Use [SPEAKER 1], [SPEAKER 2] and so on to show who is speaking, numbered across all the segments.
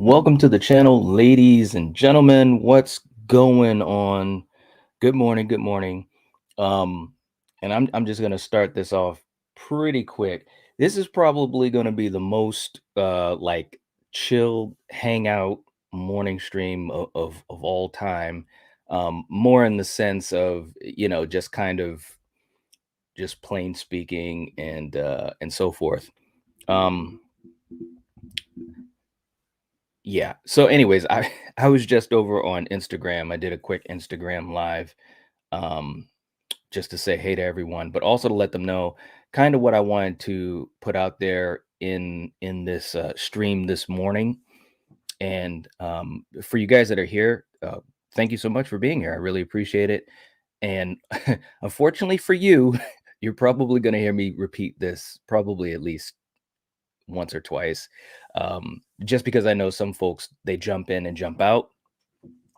[SPEAKER 1] Welcome to the channel, ladies and gentlemen. What's going on? Good morning, good morning. Um, and I'm just gonna start this off pretty quick. This is probably gonna be the most like chill hangout morning stream of all time. More in the sense of, just kind of just plain speaking and so forth. Um, Yeah. So anyways, I I was just over on Instagram. I did a quick Instagram live um just to say hey to everyone, but also to let them know kind of what I wanted to put out there in this stream this morning. And for you guys that are here, thank you so much for being here. I really appreciate it. And unfortunately for you, you're probably going to hear me repeat this probably at least once or twice, just because I know some folks, they jump in and jump out.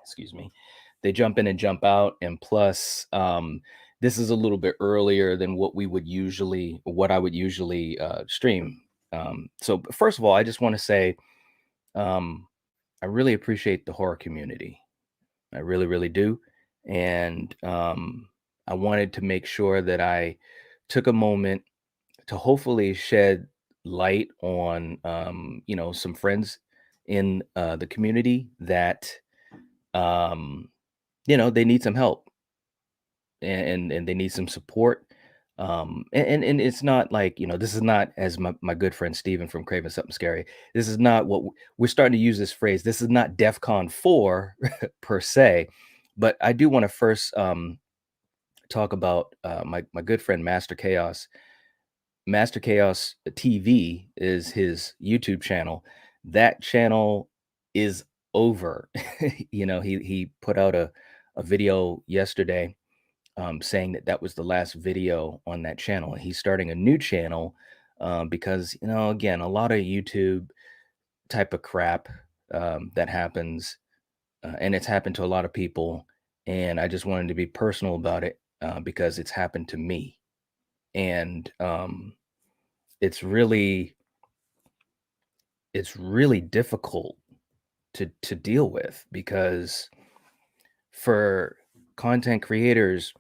[SPEAKER 1] Excuse me. They jump in and jump out, and plus, this is a little bit earlier than what I would usually stream. So first of all, I just want to say, um, I really appreciate the horror community. I really, really do. And I wanted to make sure that I took a moment to hopefully shed light on some friends in the community that um they need some help, and they need some support. And it's not like, this is not, as my good friend Steven from Craven Something Scary, this is not we're starting to use this phrase. This is not DEFCON 4 per se, but I do want to first talk about my good friend Master Chaos. Master Chaos TV is his YouTube channel. That channel is over. He put out a video yesterday, saying that that was the last video on that channel. He's starting a new channel, because, again, a lot of YouTube type of crap that happens, and it's happened to a lot of people. And I just wanted to be personal about it, because it's happened to me. And it's really it's really difficult to deal with, because for content creators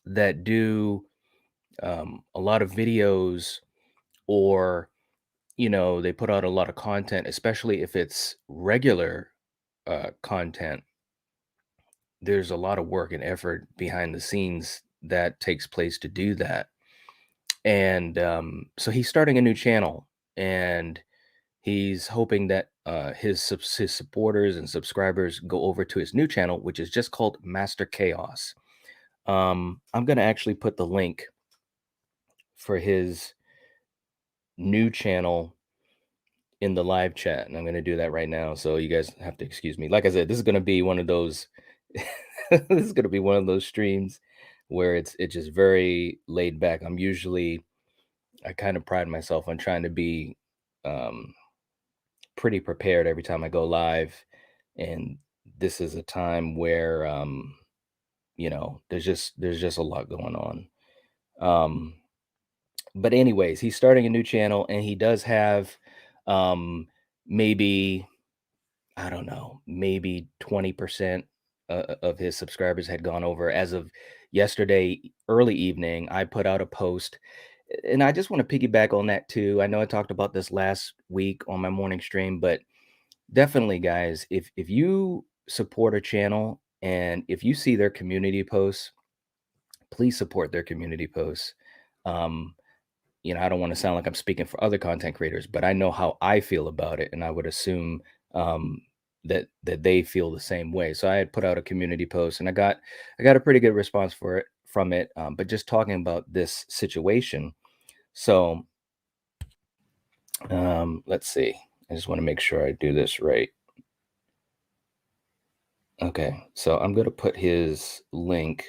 [SPEAKER 1] that do a lot of videos, or they put out a lot of content, especially if it's regular content, there's a lot of work and effort behind the scenes that takes place to do that. And so he's starting a new channel, and he's hoping that his supporters and subscribers go over to his new channel, which is just called Master Chaos. I'm gonna actually put the link for his new channel in the live chat, and I'm gonna do that right now. So you guys have to excuse me. Like I said, this is gonna be one of those. This is gonna be one of those streams where it's just very laid back. I kind of pride myself on trying to be um, pretty prepared every time I go live, and this is a time where there's just a lot going on. Um, but anyways, he's starting a new channel, and he does have maybe, I don't know, maybe 20% of his subscribers had gone over as of yesterday early evening. I put out a post, and I just want to piggyback on that too. I know I talked about this last week on my morning stream, but definitely, guys, if you support a channel and if you see their community posts, please support their community posts. Um, I don't want to sound like I'm speaking for other content creators, but I know how I feel about it, and I would assume that they feel the same way. So I had put out a community post, and I got a pretty good response for it from it. But just talking about this situation, so let's see. I just want to make sure I do this right. Okay, so I'm gonna put his link.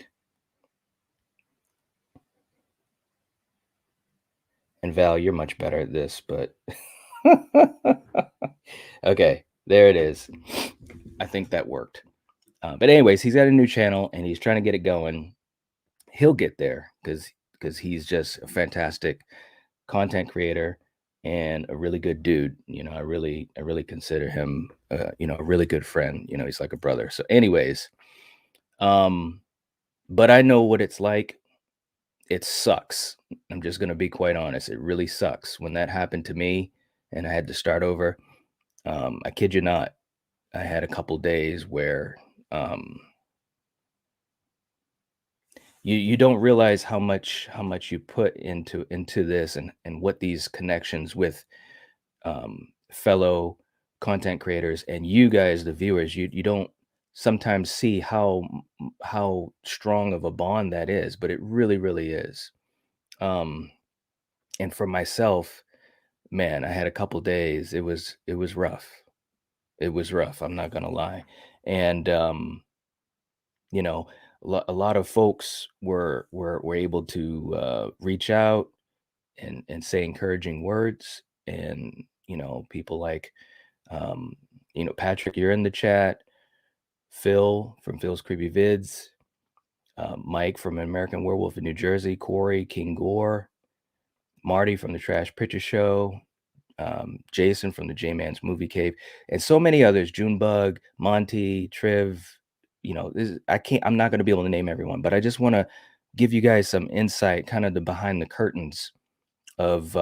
[SPEAKER 1] And Val, you're much better at this, but okay, there it is. I think that worked. But anyways, he's got a new channel, and he's trying to get it going. He'll get there because he's just a fantastic content creator. and a really good dude. I really consider him, a really good friend. He's like a brother. So, anyways, um, but I know what it's like. It sucks. I'm just gonna be quite honest. It really sucks when that happened to me, and I had to start over. I kid you not. I had a couple days where um, you don't realize how much you put into this, and what these connections with fellow content creators and you guys, the viewers, you don't sometimes see how strong of a bond that is, but it really, really is. Um, and for myself, man, I had a couple days. It was rough. It was rough. I'm not gonna lie, and you know, a lot of folks were able to reach out and say encouraging words, and people like Patrick, you're in the chat. Phil from Phil's Creepy Vids, Mike from American Werewolf in New Jersey, Corey, King Gore, Marty from the Trash Picture Show, Jason from the J Man's Movie Cave, and so many others. Junebug, Monty, Triv. I'm not going to be able to name everyone, but I just want to give you guys some insight, kind of the behind the curtains of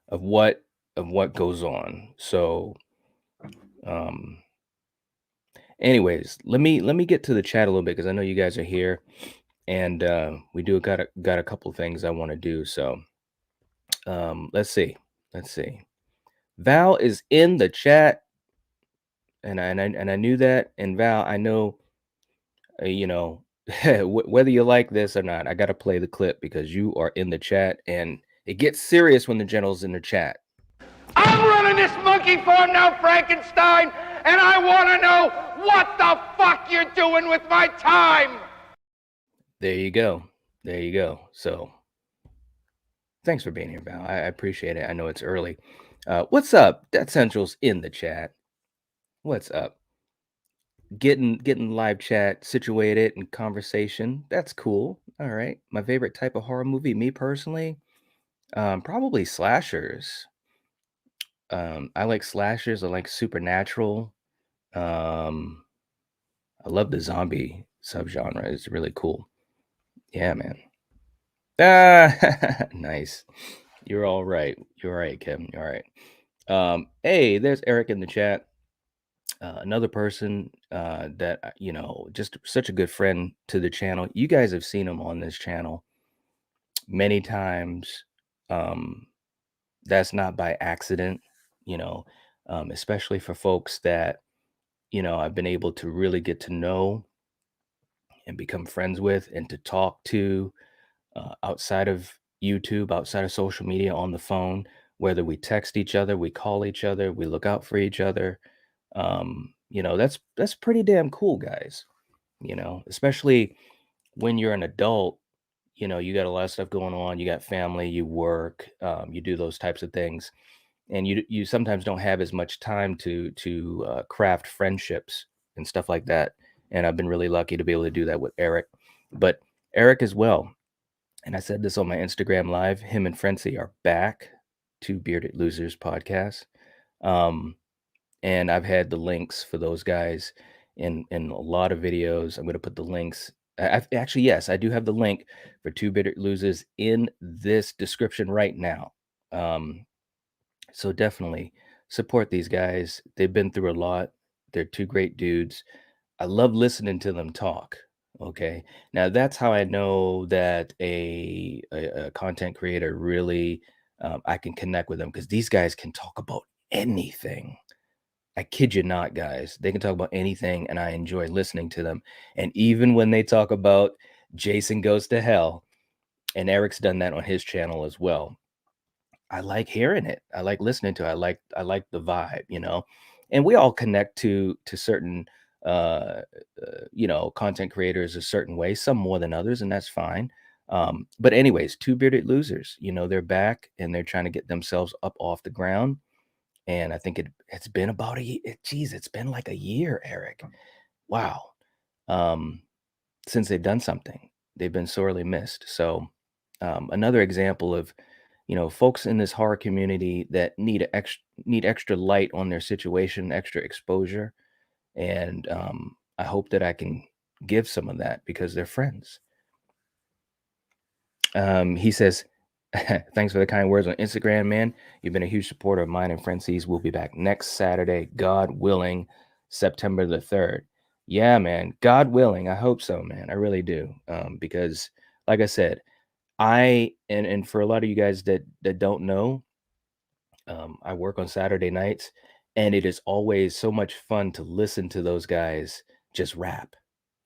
[SPEAKER 1] of what of what goes on. So, um, anyways, let me get to the chat a little bit because I know you guys are here, and we do got a couple things I want to do. So, let's see. Val is in the chat, and I knew that. And Val, I know, whether you like this or not, I got to play the clip because you are in the chat, and it gets serious when the general's in the chat.
[SPEAKER 2] I'm running this monkey farm now, Frankenstein, and I want to know what the fuck you're doing with my time.
[SPEAKER 1] There you go. There you go. So, thanks for being here, Val. I appreciate it. I know it's early. What's up? Death Central's in the chat. What's up? Getting live chat situated and conversation. That's cool. All right. My favorite type of horror movie, me personally, probably slashers. I like slashers. I like supernatural. Um, I love the zombie subgenre. It's really cool. Yeah, man. Ah, nice. You're all right. You're all right, Kevin. You're all right. Hey, there's Eric in the chat. Another person that just such a good friend to the channel. You guys have seen him on this channel many times. Um, that's not by accident, you know, especially for folks that I've been able to really get to know and become friends with and to talk to outside of YouTube, outside of social media, on the phone. Whether we text each other, we call each other, we look out for each other. That's pretty damn cool, guys. Especially when you're an adult. You got a lot of stuff going on. You got family, you work, you do those types of things, and you sometimes don't have as much time to craft friendships and stuff like that. And I've been really lucky to be able to do that with Eric, but Eric as well. And I said this on my Instagram live. Him and Frenzy are back to Bearded Losers podcast. Um, and I've had the links for those guys in a lot of videos. I'm going to put the links. Actually, yes, I do have the link for Two Bitter Losers in this description right now. So definitely support these guys. They've been through a lot. They're two great dudes. I love listening to them talk. Okay. Now that's how I know that a content creator really, I can connect with them because these guys can talk about anything. I kid you not, guys. They can talk about anything, and I enjoy listening to them. And even when they talk about Jason Goes to Hell, and Eric's done that on his channel as well, I like hearing it. I like listening to it. I like the vibe. And we all connect to certain content creators a certain way, some more than others, and that's fine. But anyways, Two Bearded Losers, they're back and they're trying to get themselves up off the ground. And I think it's been about a year. Geez, it's been like a year, Eric. Wow. Um, since they've done something. They've been sorely missed. So, another example of, folks in this horror community that need extra light on their situation, extra exposure, and I hope that I can give some of that because they're friends. He says, "Thanks for the kind words on Instagram, man. You've been a huge supporter of mine and Francie's. We'll be back next Saturday, God willing, September the 3rd." Yeah, man. God willing. I hope so, man. I really do. Because like I said, and for a lot of you guys that don't know, I work on Saturday nights, and it is always so much fun to listen to those guys just rap,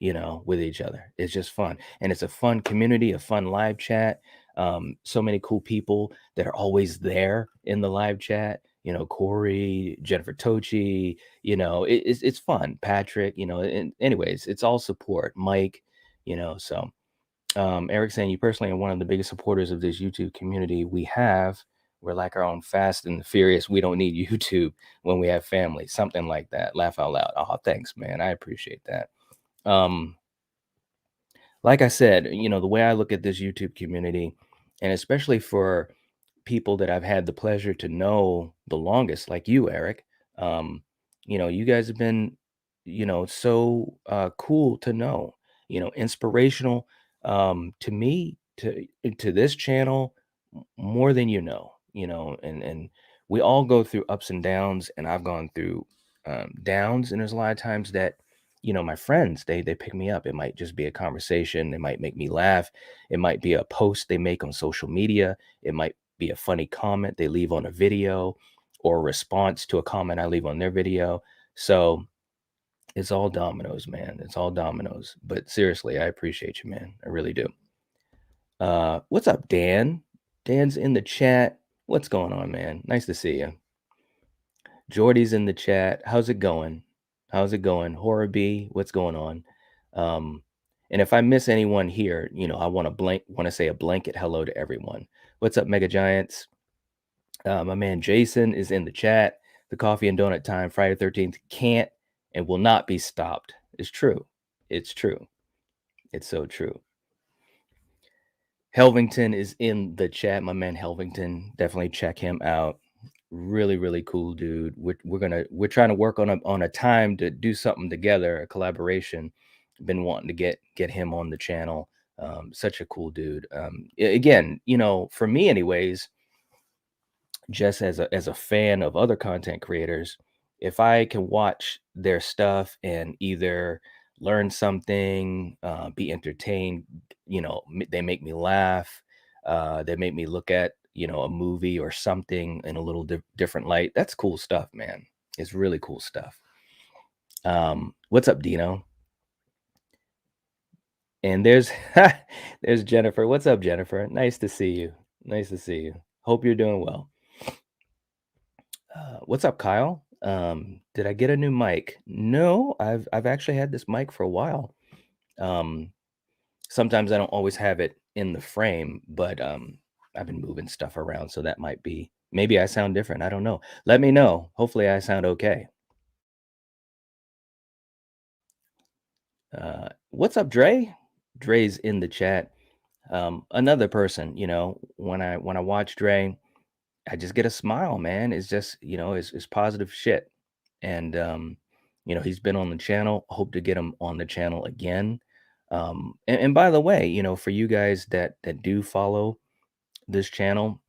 [SPEAKER 1] with each other. It's just fun, and it's a fun community, a fun live chat. So many cool people that are always there in the live chat. Corey, Jennifer Tochi. It's fun. Patrick. And anyways, it's all support. Mike. So Eric saying, "You personally are one of the biggest supporters of this YouTube community we have. We're like our own Fast and the Furious. We don't need YouTube when we have family." Something like that. Laugh out loud. Oh, thanks, man. I appreciate that. Um, like I said, the way I look at this YouTube community, and especially for people that I've had the pleasure to know the longest, like you, Eric, you guys have been, so cool to know, inspirational to me, to this channel, more than and we all go through ups and downs, and I've gone through downs, and there's a lot of times that my friends, they pick me up. It might just be a conversation. It might make me laugh. It might be a post they make on social media. It might be a funny comment they leave on a video, or a response to a comment I leave on their video. So it's all dominoes, man. It's all dominoes. But seriously, I appreciate you, man. I really do. What's up, Dan? Dan's in the chat. What's going on, man? Nice to see you. Jordy's in the chat. How's it going? How's it going? Horror B, what's going on? And if I miss anyone here, I want to say a blanket hello to everyone. What's up, Mega Giants? My man Jason is in the chat. The coffee and donut time, Friday 13th, can't and will not be stopped. It's true. It's true. It's so true. Helvington is in the chat. My man Helvington, definitely check him out. Really, really cool dude. We're trying to work on a time to do something together, a collaboration. Been wanting to get him on the channel. Such a cool dude. Again, for me anyways, just as a fan of other content creators, if I can watch their stuff and either learn something, be entertained, they make me laugh, they make me look at a movie or something in a little different light. That's cool stuff, man. It's really cool stuff. What's up, Dino? And there's there's Jennifer. What's up, Jennifer? Nice to see you. Nice to see you. Hope you're doing well. What's up, Kyle? Did I get a new mic? No, I've actually had this mic for a while. Sometimes I don't always have it in the frame, but I've been moving stuff around, so that might be, maybe I sound different. I don't know. Let me know. Hopefully I sound okay. What's up, Dre? Dre's in the chat. Another person, when I watch Dre, I just get a smile, man. It's just, it's positive shit. And he's been on the channel. Hope to get him on the channel again. And by the way, for you guys that do follow this channel,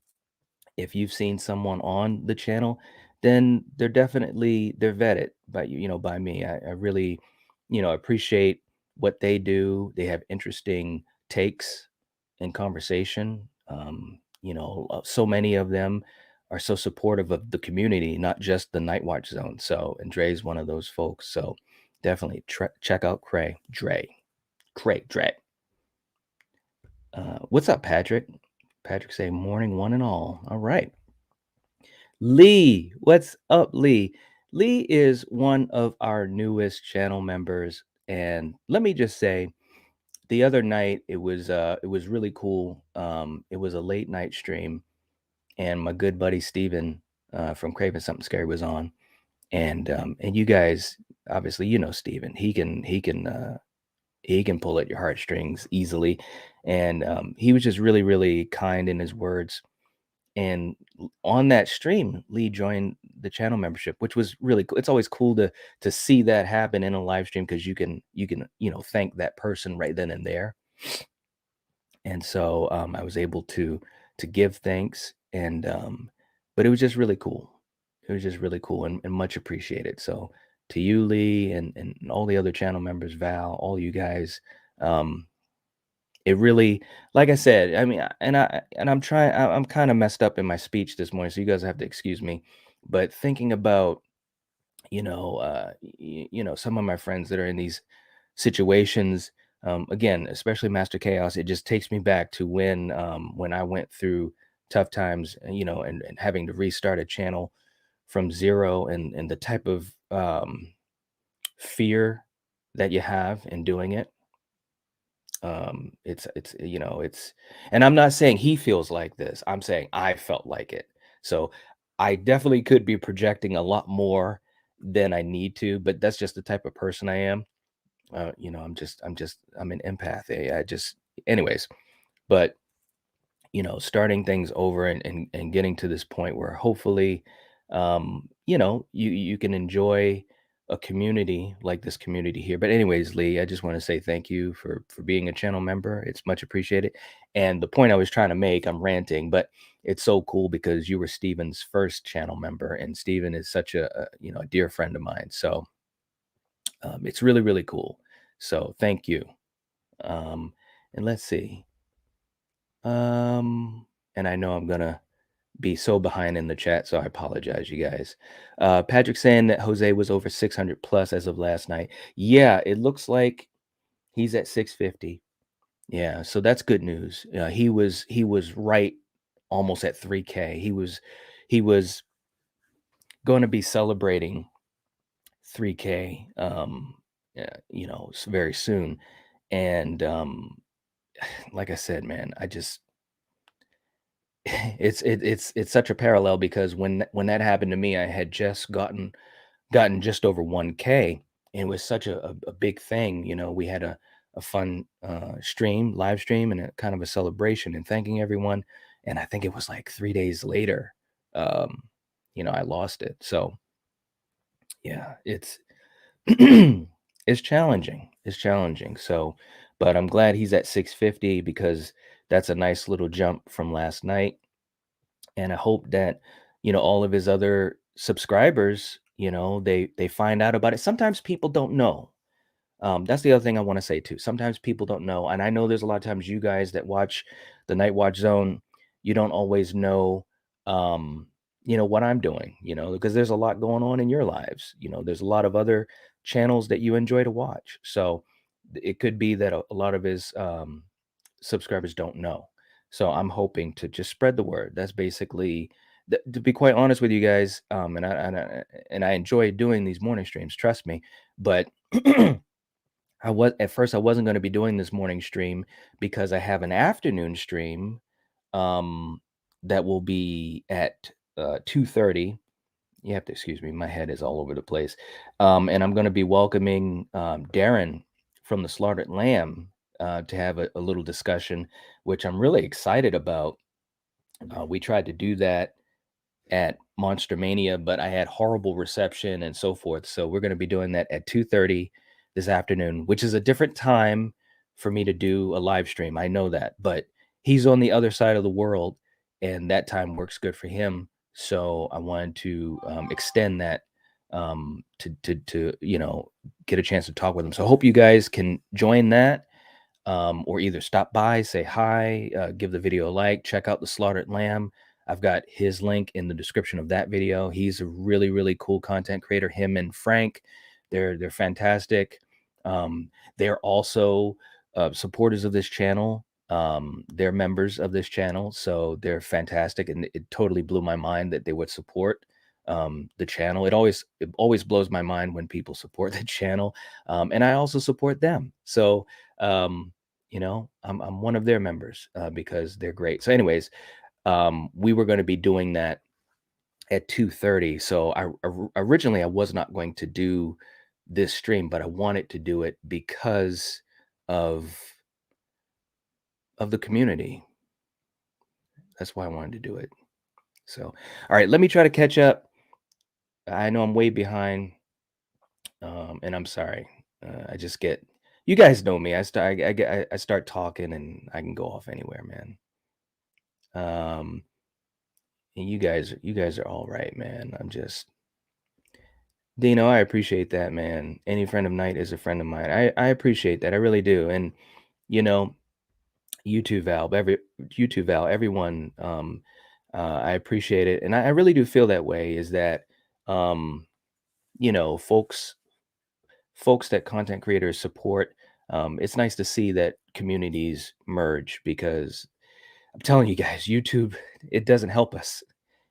[SPEAKER 1] if you've seen someone on the channel, then they're vetted by by me. I really, appreciate what they do. They have interesting takes in conversation. So many of them are so supportive of the community, not just the Night Watch Zone. So, and Dre's one of those folks. So definitely check out Dre. What's up, Patrick? Patrick say morning one and all. All right. Lee, what's up, Lee? Lee is one of our newest channel members, and let me just say, the other night it was really cool. It was a late night stream, and my good buddy Steven from Craven Something Scary was on, and you guys obviously Steven. he can pull at your heartstrings easily. And he was just really, really kind in his words. And on that stream, Lee joined the channel membership, which was really cool. It's always cool to see that happen in a live stream because you can thank that person right then and there. And so I was able to give thanks, and but it was just really cool. It was just really cool and much appreciated. So to you, Lee, and all the other channel members, Val, all you guys, um, it really, like I said, I mean, and I'm trying, I'm kind of messed up in my speech this morning, so you guys have to excuse me. But thinking about some of my friends that are in these situations, again, especially Master Chaos, it just takes me back to when I went through tough times, and having to restart a channel from zero, and the type of fear that you have in doing it. It's and I'm not saying he feels like this. I'm saying I felt like it. So I definitely could be projecting a lot more than I need to, but that's just the type of person I am. I'm an empath. I just anyways, but starting things over, and getting to this point where hopefully, you can enjoy a community like this community here. But anyways, Lee, I just want to say thank you for being a channel member. It's much appreciated. And the point I was trying to make, I'm ranting, but it's so cool because you were Steven's first channel member, and Steven is such a dear friend of mine. So it's really, really cool. So thank you. Um, and let's see. And I know I'm gonna be so behind in the chat, so I apologize, you guys. Patrick saying that Jose was over 600 plus as of last night. Yeah, it looks like he's at 650. Yeah, so that's good news. He was right almost at 3K. He was going to be celebrating 3K very soon. And like I said, man, I just it's such a parallel because when that happened to me, I had just gotten just over 1K, and it was such a big thing. We had a fun live stream, and a kind of a celebration and thanking everyone. And I think it was like 3 days later, um, I lost it. So yeah, it's it's challenging. It's challenging. So, but I'm glad he's at 650 because that's a nice little jump from last night. And I hope that all of his other subscribers, they find out about it. Sometimes people don't know. That's the other thing I want to say too. Sometimes people don't know, and I know there's a lot of times you guys that watch the Night Watch Zone, you don't always know, what I'm doing, because there's a lot going on in your lives. There's a lot of other channels that you enjoy to watch. So it could be that a lot of his subscribers don't know. So I'm hoping to just spread the word. That's basically, to be quite honest with you guys. And I enjoy doing these morning streams. Trust me, but. I wasn't going to be doing this morning stream because I have an afternoon stream um that will be at 2:30. You have to excuse me, my head is all over the place. And I'm going to be welcoming Darren from the Slaughtered Lamb to have a little discussion, which I'm really excited about. We tried to do that at Monster Mania, but I had horrible reception and so forth. So we're going to be doing that at 2:30 this afternoon, which is a different time for me to do a live stream. I know that, but he's on the other side of the world, and that time works good for him. So I wanted to extend that to get a chance to talk with him. So I hope you guys can join that, or either stop by, say hi, give the video a like, check out the Slaughtered Lamb. I've got his link in the description of that video. He's a really, really cool content creator. Him and Frank, they're fantastic. They're also supporters of this channel. They're members of this channel, so they're fantastic, and it totally blew my mind that they would support the channel. It always blows my mind when people support the channel, and I also support them. So um, I'm one of their members because they're great. So, anyways, we were going to be doing that at 2:30. So originally I was not going to do this stream, but I wanted to do it because of the community. That's why I wanted to do it. So, all right, let me try to catch up. I know I'm way behind, and I'm sorry. I just get, you guys know me. I start talking and I can go off anywhere, man. Um, and you guys are all right, man. I'm just, Dino, I appreciate that, man. Any friend of Night is a friend of mine. I appreciate that. I really do. And you know, you too, Val, everyone. I appreciate it, and I really do feel that way. Is that, um, folks that content creators support. It's nice to see that communities merge because I'm telling you guys, YouTube, it doesn't help us.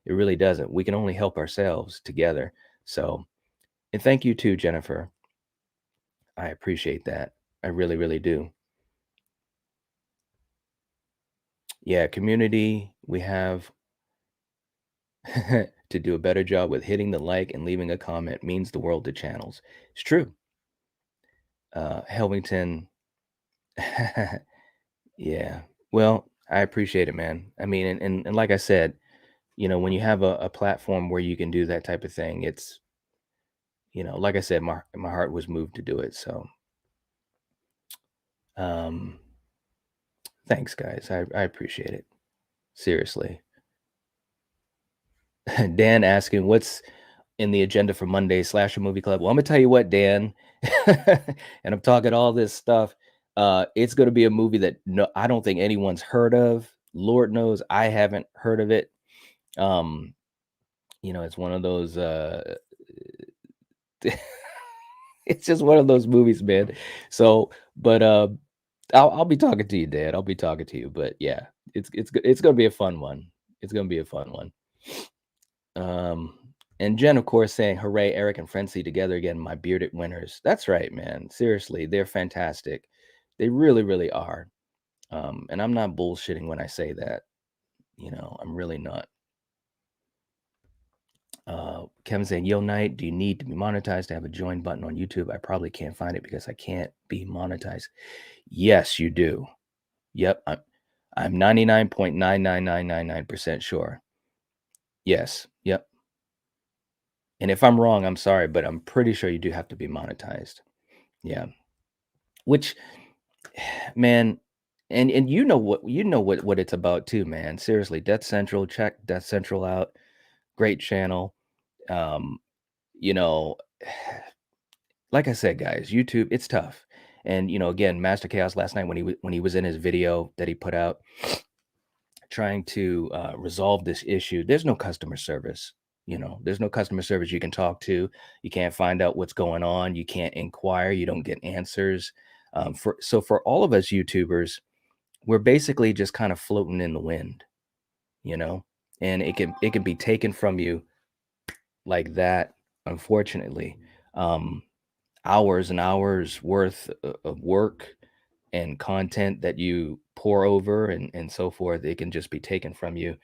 [SPEAKER 1] It really doesn't. We can only help ourselves together. So, and thank you too, Jennifer. I appreciate that. I really, really do. Yeah, community, we have to do a better job with hitting the like and leaving a comment means the world to channels. It's true. Helvington, yeah. Well, I appreciate it, man. I mean, and like I said, when you have a platform where you can do that type of thing, it's, like I said, my heart was moved to do it. So, um, thanks, guys. I appreciate it. Seriously. Dan asking, what's in the agenda for Monday Slasher Movie Club? Well, I'm gonna tell you what, Dan, and I'm talking all this stuff. It's gonna be a movie that I don't think anyone's heard of. Lord knows I haven't heard of it. Um, it's one of those. It's just one of those movies, man. So, but I'll be talking to you, Dan. I'll be talking to you. But yeah, it's gonna be a fun one. It's gonna be a fun one. Um, and Jen, of course, saying, "Hooray, Eric and Frenzy together again, my bearded winners." That's right, man. Seriously, they're fantastic. They really, really are. And I'm not bullshitting when I say that. I'm really not. Kevin saying, "Yo, Knight, do you need to be monetized to have a join button on YouTube? I probably can't find it because I can't be monetized." Yes, you do. Yep, I'm 99.99999% sure. Yes. Yep. And if I'm wrong, I'm sorry, but I'm pretty sure you do have to be monetized. Yeah. Which, man, and you know what it's about too, man. Seriously, Death Central, check Death Central out. Great channel. Um, you know, like I said, guys, YouTube, it's tough. And again, Master Chaos last night when he was in his video that he put out trying to resolve this issue, there's no customer service. There's no customer service you can talk to. You can't find out what's going on. You can't inquire. You don't get answers. For all of us YouTubers, we're basically just kind of floating in the wind, you know, and it can be taken from you like that. Unfortunately, um, hours and hours worth of work and content that you pour over and so forth, it can just be taken from you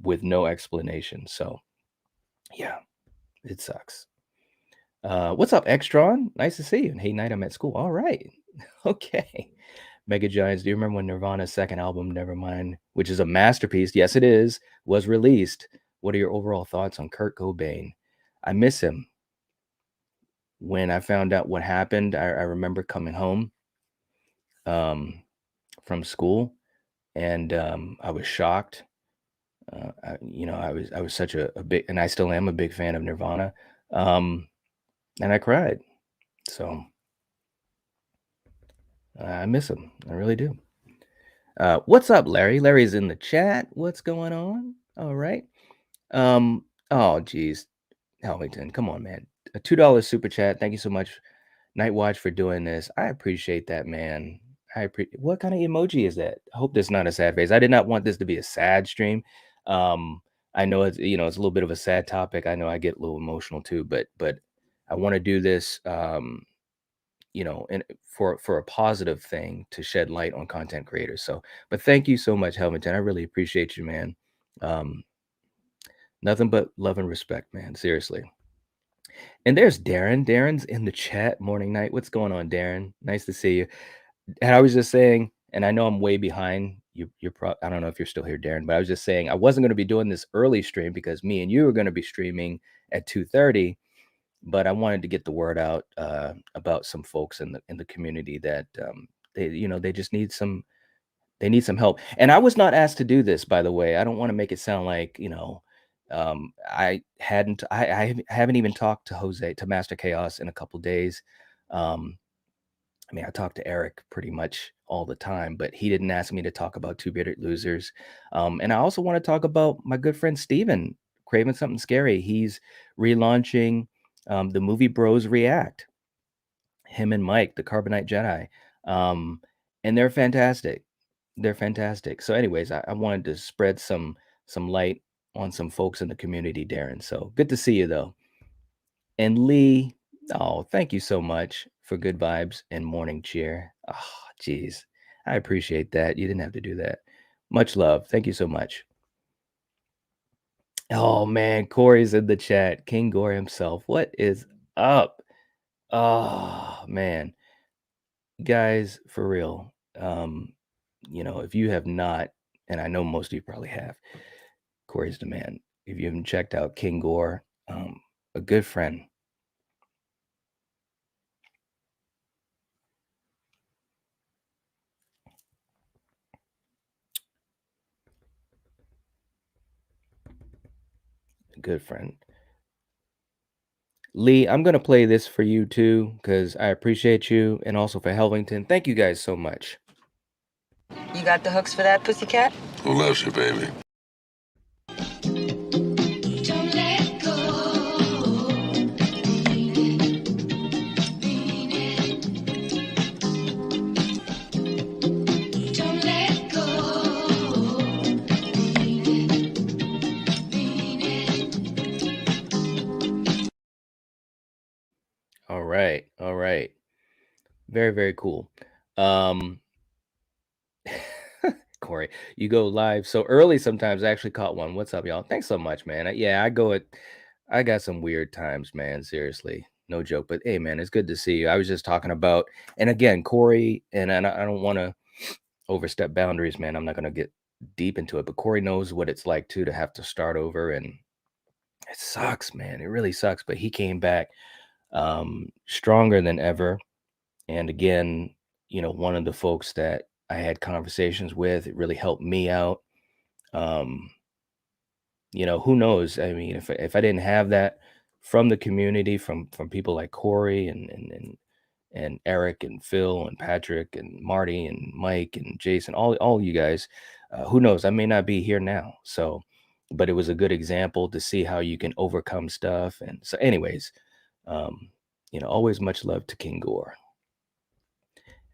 [SPEAKER 1] with no explanation. So yeah, it sucks. What's up, Extron? Nice to see you. And hey, Night, I'm at school. All right. Okay. Mega Giants, do you remember when Nirvana's second album, Nevermind, which is a masterpiece? Yes, it is, was released. What are your overall thoughts on Kurt Cobain? I miss him. When I found out what happened, I remember coming home from school, and I was shocked. I was such a big, and I still am a big fan of Nirvana, and I cried. So I miss him. I really do. What's up, Larry? Larry's in the chat. What's going on? All right. Oh, geez. Helmington, come on, man. A $2 super chat. Thank you so much, Nightwatch, for doing this. I appreciate that, man. What kind of emoji is that? I hope that's not a sad face. I did not want this to be a sad stream. I know it's a little bit of a sad topic. I know I get a little emotional too, but I want to do this and for a positive thing to shed light on content creators. So, but thank you so much, Helmington. I really appreciate you, man. Um, Nothing but love and respect, man. Seriously. And there's Darren. Darren's in the chat. Morning night. What's going on, Darren? Nice to see you. And I was just saying, and I know I'm way behind. I don't know if you're still here, Darren, but I was just saying I wasn't going to be doing this early stream because me and you were going to be streaming at 2:30, but I wanted to get the word out about some folks in the community that they just need some help. And I was not asked to do this, by the way. I don't want to make it sound like, I haven't even talked to Jose, to Master Chaos, in a couple days. I mean, I talk to Eric pretty much all the time, but he didn't ask me to talk about Two Bearded Losers. And I also want to talk about my good friend Steven, Craving Something Scary. He's relaunching the movie Bros React, him and Mike, the Carbonite Jedi. And they're fantastic. They're fantastic. So, anyways, I wanted to spread some light on some folks in the community, Darren. So good to see you, though. And Lee, oh, thank you so much for good vibes and morning cheer. Oh, geez. I appreciate that. You didn't have to do that. Much love. Thank you so much. Oh, man. Corey's in the chat. King Gore himself. What is up? Oh, man. Guys, for real. If you have not, and I know most of you probably have, Corey's the man. If you haven't checked out King Gore, a good friend. A good friend. Lee, I'm going to play this for you too, because I appreciate you, and also for Helvington. Thank you guys so much.
[SPEAKER 3] You got the hooks for that, pussycat?
[SPEAKER 4] Who loves you, baby?
[SPEAKER 5] Don't let go. Mean it. Don't let go. Mean it.
[SPEAKER 1] All right. All right. Very, very cool. Corey, you go live so early sometimes. I actually caught one. What's up, y'all? Thanks so much, man. I got some weird times, man. Seriously. No joke. But hey, man, it's good to see you. I was just talking about, and again, Corey, and I don't want to overstep boundaries, man. I'm not going to get deep into it, but Corey knows what it's like too to have to start over. And it sucks, man. It really sucks. But he came back stronger than ever. And again, one of the folks that I had conversations with, it really helped me out. Who knows? I mean, if I didn't have that from the community, from people like Corey and Eric and Phil and Patrick and Marty and Mike and Jason, all you guys, who knows? I may not be here now. So, but it was a good example to see how you can overcome stuff. And so, anyways, always much love to King Gore.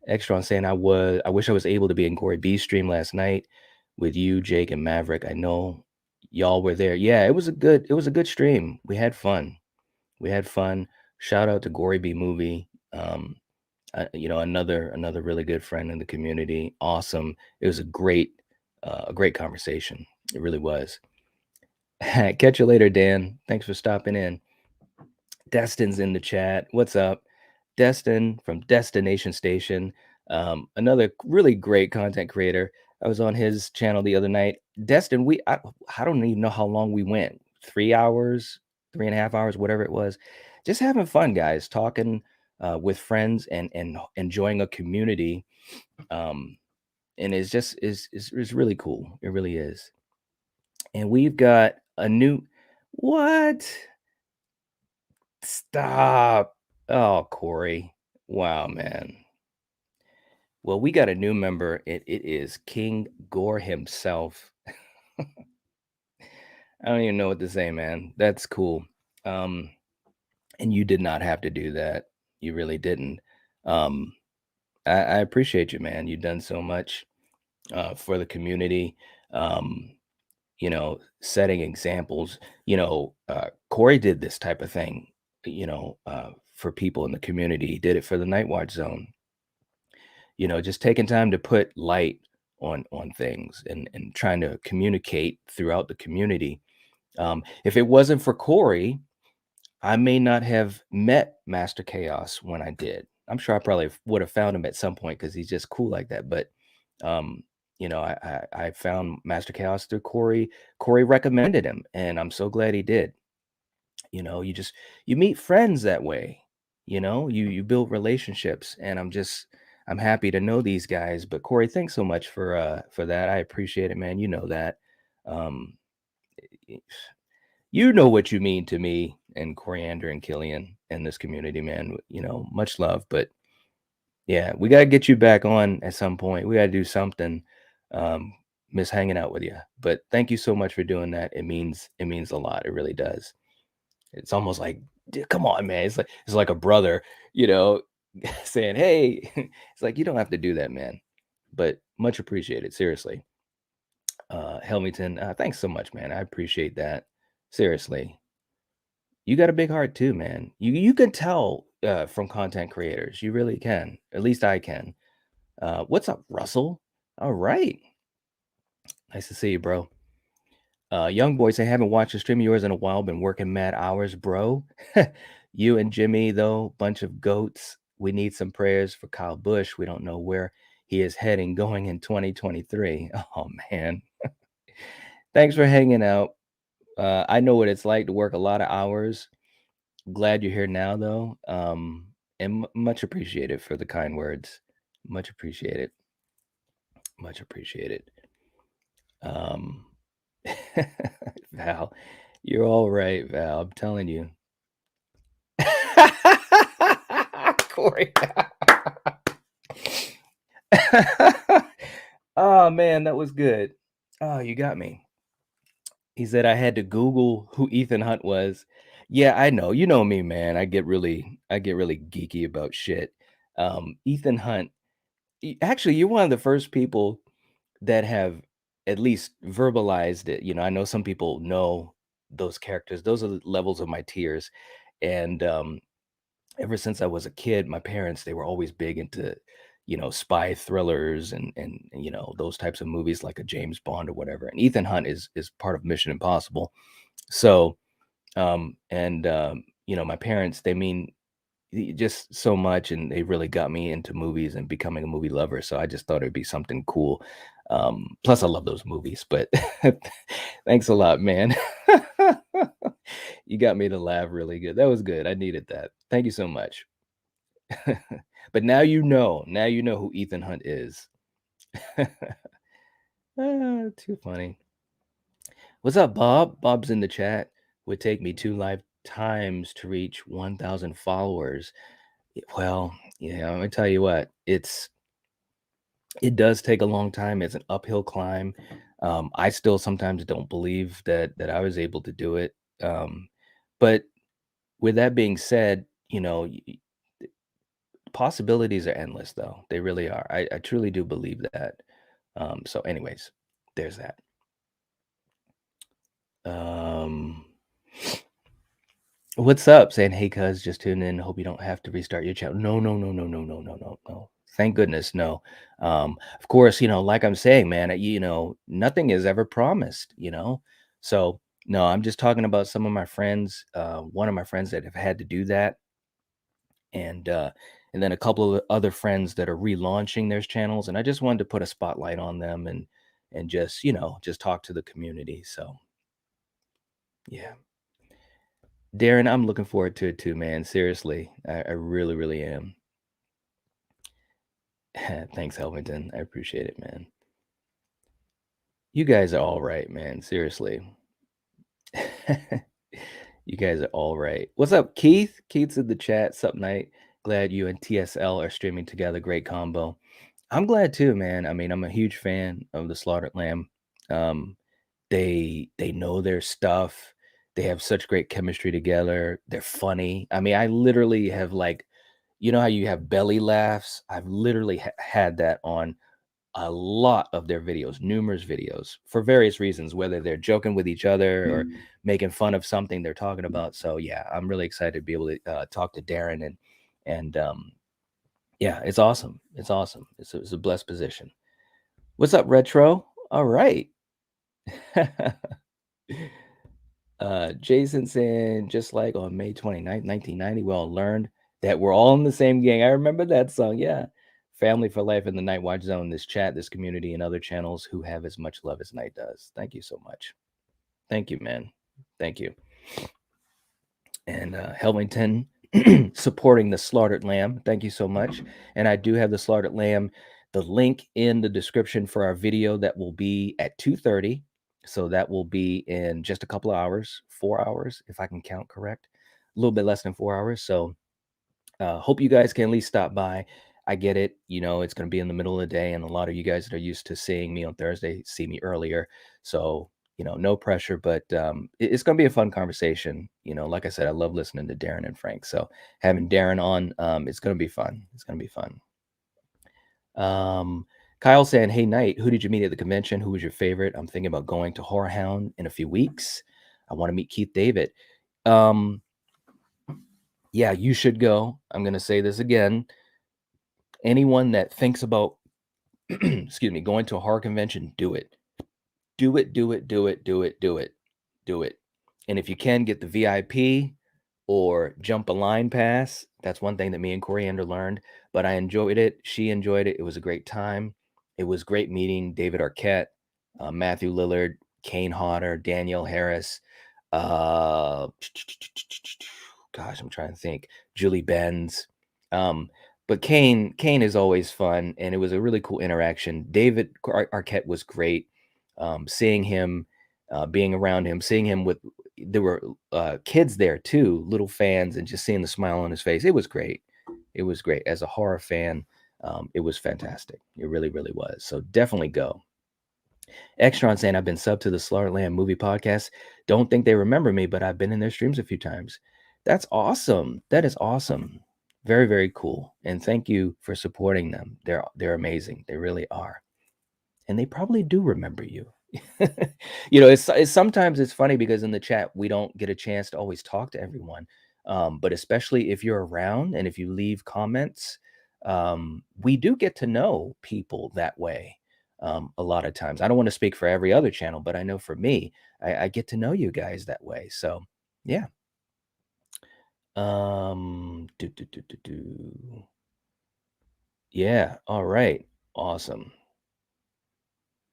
[SPEAKER 1] Extra on saying I wish I was able to be in Corey B's stream last night with you, Jake, and Maverick. I know y'all were there. Yeah, it was a good stream. We had fun. Shout out to Gory B Movie. Another really good friend in the community. Awesome. It was a great conversation. It really was. Catch you later, Dan. Thanks for stopping in. Destin's in the chat. What's up? Destin from Destination Station, another really great content creator. I was on his channel the other night. Destin, I don't even know how long we went. 3 hours, 3.5 hours, whatever it was. Just having fun, guys, talking with friends and enjoying a community. And it's just is really cool. It really is. And we've got a new what? Stop. Oh, Corey. Wow, man. Well, we got a new member. It is King Gore himself. I don't even know what to say, man. That's cool. And you did not have to do that. You really didn't. I appreciate you, man. You've done so much for the community. Setting examples. Corey did this type of thing, for people in the community. He did it for the NIGHTWATCH Zone. Just taking time to put light on things and trying to communicate throughout the community. If it wasn't for Corey, I may not have met Master Chaos when I did. I'm sure I probably would have found him at some point because he's just cool like that. But um, I found Master Chaos through Corey. Corey recommended him, and I'm so glad he did. You meet friends that way. You build relationships, and I'm happy to know these guys. But Corey, thanks so much for that. I appreciate it, man. You know that. Um, y- you know what you mean to me and Coriander and Killian and this community, man. Much love. But yeah, we gotta get you back on at some point. We gotta do something. Um, Miss hanging out with you. But thank you so much for doing that. It means a lot. It really does. It's almost like, come on, man. It's like a brother, you know, saying, "Hey," it's like you don't have to do that, man. But much appreciated, seriously. Helmington, thanks so much, man. I appreciate that. Seriously, you got a big heart too, man. You can tell from content creators. You really can. At least I can. What's up, Russell? All right, nice to see you, bro. Young boy say, haven't watched a stream of yours in a while. Been working mad hours, bro. You and Jimmy, though, bunch of goats. We need some prayers for Kyle Busch. We don't know where he is heading going in 2023. Oh, man. Thanks for hanging out. I know what it's like to work a lot of hours. Glad you're here now, though. And much appreciated for the kind words. Much appreciated. Much appreciated. Um, Val, you're all right, Val. I'm telling you. Corey. Oh man, that was good. Oh, you got me. He said I had to Google who Ethan Hunt was. Yeah, I know. You know me, man. I get really geeky about shit. Ethan Hunt. Actually, you're one of the first people that have at least verbalized it. I know some people know those characters. Those are the levels of my tears. And ever since I was a kid, my parents, they were always big into, spy thrillers and those types of movies like a James Bond or whatever. And Ethan Hunt is part of Mission Impossible. So, my parents, they mean just so much, and they really got me into movies and becoming a movie lover. So I just thought it'd be something cool. Plus, I love those movies. But thanks a lot, man. You got me to laugh really good. That was good. I needed that. Thank you so much. But now you know. Now you know who Ethan Hunt is. Too funny. What's up, Bob? Bob's in the chat. Would take me 2 lifetimes to reach 1,000 followers. Well, I'm gonna tell you what. It does take a long time. It's an uphill climb. I still sometimes don't believe that I was able to do it. But with that being said, possibilities are endless, though. They really are. I truly do believe that. So, anyways, there's that. Um, what's up? Saying, hey, cuz, just tune in. Hope you don't have to restart your channel. No, no, no, no, no, no, no, no, no. Thank goodness, no. Of course, like I'm saying, man, nothing is ever promised. So, no, I'm just talking about some of my friends. One of my friends that have had to do that, and then a couple of other friends that are relaunching their channels, and I just wanted to put a spotlight on them and just talk to the community. So, yeah. Darren, I'm looking forward to it too, man. Seriously, I really, really am. Thanks, Helvington. I appreciate it, man. You guys are all right, man. Seriously. You guys are all right. What's up, Keith? Keith's in the chat. Sup, night. Glad you and TSL are streaming together. Great combo. I'm glad too, man. I mean, I'm a huge fan of the Slaughtered Lamb. Um, they know their stuff. They have such great chemistry together. They're funny. I mean, I literally have like, how you have belly laughs? I've literally had that on a lot of their videos, numerous videos for various reasons, whether they're joking with each other or making fun of something they're talking about. So yeah, I'm really excited to be able to talk to Darren and yeah, it's awesome. It's awesome. It's a blessed position. What's up, Retro? All right. Jason saying, just like on May 29th, 1990, we all learned that we're all in the same gang. I remember that song. Yeah. Family for life in the Night Watch Zone, this chat, this community, and other channels who have as much love as Night does. Thank you so much. Thank you, man. Thank you. And Helmington supporting the slaughtered lamb. Thank you so much. And I do have the slaughtered lamb, the link in the description for our video that will be at 2:30. So that will be in just a couple of hours, 4 hours, if I can count correct, a little bit less than 4 hours. So hope you guys can at least stop by. I get it. It's going to be in the middle of the day, and a lot of you guys that are used to seeing me on Thursday see me earlier. So, no pressure, but it's going to be a fun conversation. Like I said, I love listening to Darren and Frank. So having Darren on, it's going to be fun. It's going to be fun. Kyle saying, hey, Knight, who did you meet at the convention? Who was your favorite? I'm thinking about going to Horror Hound in a few weeks. I want to meet Keith David. Yeah, you should go. I'm going to say this again. Anyone that thinks about, excuse me, going to a horror convention, do it. Do it, do it, do it, do it, do it, do it. And if you can, get the VIP or jump a line pass. That's one thing that me and Coriander learned, but I enjoyed it. She enjoyed it. It was a great time. It was great meeting David Arquette, Matthew Lillard, Kane Hodder, Danielle Harris, uh, gosh, I'm trying to think, Julie Benz. But Kane is always fun, and it was a really cool interaction. David Arquette was great. Seeing him, being around him, seeing him there were kids there too, little fans, and just seeing the smile on his face. It was great. It was great. As a horror fan, it was fantastic. It really, really was. So definitely go. Extron saying, I've been subbed to the Slaughterland movie podcast. Don't think they remember me, but I've been in their streams a few times. That's awesome. That is awesome. Very, very cool. And thank you for supporting them. They're amazing. They really are. And they probably do remember you. It's sometimes it's funny because in the chat we don't get a chance to always talk to everyone. But especially if you're around and if you leave comments, we do get to know people that way. A lot of times, I don't want to speak for every other channel, but I know for me, I get to know you guys that way. So yeah. Yeah. All right. Awesome.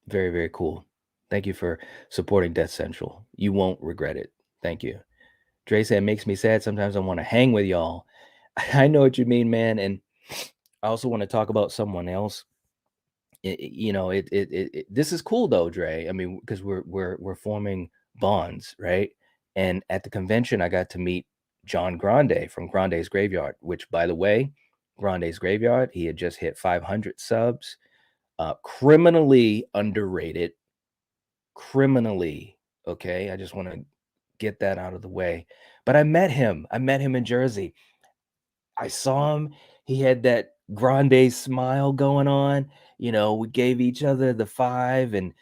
[SPEAKER 1] Very, very cool. Thank you for supporting Death Central. You won't regret it. Thank you. Dre said, it makes me sad. Sometimes I want to hang with y'all. I know what you mean, man. And I also want to talk about someone else. This is cool though, Dre. I mean, because we're forming bonds, right? And at the convention, I got to meet John Grande from Grande's Graveyard, which, by the way, Grande's Graveyard, he had just hit 500 subs. Criminally underrated. Criminally, okay? I just want to get that out of the way. But I met him. I met him in Jersey. I saw him. He had that grande smile going on. We gave each other the five and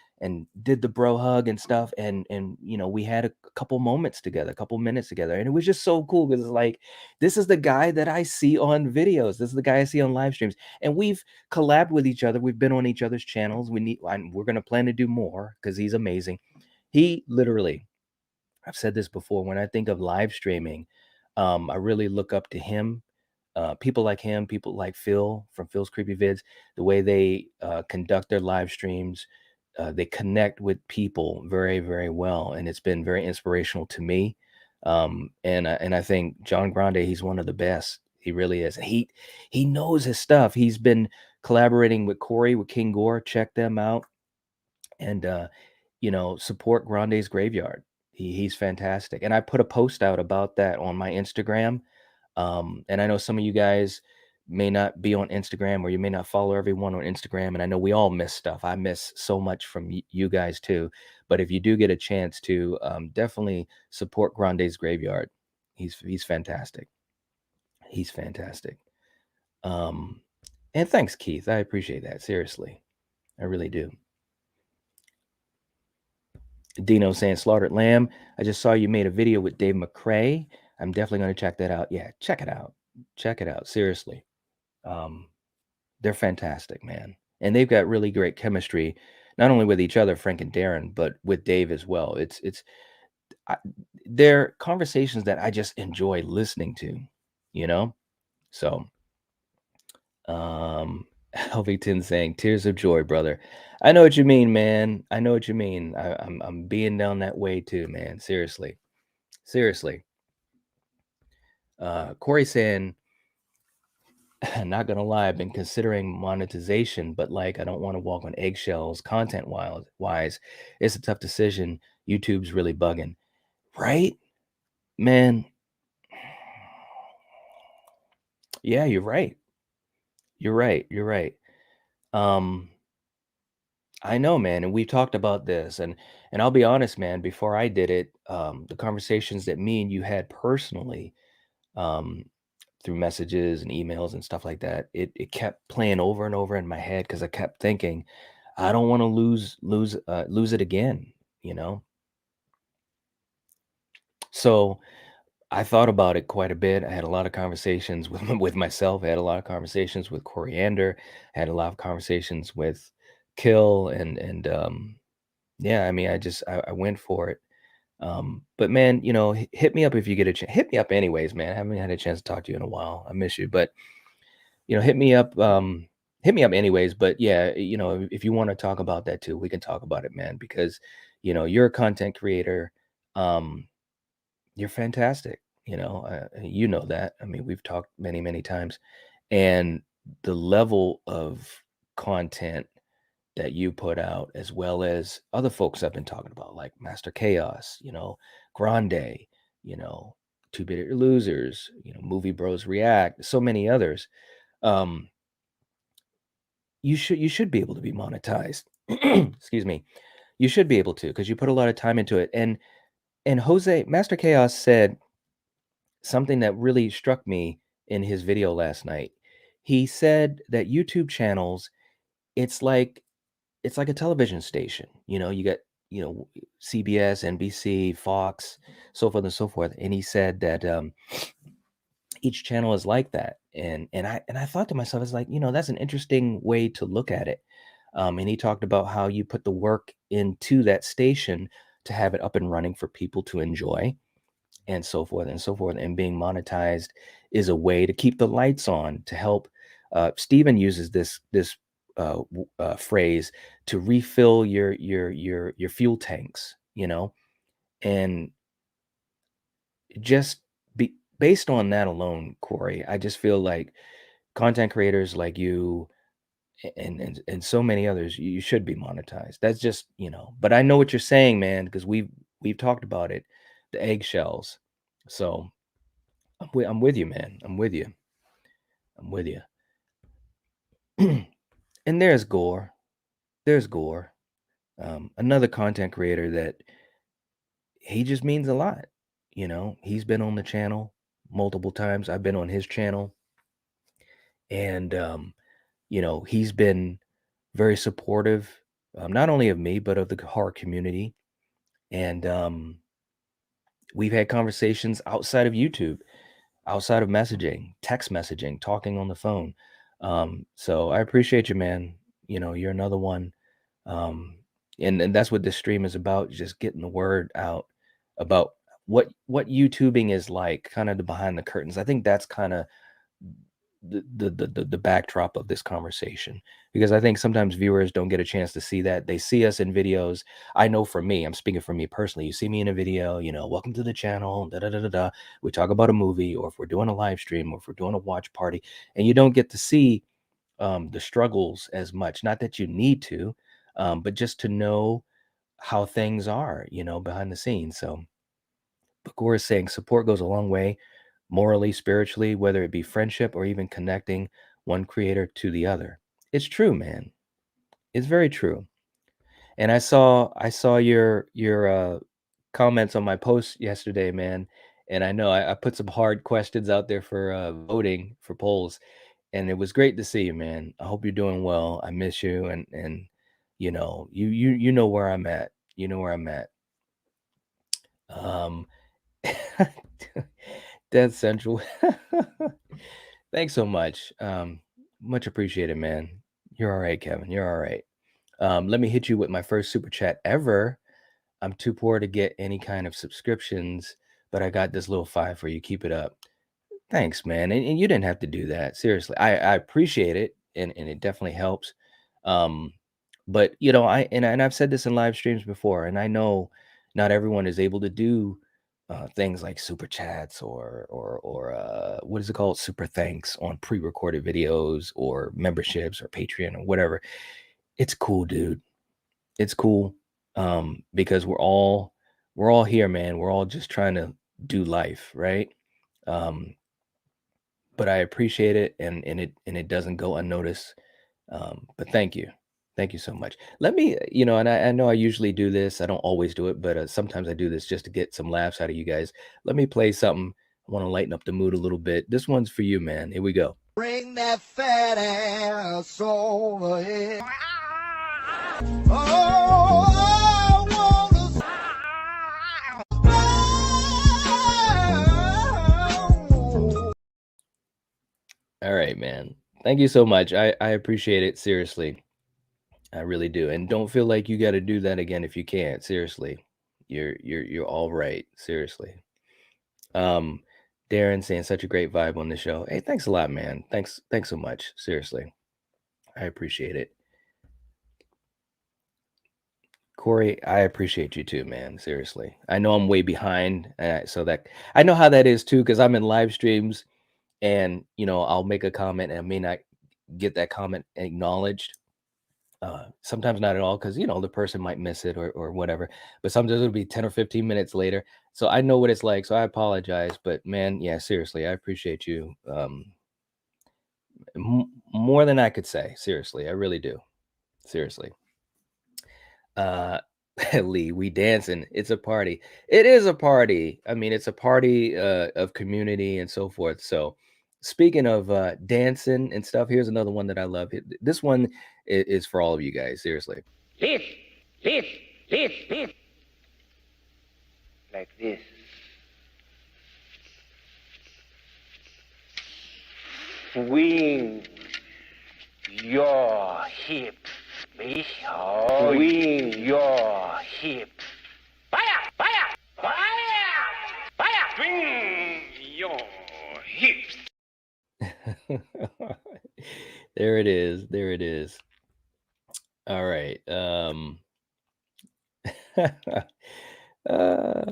[SPEAKER 1] did the bro hug and stuff. And we had a couple moments together, a couple minutes together. And it was just so cool because it's like, this is the guy that I see on videos. This is the guy I see on live streams. And we've collabed with each other. We've been on each other's channels. We're gonna plan to do more because he's amazing. He literally, I've said this before, when I think of live streaming, I really look up to him. People like him, people like Phil from Phil's Creepy Vids, the way they conduct their live streams, they connect with people very, very well, and it's been very inspirational to me. And I think John Grande, he's one of the best. He really is. He knows his stuff. He's been collaborating with Corey with King Gore. Check them out, and support Grande's Graveyard. He's fantastic. And I put a post out about that on my Instagram. And I know some of you guys may not be on Instagram, or you may not follow everyone on Instagram. And I know we all miss stuff. I miss so much from you guys too. But if you do get a chance to, definitely support Grande's Graveyard. He's fantastic. He's fantastic. And thanks, Keith. I appreciate that. Seriously. I really do. Dino saying, slaughtered lamb. I just saw you made a video with Dave McCrae. I'm definitely going to check that out. Yeah, check it out. Check it out. Seriously. They're fantastic, man. And they've got really great chemistry, not only with each other, Frank and Darren, but with Dave as well. I, they're conversations that I just enjoy listening to, you know? So, Helvington saying, tears of joy, brother. I know what you mean, man. I know what you mean. I'm being down that way too, man. Seriously. Seriously. Corey saying, not gonna lie, I've been considering monetization, but like I don't want to walk on eggshells content wise. It's a tough decision. YouTube's really bugging. Right? Man, yeah, you're right. You're right. You're right. Um, I know, man, and we've talked about this, and I'll be honest, man. Before I did it, the conversations that me and you had personally, um, through messages and emails and stuff like that, it kept playing over and over in my head because I kept thinking, I don't want to lose it again, you know. So I thought about it quite a bit. I had a lot of conversations with with myself. I had a lot of conversations with Coriander. I had a lot of conversations with Kill and yeah, I mean, I went for it. But man, hit me up if you get a chance. Hit me up anyways, man. I haven't had a chance to talk to you in a while. I miss you, but hit me up. Hit me up anyways. But yeah, if you want to talk about that too, we can talk about it, man. Because you're a content creator. Um, you're fantastic. You know that. I mean, we've talked many, many times, and the level of content that you put out, as well as other folks I've been talking about, like Master Chaos, Grande, you know, Two Bit Losers, Movie Bros React, so many others. Um, you should be able to be monetized. Excuse me. You should be able to because you put a lot of time into it. And Jose Master Chaos said something that really struck me in his video last night. He said that YouTube channels, it's like it's like a television station. You get, CBS, NBC, Fox, so forth and so forth. And he said that each channel is like that. And I thought to myself, it's like, that's an interesting way to look at it. And he talked about how you put the work into that station to have it up and running for people to enjoy and so forth and so forth. And being monetized is a way to keep the lights on to help. Stephen uses this phrase to refill your fuel tanks, and just based on that alone, Corey, I just feel like content creators like you and so many others, you should be monetized. That's just, but I know what you're saying, man, because we've talked about it, the eggshells. So I'm with you, man. I'm with you. I'm with you. And there's Gore. There's Gore. Another content creator that he just means a lot. He's been on the channel multiple times. I've been on his channel, and he's been very supportive, not only of me but of the horror community. And we've had conversations outside of YouTube, outside of messaging, text messaging, talking on the phone. So I appreciate you, man. You're another one. Um, and that's what this stream is about, just getting the word out about what YouTubing is like, kind of the behind the curtains. I think that's kind of the backdrop of this conversation, because I think sometimes viewers don't get a chance to see that. They see us in videos. I know for me, I'm speaking for me personally. You see me in a video, welcome to the channel, da da da da da. We talk about a movie, or if we're doing a live stream, or if we're doing a watch party, and you don't get to see the struggles as much. Not that you need to, but just to know how things are, behind the scenes. So Bagor is saying support goes a long way, morally, spiritually, whether it be friendship or even connecting one creator to the other. It's true, man. It's very true. And I saw your comments on my post yesterday, man. And I know I put some hard questions out there for voting for polls, and it was great to see you, man. I hope you're doing well. I miss you, and you know where I'm at. You know where I'm at. Um, Dead Central. Thanks so much. Much appreciated, man. You're all right, Kevin. You're all right. Let me hit you with my first super chat ever. I'm too poor to get any kind of subscriptions, but I got this little 5 for you. Keep it up." Thanks, man. And you didn't have to do that. Seriously. I appreciate it and it definitely helps. Um, but and I've said this in live streams before, and I know not everyone is able to do things like super chats or what is it called? Super thanks on pre-recorded videos or memberships or Patreon or whatever. It's cool, dude. It's cool. Because we're all here, man. We're all just trying to do life, right? Um, but I appreciate it and it doesn't go unnoticed. But thank you so much. Let me, and I know I usually do this. I don't always do it, but sometimes I do this just to get some laughs out of you guys. Let me play something. I want to lighten up the mood a little bit. This one's for you, man. Here we go.
[SPEAKER 4] Bring that fat ass over here. Oh, I wanna.
[SPEAKER 1] All right, man. Thank you so much. I appreciate it. Seriously. I really do. And don't feel like you got to do that again if you can't. Seriously. You're all right. Seriously. Um, Darren saying such a great vibe on the show. Hey, thanks a lot, man. Thanks so much. Seriously. I appreciate it. Corey, I appreciate you too, man. Seriously. I know I'm way behind, so that I know how that is too, because I'm in live streams and I'll make a comment and I may not get that comment acknowledged. Sometimes not at all, because the person might miss it or whatever. But sometimes it'll be 10 or 15 minutes later. So I know what it's like. So I apologize. But man, yeah, seriously, I appreciate you more than I could say. Seriously, I really do. Seriously. Uh Lee, we dancing. It's a party. It is a party. I mean, it's a party of community and so forth. So speaking of dancing and stuff, here's another one that I love. This one is for all of you guys. Seriously.
[SPEAKER 2] This, this. Like this. Swing your hips, baby. Swing your hips. Fire! Fire! Fire! Fire! Swing your hips.
[SPEAKER 1] There it is. There it is. All right. uh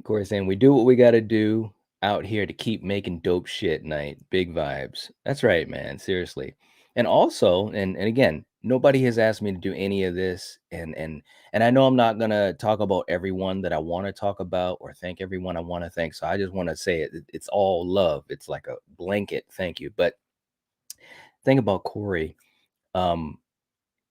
[SPEAKER 1] Corey saying we do what we got to do out here to keep making dope shit night. Big vibes. That's right, man. Seriously. And also, and again, nobody has asked me to do any of this. And I know I'm not gonna talk about everyone that I want to talk about or thank everyone I want to thank. So I just want to say it's all love. It's like a blanket thank you. But thing about Corey, um,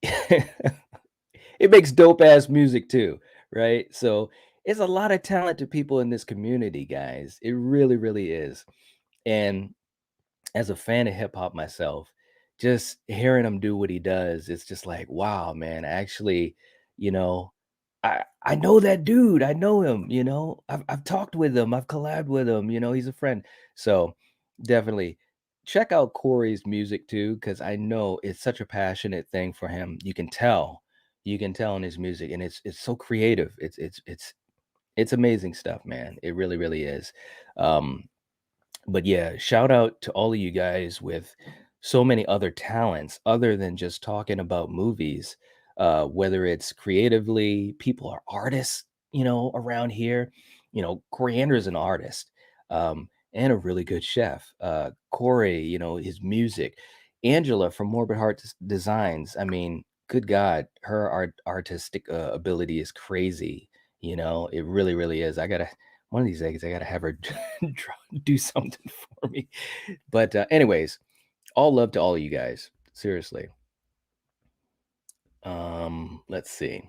[SPEAKER 1] it makes dope ass music too, right? So it's a lot of talented people in this community, guys. It really, really is. And as a fan of hip hop myself, just hearing him do what he does, it's just like, wow, man, actually, you know, I know that dude. I know him, I've talked with him, I've collabed with him, he's a friend. So definitely check out Corey's music too, because I know it's such a passionate thing for him. You can tell in his music, and it's so creative. It's amazing stuff, man. It really, really is. Um, but yeah, shout out to all of you guys with so many other talents other than just talking about movies. Whether it's creatively, people are artists, around here. Coriander is an artist, and a really good chef. Corey, his music. Angela from Morbid Heart Designs. I mean, good God, her artistic ability is crazy. It really, really is. One of these days, I gotta have her do something for me. But anyways, all love to all of you guys. Seriously. Let's see.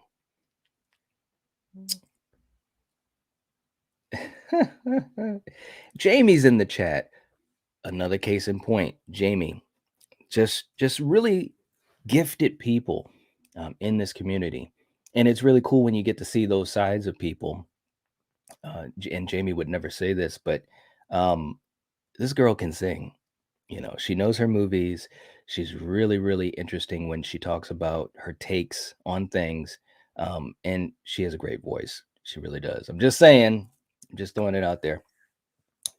[SPEAKER 1] Jamie's in the chat. Another case in point. Jamie, just really gifted people in this community, and it's really cool when you get to see those sides of people. And Jamie would never say this, but um, this girl can sing. She knows her movies. She's really, really interesting when she talks about her takes on things. And she has a great voice. She really does. I'm just saying, just throwing it out there.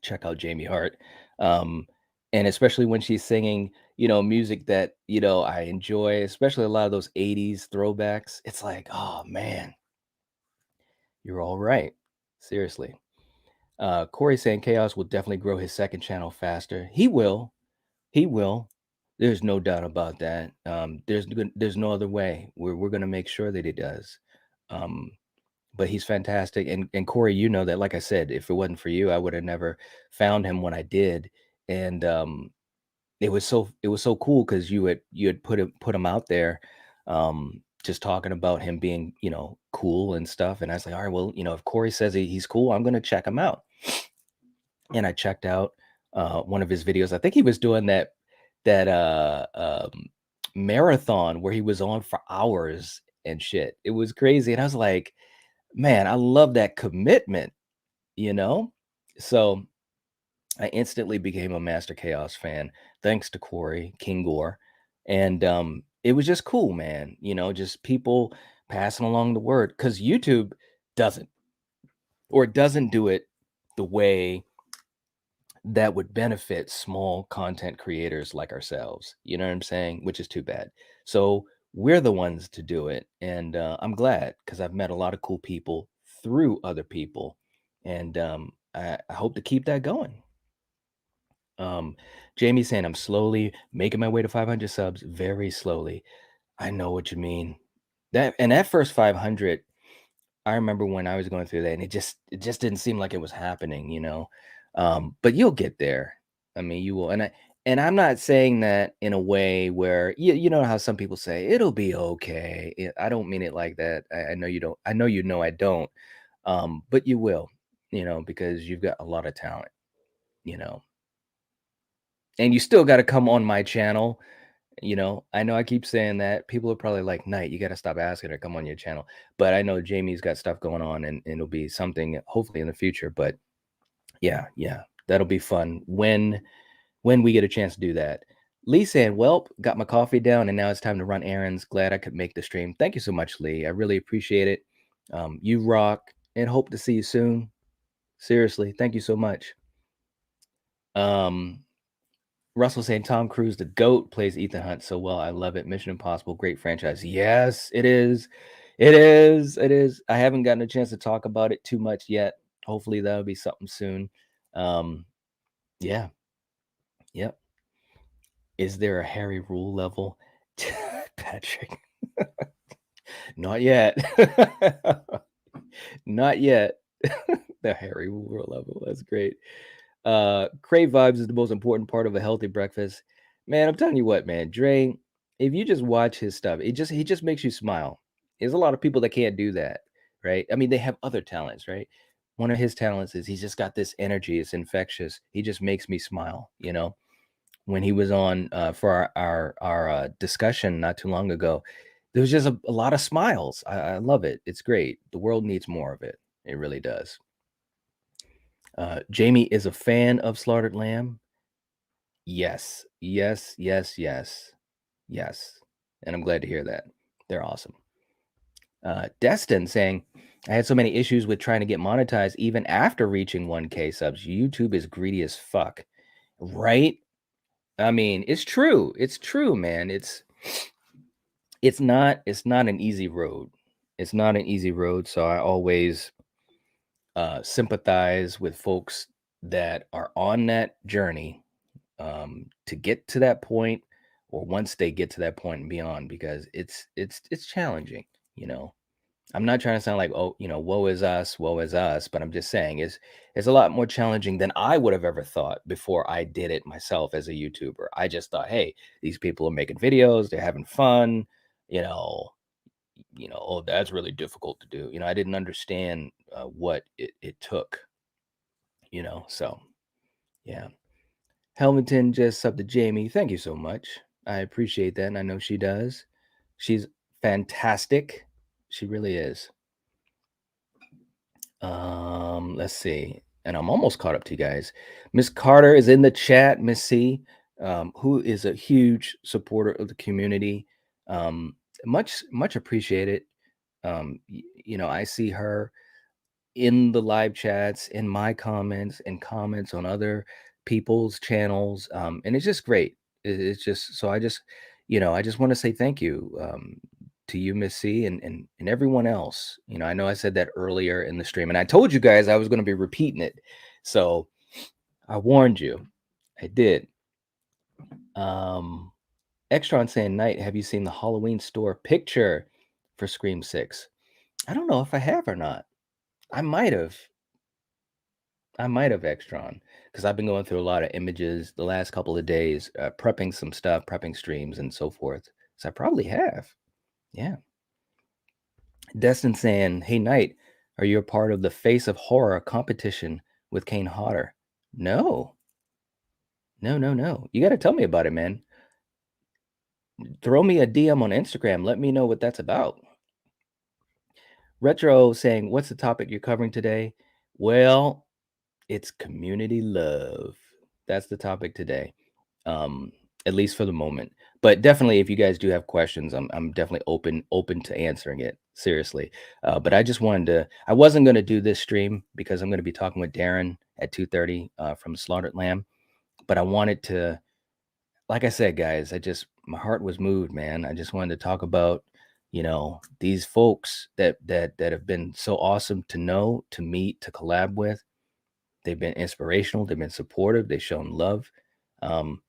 [SPEAKER 1] Check out Jamie Hart. Um, and especially when she's singing, music that, I enjoy, especially a lot of those 80s throwbacks. It's like, oh man, you're all right. Seriously. Corey saying Chaos will definitely grow his second channel faster. He will. He will. There's no doubt about that. There's no other way. We're gonna make sure that he does. Um, but he's fantastic. And Corey, you know that, like I said, if it wasn't for you, I would have never found him when I did. And it was so cool because you had put him out there, just talking about him being, cool and stuff. And I was like, all right, well, if Corey says he's cool, I'm gonna check him out. And I checked out one of his videos. I think he was doing that marathon where he was on for hours and shit. It was crazy. And I was like, man, I love that commitment, you know? So I instantly became a Master Chaos fan thanks to Corey King Gore. And it was just cool, man. Just people passing along the word because YouTube doesn't or doesn't do it the way that would benefit small content creators like ourselves. You know what I'm saying? Which is too bad. So we're the ones to do it. And I'm glad because I've met a lot of cool people through other people. And I hope to keep that going. Jamie saying, I'm slowly making my way to 500 subs, very slowly. I know what you mean. That first 500, I remember when I was going through that, and it just didn't seem like it was happening. But you'll get there. I mean, you will. And I'm not saying that in a way where you know how some people say it'll be okay. I don't mean it like that. I know you don't. I know you know I don't. But you will, because you've got a lot of talent, you know. And you still got to come on my channel. I know I keep saying that. People are probably like, Knight, you got to stop asking her to come on your channel. But I know Jamie's got stuff going on and it'll be something hopefully in the future. But yeah, that'll be fun when we get a chance to do that. Lee saying, well, got my coffee down and now it's time to run errands. Glad I could make the stream. Thank you so much, Lee. I really appreciate it. You rock and hope to see you soon. Seriously, thank you so much. Russell saying Tom Cruise, the GOAT, plays Ethan Hunt so well. I love it. Mission Impossible, great franchise. Yes, it is. It is. It is. I haven't gotten a chance to talk about it too much yet. Hopefully that'll be something soon. Yeah. Yep. Is there a Harry Rule level? Patrick. Not yet. Not yet. The Harry Rule level. That's great. Crave vibes is the most important part of a healthy breakfast. Man, I'm telling you what, man, Dre, if you just watch his stuff, he just makes you smile. There's a lot of people that can't do that, right? I mean, they have other talents, right? One of his talents is he's just got this energy. It's infectious. He just makes me smile. When he was on for our discussion not too long ago, there was just a lot of smiles. I love it. It's great. The world needs more of it. It really does. Jamie is a fan of Slaughtered Lamb. Yes, yes, yes, yes, yes. And I'm glad to hear that. They're awesome. Destin saying, I had so many issues with trying to get monetized even after reaching 1K subs. YouTube is greedy as fuck. Right? I mean, it's true. It's true, man. It's not an easy road. It's not an easy road. So I always sympathize with folks that are on that journey to get to that point, or once they get to that point and beyond, because it's challenging. I'm not trying to sound like, oh, woe is us, but I'm just saying it's a lot more challenging than I would have ever thought before I did it myself as a YouTuber. I just thought, hey, these people are making videos, they're having fun, oh, that's really difficult to do. I didn't understand what it took, so yeah. Helmington just subbed to Jamie. Thank you so much. I appreciate that, and I know she does. She's fantastic. She really is. Let's see. And I'm almost caught up to you guys. Miss Carter is in the chat, Miss C, who is a huge supporter of the community. Much appreciated. I see her in the live chats, in my comments, and comments on other people's channels, and it's just great. It's just so I just want to say thank you to you, Miss C, and everyone else. I know I said that earlier in the stream, and I told you guys I was going to be repeating it, so I warned you. I did. Extron saying, Night, have you seen the Halloween store picture for Scream 6? I don't know if I have or not. I might have. Extron, because I've been going through a lot of images the last couple of days, prepping some stuff, prepping streams and so forth. So I probably have. Yeah. Destin saying, Hey, Knight, are you a part of the Face of Horror competition with Kane Hodder? No. No. You got to tell me about it, man. Throw me a DM on Instagram. Let me know what that's about. Retro saying, What's the topic you're covering today? Well, it's community love. That's the topic today, at least for the moment. But definitely, if you guys do have questions, I'm definitely open to answering it. Seriously. But I just wanted to. I wasn't going to do this stream because I'm going to be talking with Darren at 2:30 from Slaughtered Lamb. But I wanted to, like I said, guys, my heart was moved, man. I just wanted to talk about these folks that have been so awesome to know, to meet, to collab with. They've been inspirational. They've been supportive. They've shown love, and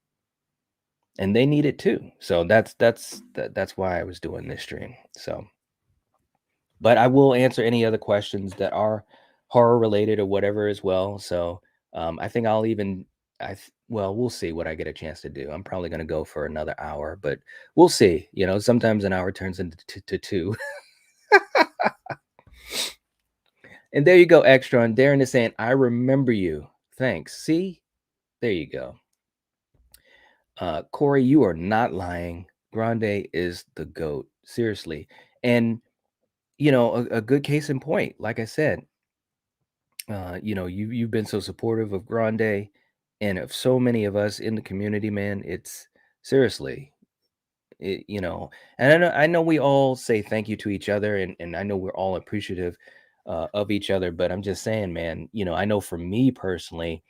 [SPEAKER 1] they need it too. So that's why I was doing this stream. So, but I will answer any other questions that are horror related or whatever as well. So I think I'll even well, we'll see what I get a chance to do. I'm probably going to go for another hour, but we'll see. Sometimes an hour turns into to two. And there you go, Extra. And Darren is saying, I remember you. Thanks. See, there you go. Corey, you are not lying. Grande is the GOAT. Seriously. And, a good case in point, like I said, you've been so supportive of Grande and of so many of us in the community, man. It's seriously, and I know we all say thank you to each other, and I know we're all appreciative of each other, but I'm just saying, man, I know for me personally,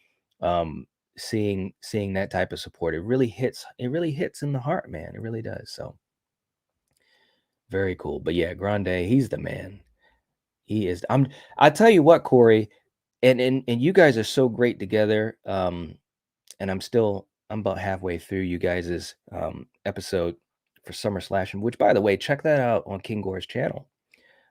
[SPEAKER 1] seeing that type of support, it really hits in the heart, man. It really does. So very cool. But yeah, Grande, he's the man. He is. I tell you what, Corey, and you guys are so great together. And I'm about halfway through you guys's episode for Summer Slashing, which, by the way, check that out on King Gore's channel.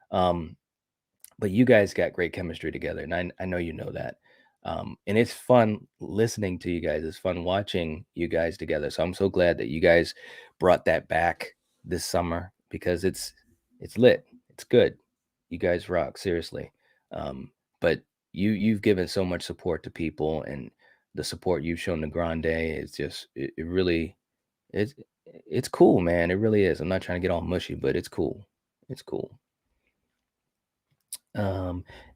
[SPEAKER 1] But you guys got great chemistry together, and I know you know that. And it's fun listening to you guys. It's fun watching you guys together. So I'm so glad that you guys brought that back this summer, because it's lit. It's good. You guys rock, seriously. But you've given so much support to people, and the support you've shown to Grande is just it really it's cool, man. It really is. I'm not trying to get all mushy, but it's cool. It's cool.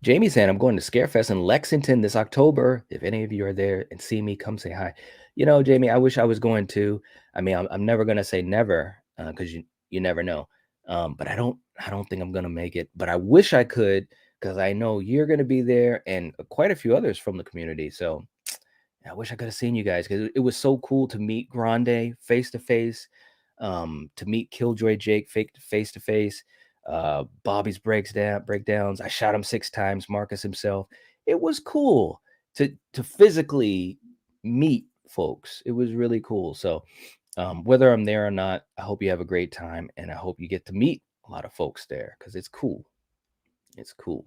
[SPEAKER 1] Jamie saying, I'm going to Scarefest in Lexington this October. If any of you are there and see me, come say hi. Jamie, I wish I was going to. I mean, I'm never gonna say never, because you never know. But I don't think I'm gonna make it. But I wish I could, because I know you're gonna be there, and quite a few others from the community. So I wish I could have seen you guys, because it was so cool to meet Grande face to face, to meet Killjoy Jake face to face, Bobby's breakdowns. I shot him 6 times, Marcus himself. It was cool to physically meet folks. It was really cool. So whether I'm there or not, I hope you have a great time, and I hope you get to meet a lot of folks there, because it's cool. It's cool.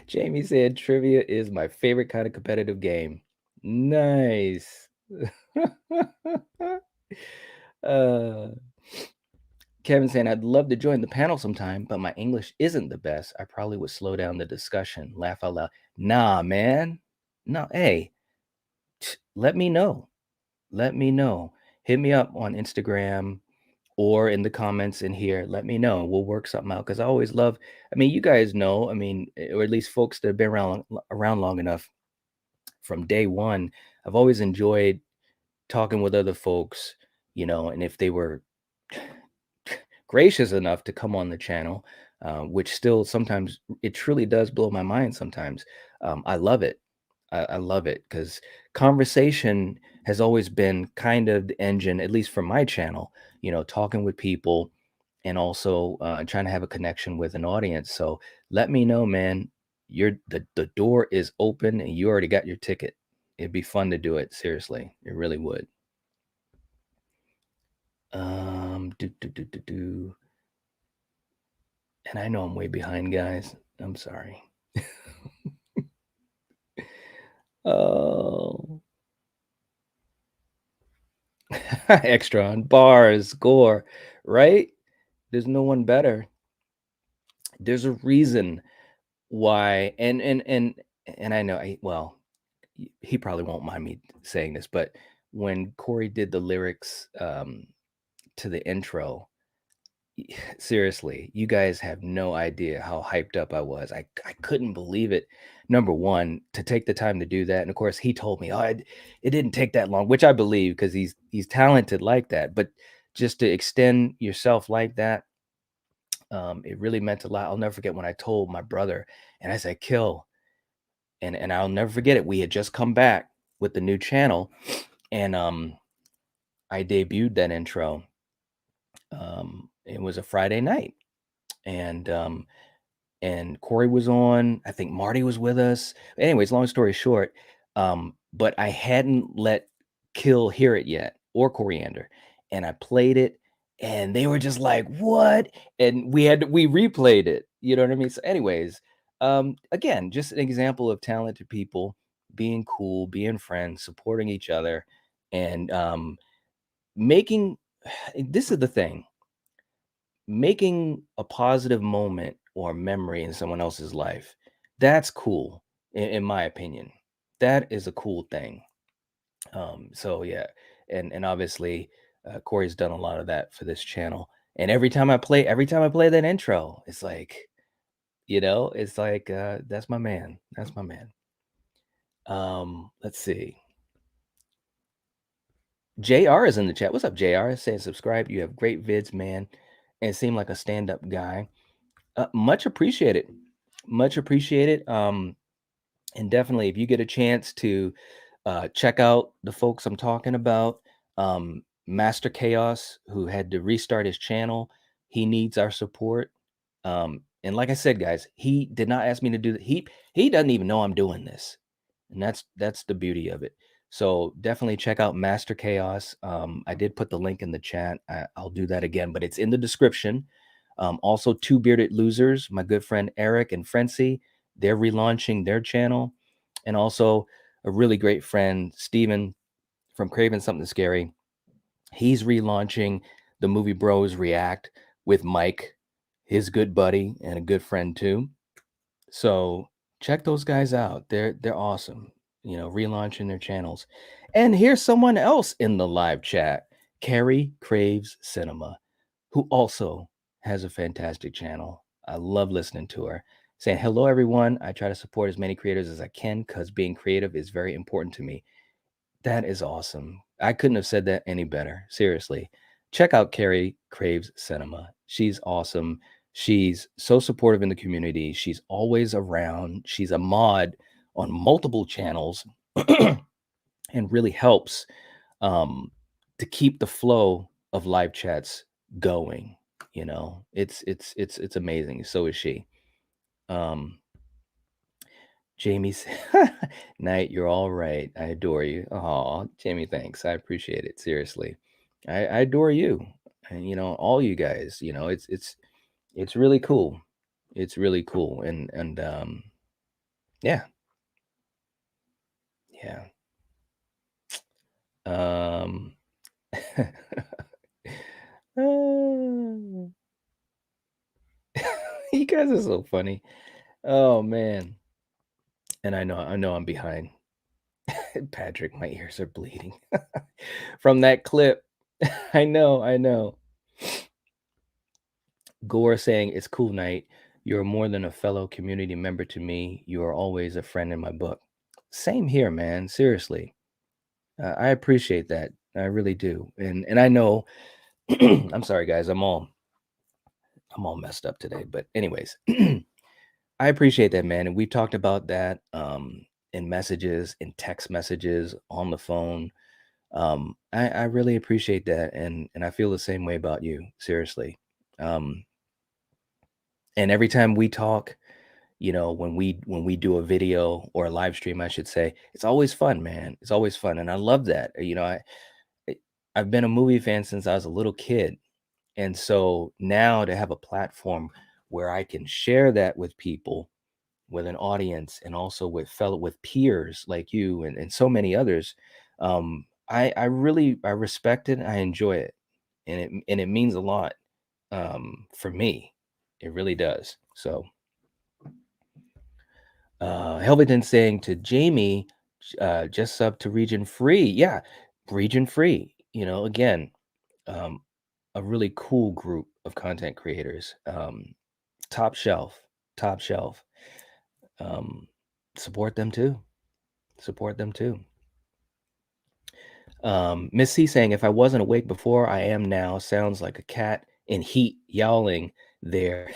[SPEAKER 1] Jamie said trivia is my favorite kind of competitive game. Nice. Kevin saying, I'd love to join the panel sometime, but my English isn't the best. I probably would slow down the discussion. Laugh out loud. Nah, man. No, hey, let me know. Let me know. Hit me up on Instagram or in the comments in here. Let me know. We'll work something out, because I always love, I mean, you guys know, I mean, or at least folks that have been around long enough, from day one, I've always enjoyed talking with other folks, and if they were gracious enough to come on the channel, which still sometimes it truly does blow my mind sometimes. I love it. I love it because conversation has always been kind of the engine, at least for my channel, talking with people and also trying to have a connection with an audience. So let me know, man. The door is open and you already got your ticket. It'd be fun to do it. Seriously, it really would. Do. And I know I'm way behind, guys. I'm sorry. Oh. Extra on bars, gore, right? There's no one better. There's a reason why, and I know, he probably won't mind me saying this, but when Corey did the lyrics to the intro, seriously, you guys have no idea how hyped up I was. I couldn't believe it. Number one, to take the time to do that, and of course, he told me, it didn't take that long, which I believe because he's talented like that. But just to extend yourself like that, it really meant a lot. I'll never forget when I told my brother, and I said, "Kill," and I'll never forget it. We had just come back with the new channel, and I debuted that intro. It was a Friday night, and Corey was on. I think Marty was with us. Anyways, long story short, but I hadn't let Kill hear it yet or Coriander, and I played it, and they were just like, "What?" And we replayed it. You know what I mean? So, anyways, again, just an example of talented people being cool, being friends, supporting each other, and making. This is the thing, making a positive moment or memory in someone else's life. That's cool, in my opinion. That is a cool thing. So yeah, and obviously, Corey's done a lot of that for this channel. And every time I play that intro, it's like, that's my man. That's my man. Let's see. JR is in the chat. What's up, JR? Saying subscribe. You have great vids, man, and seem like a stand-up guy. Much appreciated. Much appreciated. And definitely, if you get a chance to check out the folks I'm talking about, Master Chaos, who had to restart his channel, he needs our support. And like I said, guys, he did not ask me to do that. He doesn't even know I'm doing this, and that's the beauty of it. So definitely check out Master Chaos. I did put the link in the chat. I'll do that again, but it's in the description. Also, Two Bearded Losers, my good friend Eric and Frenzy, they're relaunching their channel. And also a really great friend, Steven from Craven Something Scary. He's relaunching the Movie Bros React with Mike, his good buddy and a good friend too. So check those guys out. They're awesome, relaunching their channels. And here's someone else in the live chat, Carrie Craves Cinema, who also has a fantastic channel. I love listening to her. Saying, hello, everyone. I try to support as many creators as I can because being creative is very important to me. That is awesome. I couldn't have said that any better. Seriously. Check out Carrie Craves Cinema. She's awesome. She's so supportive in the community. She's always around. She's a mod on multiple channels and really helps to keep the flow of live chats going. It's amazing. So is she. Jamie's Night, you're all right. I adore you. Oh, Jamie, thanks. I appreciate it. Seriously. I adore you. And all you guys, it's really cool. It's really cool. And yeah. Yeah. Um you guys are so funny. Oh man. And I know I'm behind. Patrick, my ears are bleeding from that clip. I know. Gore saying, it's cool night. You're more than a fellow community member to me. You are always a friend in my book. Same here, man. Seriously. I appreciate that. I really do. And I know I'm sorry guys, I'm all messed up today. But anyways, I appreciate that, man. And we've talked about that in messages, in text messages, on the phone. I really appreciate that, and I feel the same way about you, seriously. Um, and every time we talk, when we do a video or a live stream, I should say, it's always fun, man. It's always fun, and I love that. I- I've been a movie fan since I was a little kid, and so now to have a platform where I can share that with people, with an audience, and also with peers like you and so many others, I really I respect it. I enjoy it, and it means a lot for me. It really does. So Helvington saying to Jamie, just sub to region free. Yeah, region free. Again, um, a really cool group of content creators. Top shelf, top shelf. Um, support them too. Support them too. Miss C saying, if I wasn't awake before, I am now. Sounds like a cat in heat yowling there.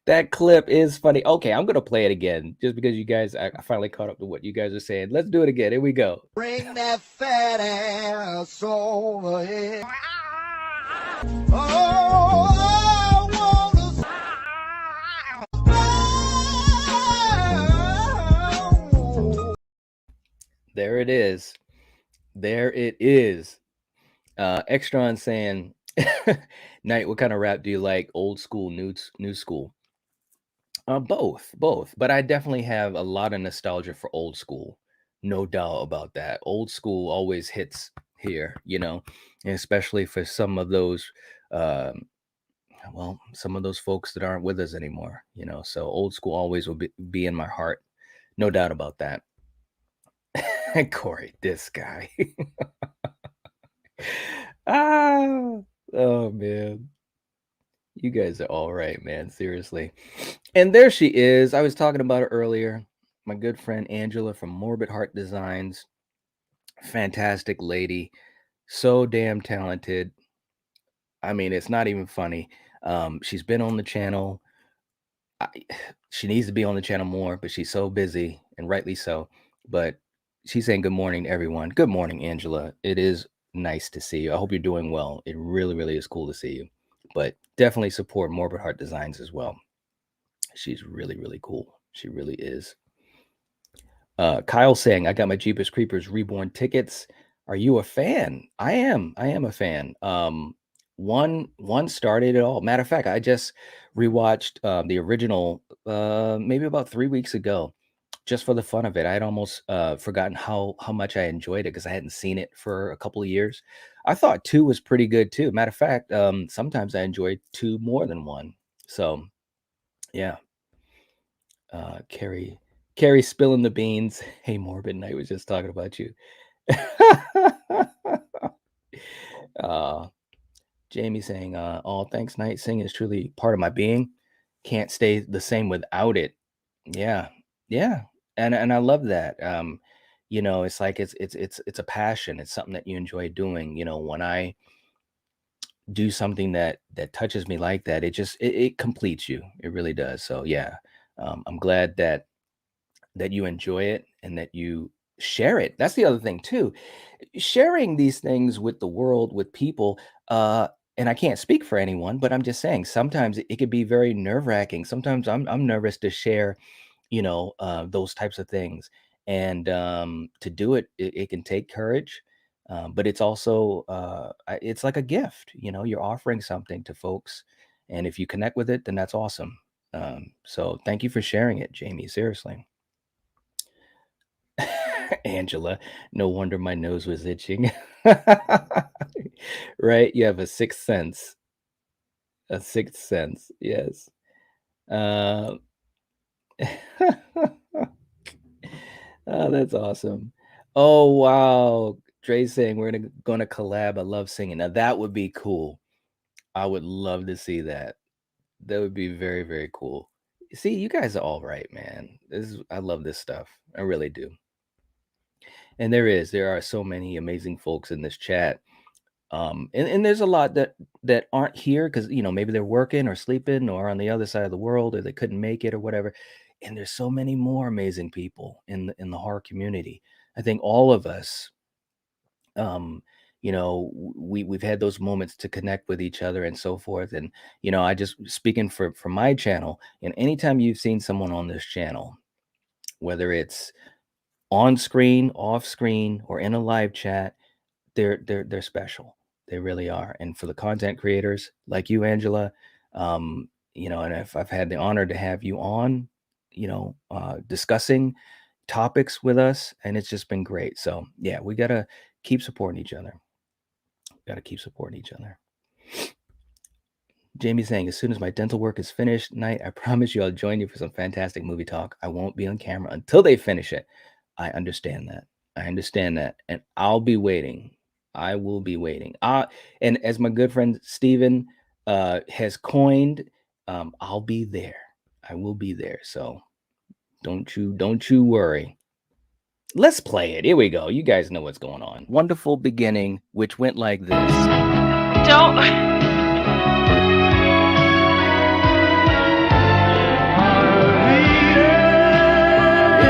[SPEAKER 1] That clip is funny. Okay, I'm gonna play it again just because you guys, I finally caught up to what you guys are saying. Let's do it again. Here we go.
[SPEAKER 4] Bring that fat ass over here. Oh, I wanna.
[SPEAKER 1] There it is. There it is. Extron saying, Knight, what kind of rap do you like? Old school, new school? Both. But I definitely have a lot of nostalgia for old school. No doubt about that. Old school always hits here, and especially for some of those, um, some of those folks that aren't with us anymore, So old school always will be in my heart. No doubt about that. Corey, this guy. Ah, oh man. You guys are all right, man. Seriously. And there she is. I was talking about her earlier. My good friend Angela from Morbid Heart Designs. Fantastic lady. So damn talented. I mean, it's not even funny. She's been on the channel. I, she needs to be on the channel more, but she's so busy, and rightly so. But she's saying good morning to everyone. Good morning, Angela. It is nice to see you. I hope you're doing well. It really, really is cool to see you. But definitely support Morbid Heart Designs as well. She's really, really cool. She really is. Kyle saying, I got my Jeepers Creepers Reborn tickets. Are you a fan? I am. I am a fan. One started it all. Matter of fact, I just rewatched the original maybe about 3 weeks ago, just for the fun of it. I had almost forgotten how much I enjoyed it because I hadn't seen it for a couple of years. I thought two was pretty good too. Matter of fact, sometimes I enjoy two more than one. So yeah. Carrie spilling the beans. Hey, Morbid Knight was just talking about you. uh, Jamie saying, "Oh, thanks, Knight. Singing is truly part of my being. Can't stay the same without it." Yeah, yeah, and I love that. It's like it's a passion. It's something that you enjoy doing. When I do something that touches me like that, it completes you. It really does. So yeah, I'm glad that you enjoy it and that you share it. That's the other thing too. Sharing these things with the world, with people, and I can't speak for anyone, but I'm just saying sometimes it could be very nerve-wracking. Sometimes I'm nervous to share, those types of things. And to do it can take courage. But it's also it's like a gift, you're offering something to folks. And if you connect with it, then that's awesome. So thank you for sharing it, Jamie. Seriously. Angela, no wonder my nose was itching. Right? You have a sixth sense. A sixth sense. Yes. Uh, oh, that's awesome. Oh, wow. Dre's saying we're gonna collab. I love singing. Now that would be cool. I would love to see that. That would be very, very cool. See, you guys are all right, man. I love this stuff. I really do. And there are so many amazing folks in this chat. And there's a lot that aren't here because maybe they're working or sleeping or on the other side of the world or they couldn't make it or whatever. And there's so many more amazing people in the horror community. I think all of us, we've had those moments to connect with each other and so forth. And I just speaking for my channel, and anytime you've seen someone on this channel, whether it's on screen, off screen, or in a live chat, they're special. They really are. And for the content creators like you, Angela, and if I've had the honor to have you on, discussing topics with us, and it's just been great. So yeah, we gotta keep supporting each other. Gotta keep supporting each other. Jamie saying, as soon as my dental work is finished tonight, I promise you I'll join you for some fantastic movie talk. I won't be on camera until they finish it. I understand that. I understand that. And I'll be waiting. I will be waiting. And as my good friend Steven has coined, I'll be there. I will be there. So don't you worry. Let's play it. Here we go. You guys know what's going on. Wonderful beginning, which went like this.
[SPEAKER 6] Don't.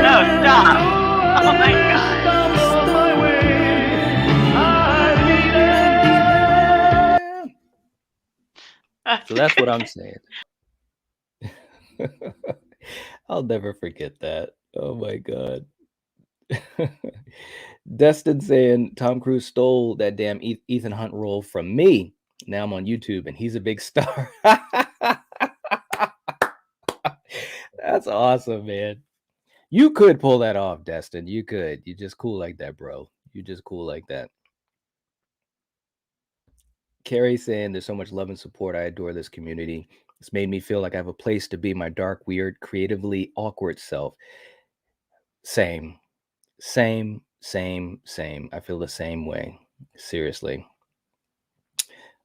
[SPEAKER 6] No, stop. Oh my God.
[SPEAKER 1] So that's what I'm saying. I'll never forget that. Oh my God. Destin saying Tom Cruise stole that damn Ethan Hunt role from me. Now I'm on YouTube and he's a big star. That's awesome, man. You could pull that off, Destin. You could. You're just cool like that, bro. You're just cool like that. Carrie saying there's so much love and support. I adore this community. It's made me feel like I have a place to be my dark, weird, creatively awkward self. Same. I feel the same way. Seriously.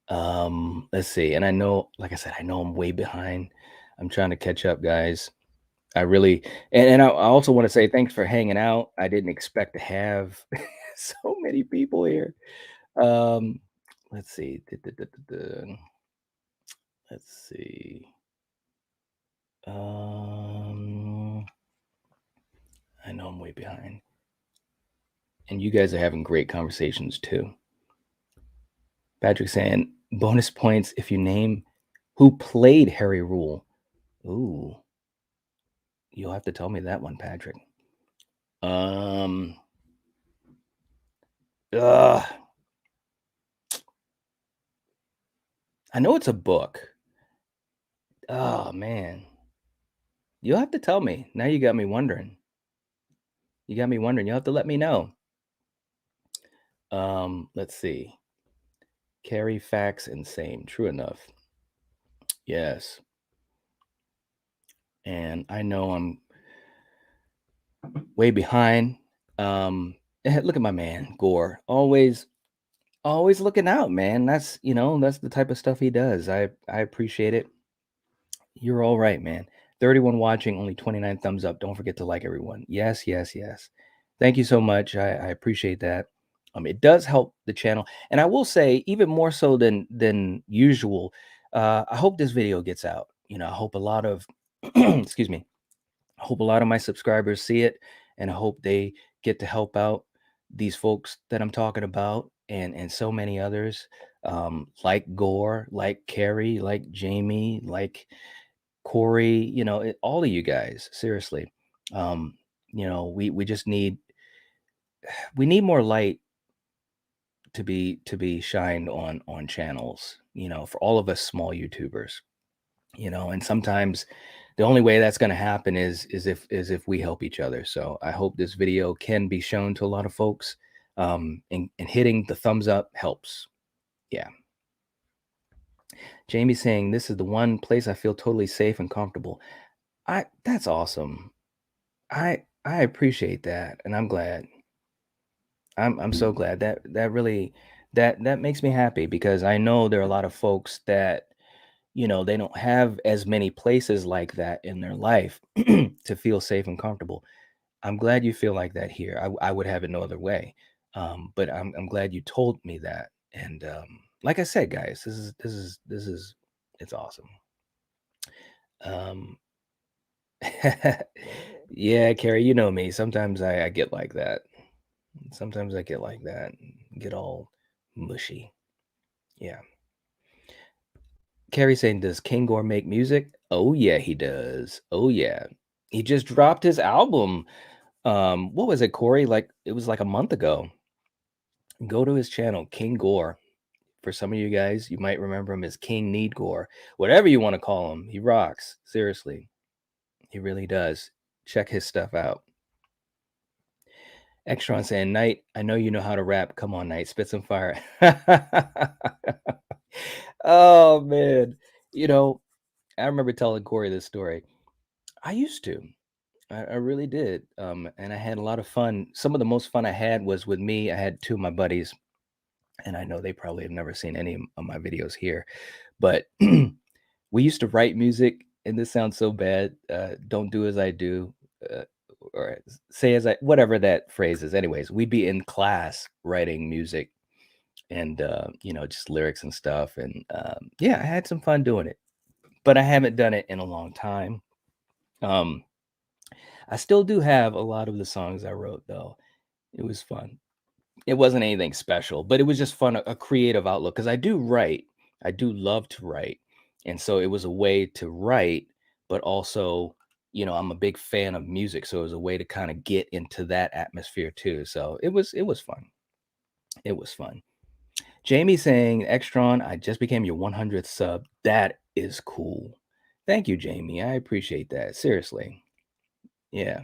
[SPEAKER 1] Let's see. And I know, like I said, I know I'm way behind. I'm trying to catch up, guys. I really and I also want to say thanks for hanging out. I didn't expect to have so many people here. Um, let's see. Let's see. I know I'm way behind. And you guys are having great conversations too. Patrick saying bonus points if you name who played Harry Rule. Ooh. You'll have to tell me that one, Patrick. I know it's a book. Oh man. You'll have to tell me. Now you got me wondering. You'll have to let me know. Let's see. Carry facts and same. True enough. Yes. And I know I'm way behind. Look at my man, Gore. Always looking out, man. That's the type of stuff he does. I appreciate it. You're all right, man. 31 watching, only 29 thumbs up. Don't forget to like everyone. Yes. Thank you so much. I appreciate that. It does help the channel. And I will say, even more so than usual, I hope this video gets out. I hope a lot of excuse me. I hope a lot of my subscribers see it, and I hope they get to help out these folks that I'm talking about and so many others, like Gore, like Carrie, like Jamie, like Corey, all of you guys, seriously. We just need more light to be shined on channels, for all of us small YouTubers, and sometimes the only way that's going to happen is if we help each other. So I hope this video can be shown to a lot of folks, and hitting the thumbs up helps. Yeah. Jamie saying this is the one place I feel totally safe and comfortable. That's awesome. I appreciate that, and I'm glad. I'm so glad that really that makes me happy because I know there are a lot of folks that they don't have as many places like that in their life to feel safe and comfortable. I'm glad you feel like that here. I would have it no other way. But I'm glad you told me that. And like I said, guys, this is it's awesome. Um, yeah, Carrie, you know me. Sometimes I get like that. Sometimes I get like that, get all mushy. Yeah. Carrie saying, does King Gore make music? Oh yeah, he does. Oh yeah. He just dropped his album. What was it, Corey? Like it was like a month ago. Go to his channel, King Gore. For some of you guys, you might remember him as King Need Gore. Whatever you want to call him, he rocks. Seriously. He really does. Check his stuff out. Extron saying, Knight, I know you know how to rap. Come on, Knight, spit some fire. Oh man. You know, I remember telling Corey this story. I used to. I really did. And I had a lot of fun. Some of the most fun I had was with me. I had two of my buddies, and I know they probably have never seen any of my videos here, but we used to write music, and this sounds so bad. Don't do as I do, uh, or say as I, whatever that phrase is. Anyways, we'd be in class writing music and, just lyrics and stuff. And yeah, I had some fun doing it, but I haven't done it in a long time. Um, I still do have a lot of the songs I wrote, though. It was fun. It wasn't anything special, but it was just fun, a creative outlook. Because I do write. I do love to write. And so it was a way to write, but also, I'm a big fan of music. So it was a way to kind of get into that atmosphere too. So it was fun. It was fun. Jamie saying, Extron, I just became your 100th sub. That is cool. Thank you, Jamie. I appreciate that. Seriously. Yeah.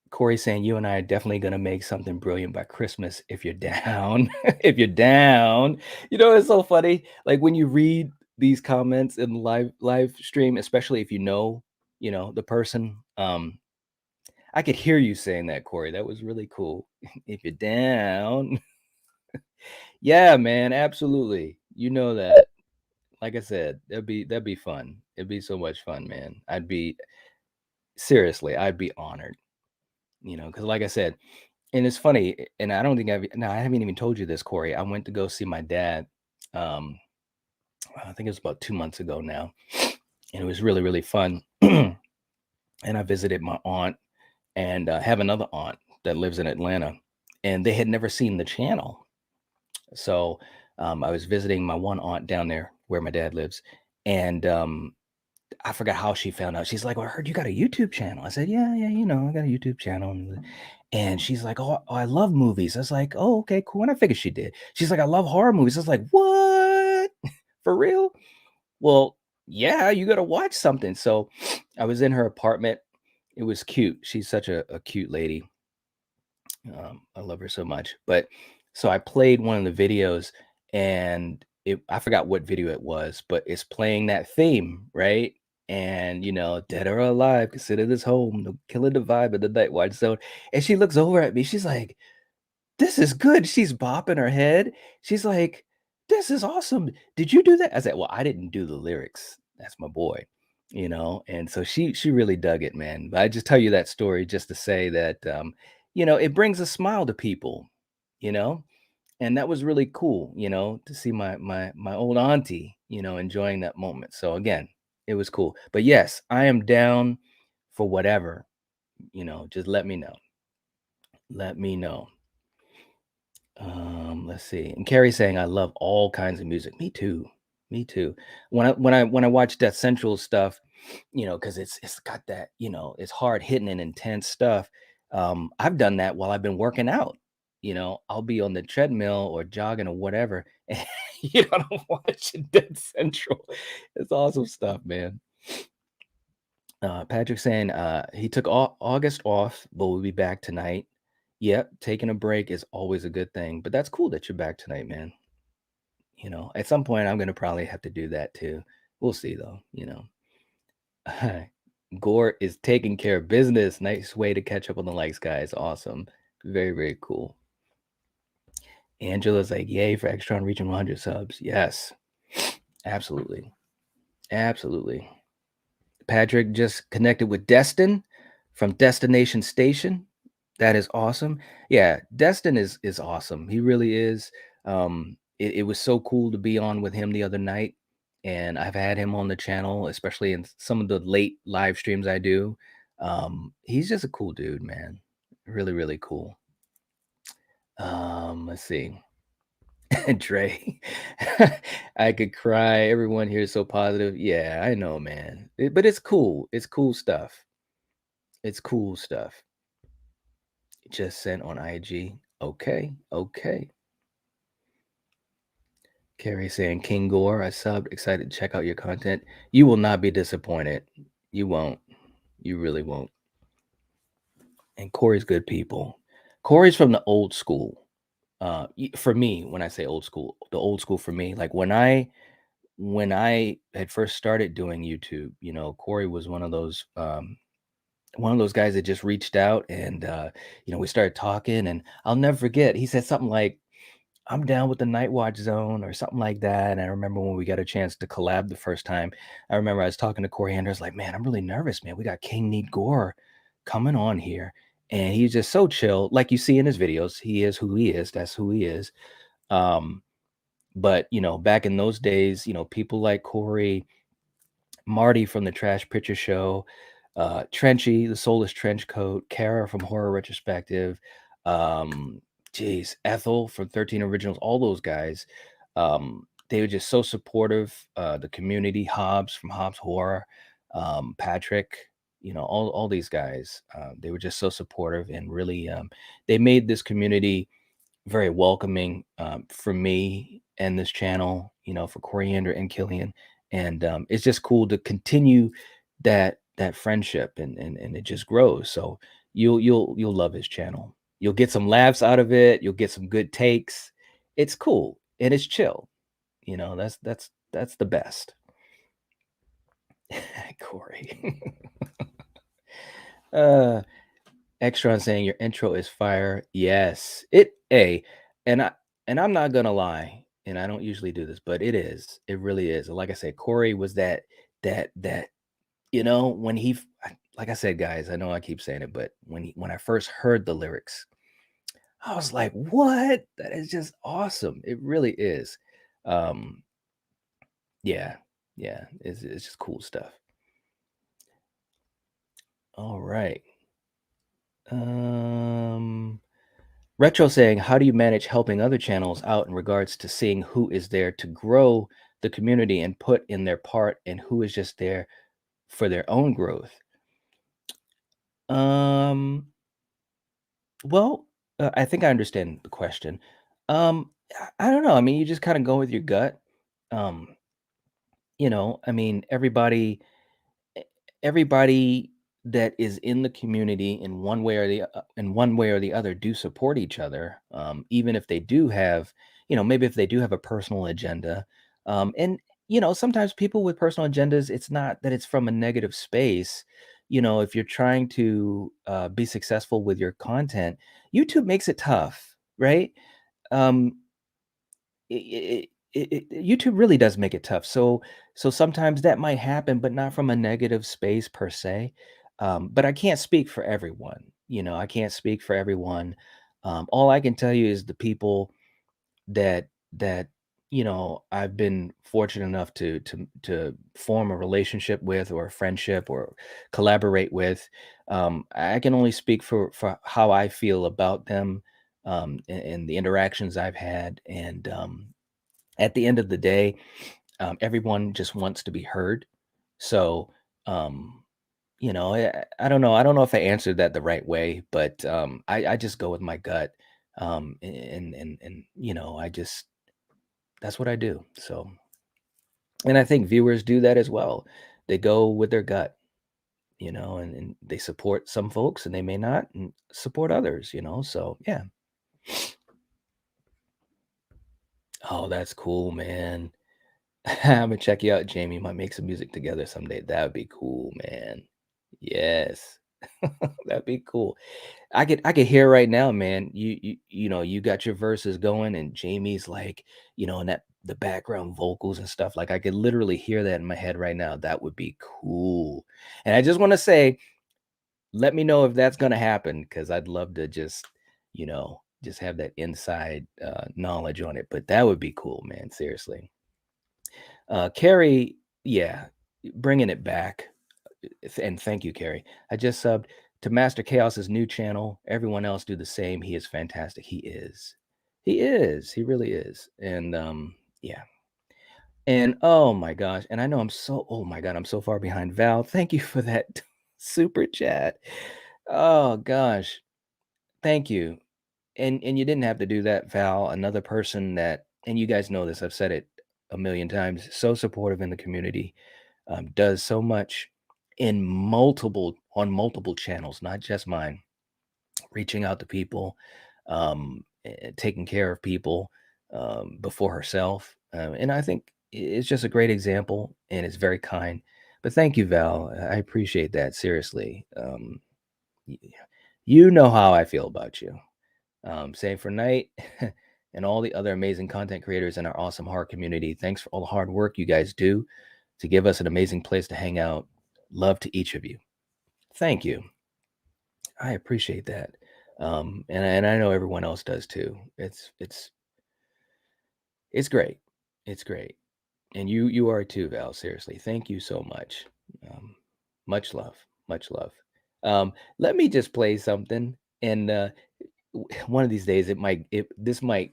[SPEAKER 1] Corey saying you and I are definitely gonna make something brilliant by Christmas if you're down. If you're down. It's so funny. Like when you read these comments in live stream, especially if the person. I could hear you saying that, Corey. That was really cool. If you're down. Yeah, man, absolutely. You know that. Like I said, that'd be fun. It'd be so much fun, man. I'd be honored, because like I said, and it's funny, and I don't think I haven't even told you this, Corey. I went to go see my dad. Um, I think it was about 2 months ago now, and it was really, really fun. And I visited my aunt and have another aunt that lives in Atlanta, and they had never seen the channel. So I was visiting my one aunt down there where my dad lives, and I forgot how she found out. She's like, "Well, I heard you got a YouTube channel." I said, "Yeah, yeah, I got a YouTube channel." And she's like, "Oh, I love movies." I was like, "Oh, okay, cool." And I figured she did. She's like, "I love horror movies." I was like, "What? For real?" Well, yeah, you got to watch something. So I was in her apartment. It was cute. She's such a cute lady. I love her so much. But so I played one of the videos, and I forgot what video it was, but it's playing that theme, right? And dead or alive, consider this home, the killer the vibe of the night watch zone. And she looks over at me, she's like, this is good. She's bopping her head. She's like, this is awesome. Did you do that? I said, well, I didn't do the lyrics. That's my boy, and so she really dug it, man. But I just tell you that story just to say that it brings a smile to people, you know, and that was really cool, to see my old auntie, enjoying that moment. So again, it was cool. But yes, I am down for whatever, just let me know. Let me know. Let's see. And Carrie saying I love all kinds of music. Me too. Me too. When I watch Death Central stuff, because it's got that, it's hard hitting and intense stuff. I've done that while I've been working out. I'll be on the treadmill or jogging or whatever, and I'm watching Death Central. It's awesome stuff, man. Patrick saying he took August off, but we'll be back tonight. Yep, taking a break is always a good thing, but that's cool that you're back tonight, man. At some point I'm gonna probably have to do that too. We'll see though. Gore is taking care of business. Nice way to catch up on the likes, guys. Awesome. Very, very cool. Angela's like, yay for Extron reaching 100 subs. Yes, absolutely. Absolutely. Patrick just connected with Destin from Destination Station. That is awesome. Yeah, Destin is awesome. He really is. It was so cool to be on with him the other night, and I've had him on the channel, especially in some of the late live streams I do. He's just a cool dude, man. Really, really cool. Let's see. Dre, I could cry. Everyone here is so positive. Yeah, I know, man. But it's cool. It's cool stuff. It's cool stuff. Just sent on IG. Okay, okay. Carrie saying, King Gore, I subbed, excited to check out your content. You will not be disappointed. You won't. You really won't. And Corey's good people. Corey's from the old school. For me, when I say old school, the old school for me, like when I had first started doing YouTube, Corey was one of those guys that just reached out and we started talking, and I'll never forget. He said something like, I'm down with the Night Watch Zone or something like that. And I remember when we got a chance to collab the first time, I remember I was talking to Corey Anders, like, man, I'm really nervous, man. We got King Need Gore coming on here. And he's just so chill. Like you see in his videos, he is who he is. That's who he is. But back in those days, people like Corey, Marty from the Trash Picture Show, Trenchy, the Soulless Trench Coat, Kara from Horror Retrospective, Ethel from 13 Originals, all those guys, they were just so supportive. The community, Hobbs from Hobbs Horror, Patrick, all these guys, they were just so supportive and really, they made this community very welcoming for me and this channel, for Coriander and Killian. And it's just cool to continue that friendship, and it just grows. So you'll love his channel. You'll get some laughs out of it. You'll get some good takes. It's cool and it's chill. That's the best. Corey. uh Extron saying your intro is fire. Yes, and I'm not gonna lie, and I don't usually do this, but it is. It really is. Like I said, Corey was that when like I said, guys, I know I keep saying it, but when I first heard the lyrics, I was like, what? That is just awesome. It really is. Yeah, yeah, it's just cool stuff. All right. Retro saying, how do you manage helping other channels out in regards to seeing who is there to grow the community and put in their part, and who is just there for their own growth? Um, well, I think I understand the question. I don't know. I mean, you just kind of go with your gut. Um, I mean, e- everybody that is in the community in one way or the other do support each other, even if they do have, maybe if they do have a personal agenda. And sometimes people with personal agendas, it's not that it's from a negative space. If you're trying to be successful with your content, YouTube makes it tough, right? um YouTube really does make it tough. So sometimes that might happen, but not from a negative space per se. But I can't speak for everyone. I can't speak for everyone. All I can tell you is the people that I've been fortunate enough to form a relationship with, or a friendship, or collaborate with. I can only speak for how I feel about them, and the interactions I've had. And at the end of the day, everyone just wants to be heard. So, um, I don't know. I don't know if I answered that the right way, but I just go with my gut. And I just, that's what I do. So, and I think viewers do that as well. They go with their gut, and they support some folks, and they may not and support others, So, yeah. Oh, that's cool, man. I'm gonna check you out, Jamie. Might make some music together someday. That would be cool, man. Yes. That'd be cool. I could hear right now, man. You got your verses going, and Jamie's like, and that the background vocals and stuff. Like, I could literally hear that in my head right now. That would be cool. And I just want to say, let me know if that's gonna happen because I'd love to just have that inside knowledge on it. But that would be cool, man. Seriously. Carrie, yeah, bringing it back. And thank you, Carrie. I just subbed to Master Chaos's new channel. Everyone else do the same. He is fantastic. He is. He is. He really is. And yeah. And oh my gosh. And I know oh my God, I'm so far behind. Val, thank you for that super chat. Oh gosh. Thank you. And you didn't have to do that, Val. Another person that, and you guys know this, I've said it a million times, so supportive in the community, does so much on multiple channels, not just mine, reaching out to people, taking care of people before herself. And I think it's just a great example and it's very kind. But thank you, Val. I appreciate that. Seriously. Y- you know how I feel about you. Same for Night and all the other amazing content creators in our awesome horror community. Thanks for all the hard work you guys do to give us an amazing place to hang out. Love to each of you. Thank you. I appreciate that. And I know everyone else does too. It's great. It's great. And you are too, Val. Seriously. Thank you so much. Um, much love. Much love. Let me just play something and one of these days this might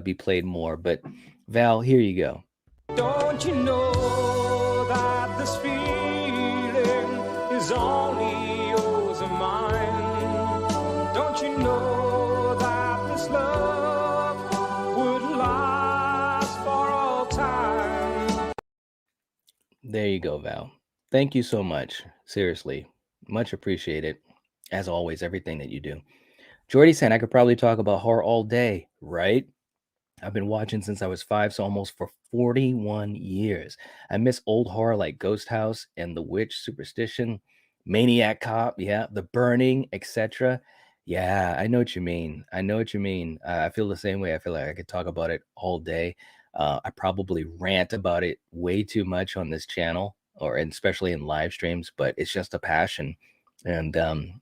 [SPEAKER 1] be played more, but Val, here you go.
[SPEAKER 7] Don't you know that this feeling is only yours and mine? Don't you know that this love would last for all time?
[SPEAKER 1] There you go, Val. Thank you so much. Seriously, much appreciated. As always, everything that you do. Jordy saying I could probably talk about horror all day, right? I've been watching since I was 5, so almost for 41 years. I miss old horror like Ghost House and The Witch, Superstition, Maniac Cop, yeah, The Burning, etc. Yeah, I know what you mean. I know what you mean. I feel the same way. I feel like I could talk about it all day. I probably rant about it way too much on this channel, or especially in live streams, but it's just a passion. And I'm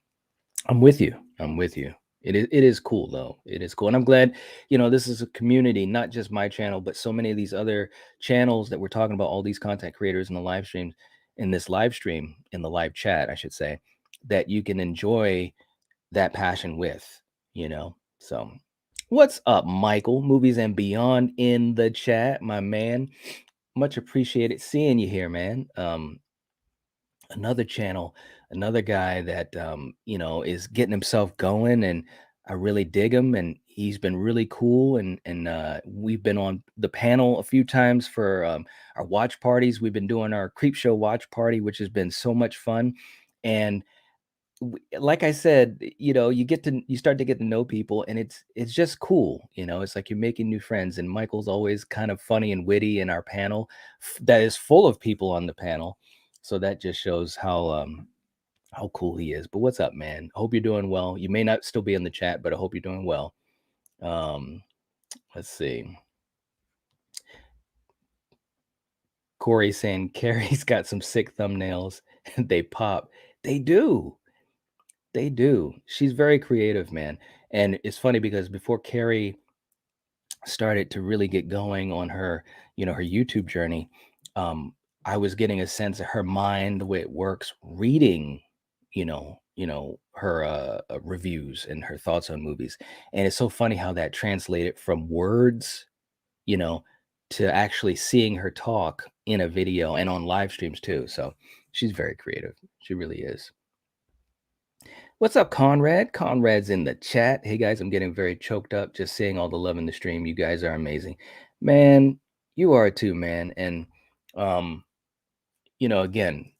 [SPEAKER 1] with you. I'm with you. It is cool though. It is cool. And I'm glad, this is a community, not just my channel, but so many of these other channels that we're talking about, all these content creators in the live streams, in this live stream, in the live chat, I should say, that you can enjoy that passion with, you know. So what's up, Michael? Movies and Beyond in the chat, my man. Much appreciated seeing you here, man. Another channel, another guy that is getting himself going, and I really dig him, and he's been really cool, and we've been on the panel a few times for our watch parties. We've been doing our creep show watch party, which has been so much fun. And like I said, you start to get to know people, and it's just cool. It's like you're making new friends, and Michael's always kind of funny and witty in our panel that is full of people on the panel. So that just shows how cool he is. But what's up, man? Hope you're doing well. You may not still be in the chat, but I hope you're doing well. um let's see. Corey saying Carrie's got some sick thumbnails. They pop. They do. They do. She's very creative, man. And it's funny because before Carrie started to really get going on her YouTube journey, um, I was getting a sense of her mind, the way it works, reading, her reviews and her thoughts on movies. And it's so funny how that translated from words, you know, to actually seeing her talk in a video and on live streams too. So she's very creative. She really is. What's up, Conrad? Conrad's in the chat. Hey guys, I'm getting very choked up just seeing all the love in the stream. You guys are amazing. Man, you are too, man. And um, again,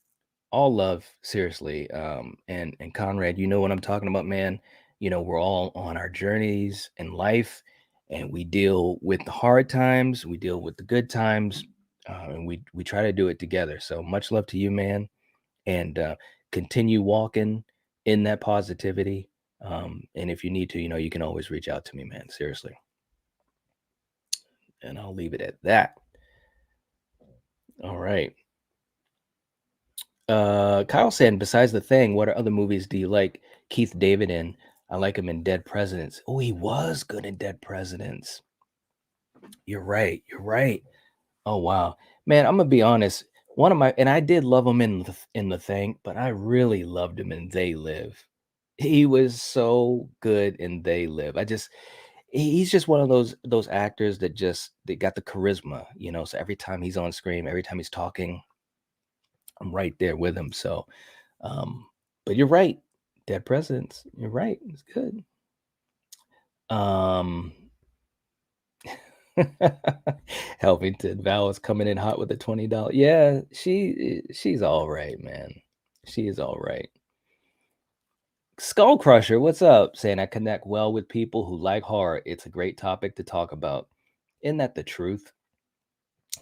[SPEAKER 1] all love, seriously. And Conrad, you know what I'm talking about, man. We're all on our journeys in life, and we deal with the hard times, we deal with the good times, and we try to do it together. So much love to you, man, and continue walking in that positivity. And if you need to, you can always reach out to me, man. Seriously. And I'll leave it at that. All right. Kyle saying, besides The Thing, what other movies do you like Keith David in? I like him in Dead Presidents. Oh, he was good in Dead Presidents. You're right. You're right. Oh wow, man. I'm gonna be honest. One of my and I did love him in the Thing, but I really loved him in They Live. He was so good in They Live. He's just one of those actors that just they got the charisma, you know. So every time he's on screen, every time he's talking, I'm right there with him. So, um, but you're right, Dead Presidents. You're right. It's good. Um, Helpington Val is coming in hot with a $20. Yeah, she's all right, man. She is all right. Skull Crusher, what's up? Saying I connect well with people who like horror. It's a great topic to talk about. Isn't that the truth?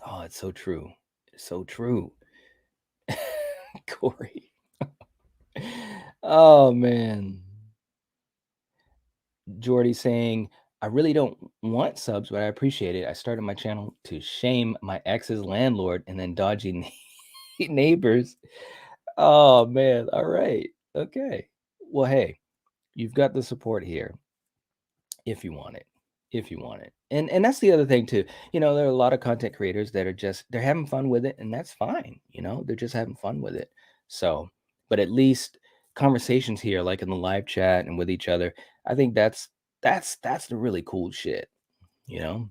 [SPEAKER 1] Oh, it's so true. It's so true. Corey. Oh man. Jordy saying, I really don't want subs, but I appreciate it. I started my channel to shame my ex's landlord and then dodgy neighbors. Oh man. All right. Okay. Well, hey, you've got the support here if you want it. If you want it. And that's the other thing too. You know, there are a lot of content creators that are just they're having fun with it, and that's fine. You know, they're just having fun with it. So, but at least conversations here, like in the live chat and with each other, I think that's the really cool shit, you know.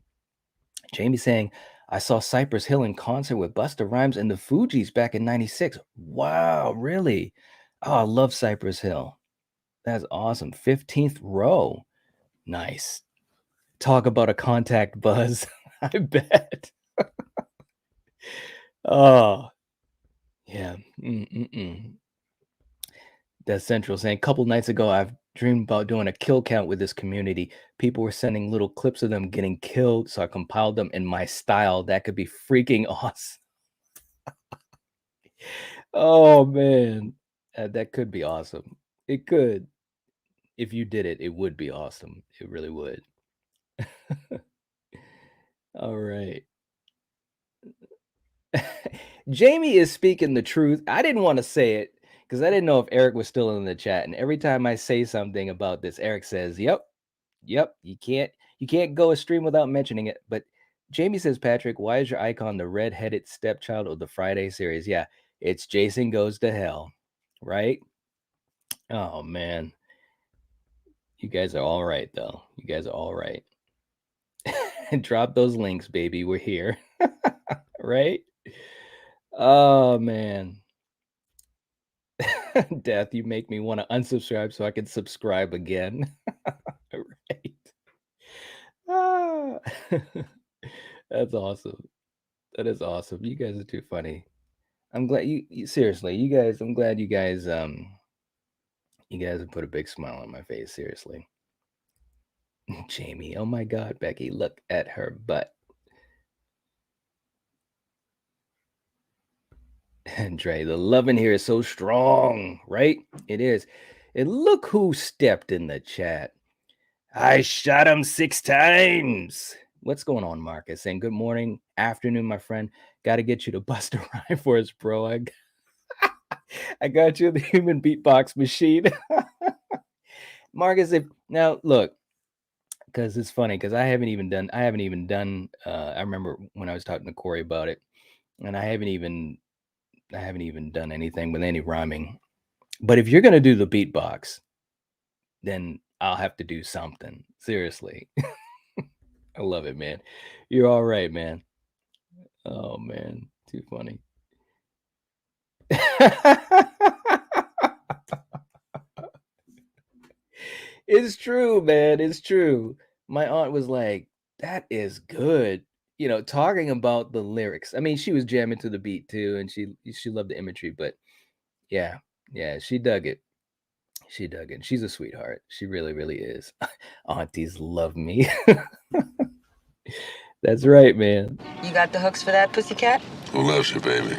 [SPEAKER 1] Jamie saying, I saw Cypress Hill in concert with Busta Rhymes and the Fugees back in 96. Wow, really? Oh, I love Cypress Hill. That's awesome. 15th row. Nice. Talk about a contact buzz. I bet. Oh, yeah. That's Central saying, couple nights ago, I've dreamed about doing a kill count with this community. People were sending little clips of them getting killed, so I compiled them in my style. That could be freaking awesome. Oh man, that could be awesome. It could. If you did it, it would be awesome. It really would. All right. Jamie is speaking the truth. I didn't want to say it because I didn't know if Eric was still in the chat. And every time I say something about this, Eric says, "Yep, yep, you can't go a stream without mentioning it." But Jamie says, Patrick, why is your icon the red-headed stepchild of the Friday series? Yeah, it's Jason Goes to Hell, right? Oh man. You guys are all right though. You guys are all right. Drop those links, baby. We're here. Right? Oh man. Death, you make me want to unsubscribe so I can subscribe again. Right. Ah. That's awesome. That is awesome. You guys are too funny. I'm glad seriously, you guys, I'm glad you guys have put a big smile on my face, seriously. Jamie, oh my god, Becky, look at her butt. And Dre, the love in here is so strong, right? It is. And look who stepped in the chat. I shot him 6 times. What's going on, Marcus? Saying good morning, afternoon, my friend. Got to get you to bust a rhyme for us, bro. I got you the human beatbox machine. Marcus, if now look, because it's funny, because I haven't even done, I remember when I was talking to Corey about it, and I haven't even done anything with any rhyming. But if you're gonna do the beatbox, then I'll have to do something. Seriously. I love it, man. You're all right, man. Oh man, too funny. It's true, man. It's true. My aunt was like, "That is good." You know, talking about the lyrics. I mean, she was jamming to the beat too, and she loved the imagery. But yeah, yeah, she dug it. She dug it. She's a sweetheart. She really, really is. Aunties love me. That's right, man.
[SPEAKER 3] You got the hooks for that, pussycat?
[SPEAKER 8] Who loves you, baby?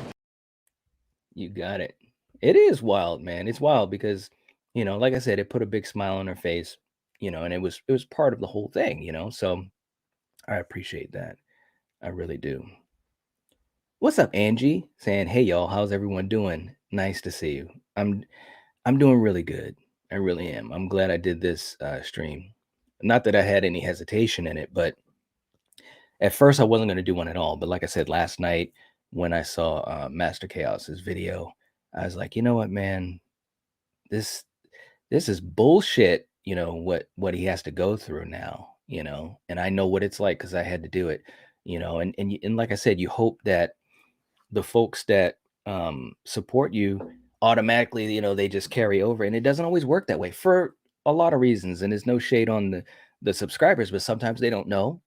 [SPEAKER 1] You got it. It is wild, man. It's wild because, you know, like I said, it put a big smile on her face, you know, and it was part of the whole thing, you know. So I appreciate that. I really do. What's up, Angie? Saying, "Hey y'all, how's everyone doing? Nice to see you." I'm I'm doing really good. I really am. I'm glad I did this stream. Not that I had any hesitation in it, but at first I wasn't going to do one at all. But like I said last night, when I saw Master Chaos's video, I was like, you know what, man, this this is bullshit. What he has to go through now. And I know what it's like because I had to do it. And like I said, you hope that the folks that support you automatically, they just carry over, and it doesn't always work that way for a lot of reasons. And there's no shade on the subscribers, but sometimes they don't know.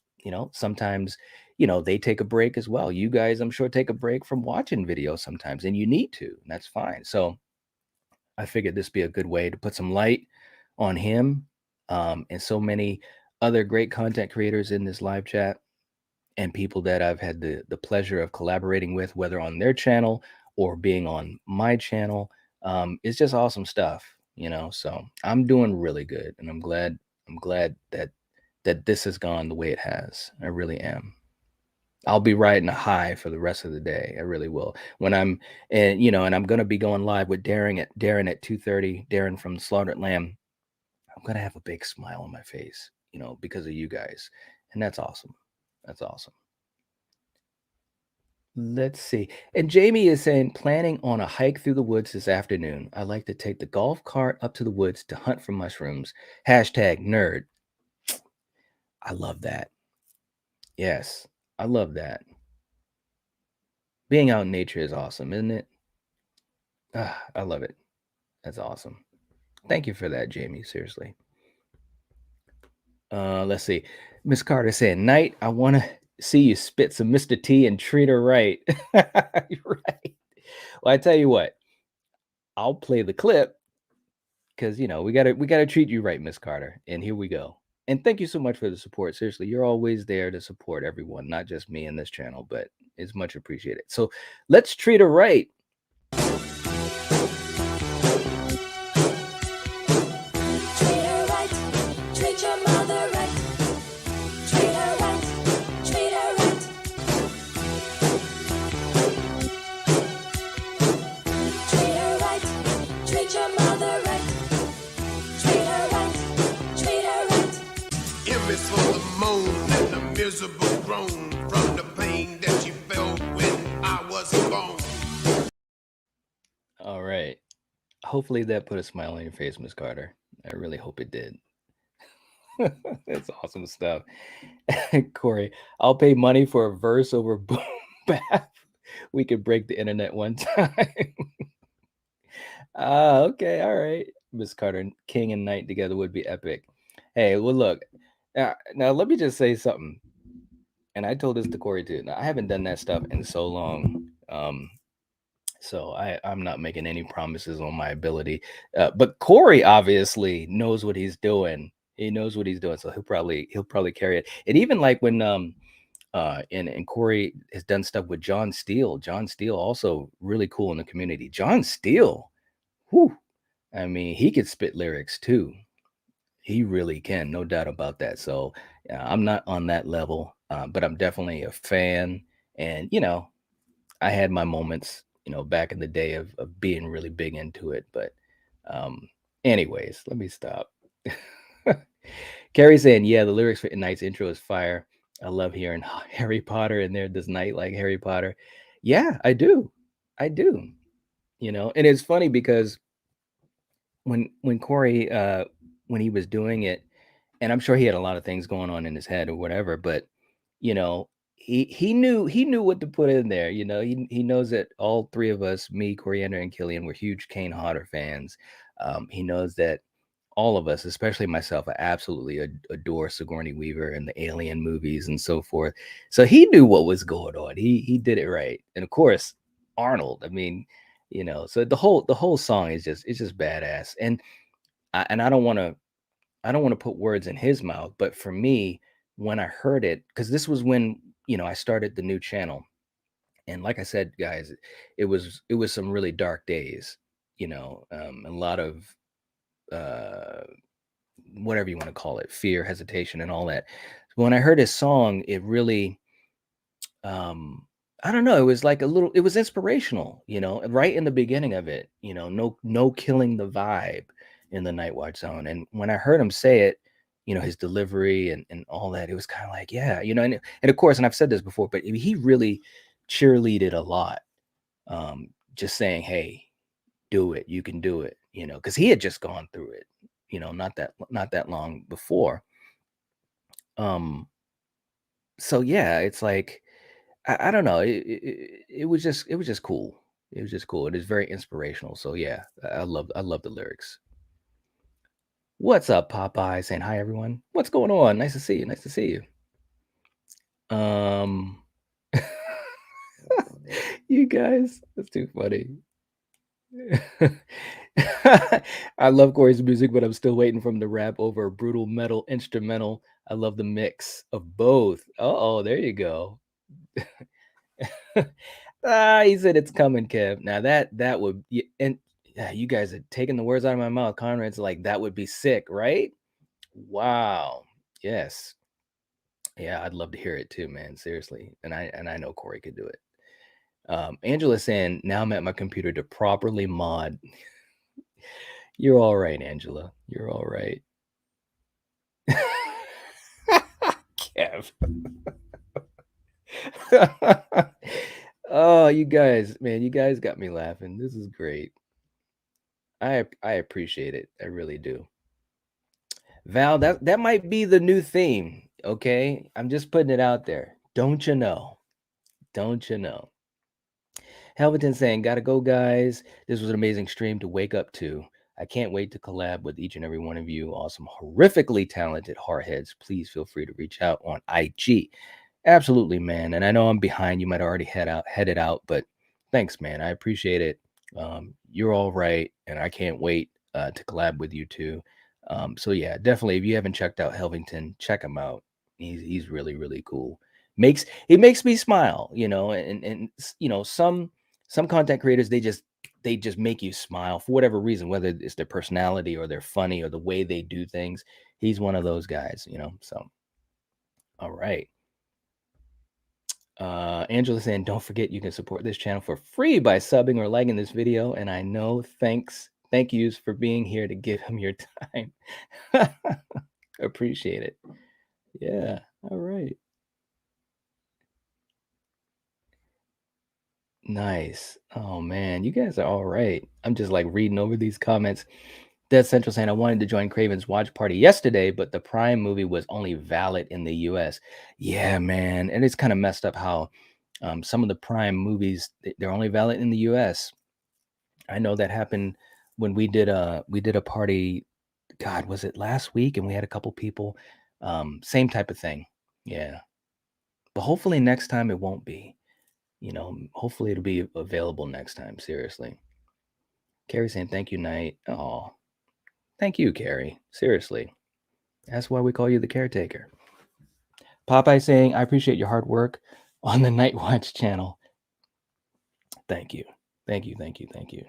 [SPEAKER 1] Sometimes they take a break as well. You guys, I'm sure, take a break from watching videos sometimes, and you need to, and that's fine. So I figured this be a good way to put some light on him, and so many other great content creators in this live chat and people that I've had the pleasure of collaborating with, whether on their channel or being on my channel. It's just awesome stuff. So I'm doing really good, and I'm glad that this has gone the way it has. I really am. I'll be riding a high for the rest of the day. I really will. And I'm gonna be going live with Darren at 2:30. Darren from Slaughtered Lamb. I'm gonna have a big smile on my face, because of you guys, and that's awesome. That's awesome. Let's see. And Jamie is saying, planning on a hike through the woods this afternoon. I like to take the golf cart up to the woods to hunt for mushrooms. Hashtag nerd. I love that. Yes, I love that. Being out in nature is awesome, isn't it? I love it. That's awesome. Thank you for that, Jamie. Seriously. Let's see. Miss Carter saying, Night, I want to see you spit some Mr. T and treat her right. Right. Well, I tell you what, I'll play the clip because we gotta treat you right, Miss Carter. And here we go. And thank you so much for the support. Seriously, you're always there to support everyone, not just me in this channel, but it's much appreciated. So let's treat her right.
[SPEAKER 5] Treat her right, treat your mother right. Treat her right, treat her right. Treat her right, treat your mother right. Treat her right, treat her right.
[SPEAKER 8] M is for the moan and the miserable groan from the pain that you felt when I was born.
[SPEAKER 1] All right. Hopefully that put a smile on your face, Miss Carter. I really hope it did. That's awesome stuff. Corey, I'll pay money for a verse over boom bap. We could break the internet one time. Okay, all right. Miss Carter, King and Knight together would be epic. Hey, well, look, now let me just say something. And I told this to Corey too. Now, I haven't done that stuff in so long. So I'm not making any promises on my ability. But Corey obviously knows what he's doing. He knows what he's doing, so he'll probably carry it. And even like when and Corey has done stuff with John Steele. John Steele also really cool in the community. John Steele, whew, I mean, he could spit lyrics too. He really can, no doubt about that. So I'm not on that level, but I'm definitely a fan. And I had my moments, back in the day of being really big into it. But anyways, let me stop. Carrie saying, yeah, the lyrics for Knight's intro is fire. I love hearing Harry Potter in there. Does Knight like Harry Potter? Yeah, I do. I do. And it's funny because when Corey when he was doing it, and I'm sure he had a lot of things going on in his head or whatever, but you know, he knew what to put in there. He knows that all three of us, me, Coriander, and Killian, were huge Kane Hodder fans. He knows that all of us, especially myself, I absolutely adore Sigourney Weaver and the Alien movies and so forth. So he knew what was going on. He did it right, and of course, Arnold. I mean, so the whole song is just badass. And I don't want to put words in his mouth, but for me, when I heard it, because this was when I started the new channel, and like I said, guys, it was some really dark days, a lot of uh, whatever you want to call it, fear, hesitation, and all that. When I heard his song, it really, um, I don't know, it was like a little it was inspirational, and right in the beginning of it, no killing the vibe in the Night Watch Zone. And when I heard him say it, his delivery and all that, it was kind of like, yeah, and of course, and I've said this before, but he really cheerleaded a lot. Just saying, hey, do it, you can do it, because he had just gone through it, not that long before. Um, so yeah, it's like I don't know. It was just cool. It was just cool. It is very inspirational. So yeah, I love the lyrics. What's up, Popeye? Saying hi, everyone. What's going on? Nice to see you. Nice to see you. You guys, that's too funny. I love Corey's music, but I'm still waiting for him to rap over a brutal metal instrumental. I love the mix of both. Oh, there you go. He said it's coming, Kev. Now that would and yeah, you guys are taking the words out of my mouth. Conrad's like that would be sick, right? Wow. Yes. Yeah, I'd love to hear it too, man. Seriously. And I know Corey could do it. Angela's saying, now I'm at my computer to properly mod. You're all right, Angela. You're all right. Kev. Oh, you guys, man, you guys got me laughing. This is great. I appreciate it. I really do. Val, that might be the new theme. Okay, I'm just putting it out there. Don't you know? Don't you know? Helverton saying, "Gotta go, guys. This was an amazing stream to wake up to. I can't wait to collab with each and every one of you. Awesome, horrifically talented hardheads. Please feel free to reach out on IG. Absolutely, man. And I know I'm behind. You might already headed out, but thanks, man. I appreciate it. You're all right, and I can't wait to collab with you too. So yeah, definitely. If you haven't checked out Helvington, check him out. He's really really cool. Makes me smile, and some content creators they just make you smile for whatever reason, whether it's their personality or they're funny or the way they do things. He's one of those guys. So all right. Angela saying, don't forget you can support this channel for free by subbing or liking this video. And I know thank yous for being here to give him your time. Appreciate it. Yeah. All right. Nice. Oh man, you guys are all right. I'm just like reading over these comments. Dead Central saying I wanted to join Craven's watch party yesterday, but the Prime movie was only valid in the US. Yeah, man. And it's kind of messed up how some of the Prime movies they're only valid in the US. I know that happened when we did a party. God, was it last week? And we had a couple people. Same type of thing. Yeah. But hopefully next time it won't be. Hopefully it'll be available next time. Seriously. Carrie saying thank you, Knight. Oh, thank you, Carrie. Seriously. That's why we call you the caretaker. Popeye saying, I appreciate your hard work on the Night Watch channel. Thank you. Thank you. Thank you. Thank you.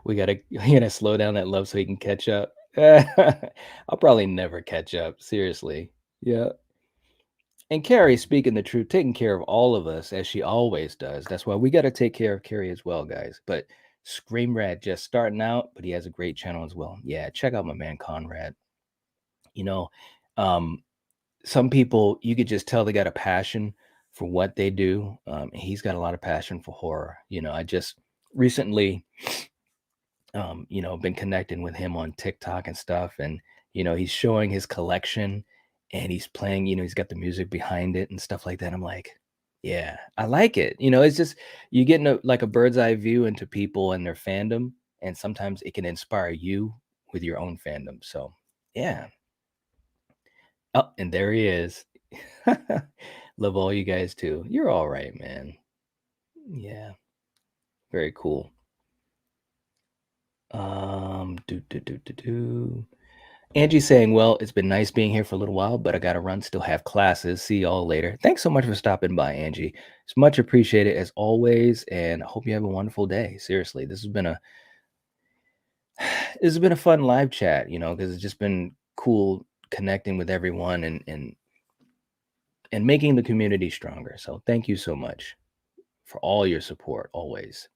[SPEAKER 1] we gotta slow down that love so he can catch up. I'll probably never catch up. Seriously. Yeah. And Carrie, speaking the truth, taking care of all of us as she always does. That's why we got to take care of Carrie as well, guys. But Scream Rat just starting out, but he has a great channel as well. Yeah, check out my man Conrad. You know, um, some people you could just tell they got a passion for what they do. And he's got a lot of passion for horror. I just recently been connecting with him on TikTok and stuff. And, he's showing his collection and he's playing, he's got the music behind it and stuff like that. I'm like, yeah, I like it. It's just you getting like a bird's eye view into people and their fandom. And sometimes it can inspire you with your own fandom. So, yeah. Oh, and there he is. Love all you guys too. You're all right, man. Yeah. Very cool. Angie's saying, well, it's been nice being here for a little while, but I got to run, still have classes. See y'all later. Thanks so much for stopping by, Angie. It's much appreciated as always. And I hope you have a wonderful day. Seriously, this has been a fun live chat, because it's just been cool connecting with everyone and and making the community stronger. So thank you so much for all your support always.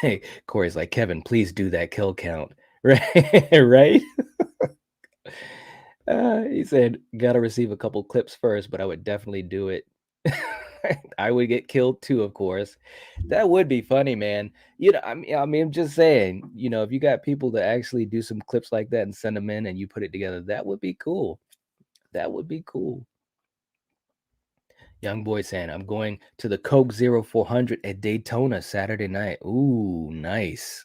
[SPEAKER 1] Hey, Corey's like, Kevin, please do that kill count. Right, right. He said, gotta receive a couple clips first, but I would definitely do it. I would get killed too, of course. That would be funny, man. You know, I'm just saying, you know, if you got people to actually do some clips like that and send them in and you put it together, that would be cool. That would be cool. Young boy saying, I'm going to the Coke 0400 at Daytona Saturday night. Ooh, nice.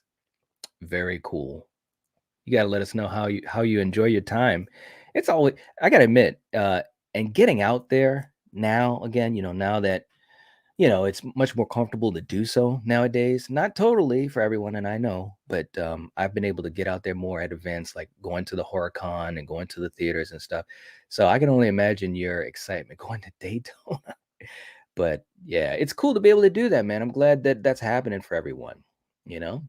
[SPEAKER 1] Very cool. You got to let us know how you enjoy your time. It's always, I got to admit, and getting out there now again, you know, now that, you know, it's much more comfortable to do so nowadays. Not totally for everyone, and I know, but I've been able to get out there more at events like going to the HorrorCon and going to the theaters and stuff. So I can only imagine your excitement going to Daytona. But yeah, it's cool to be able to do that, man. I'm glad that that's happening for everyone. You know,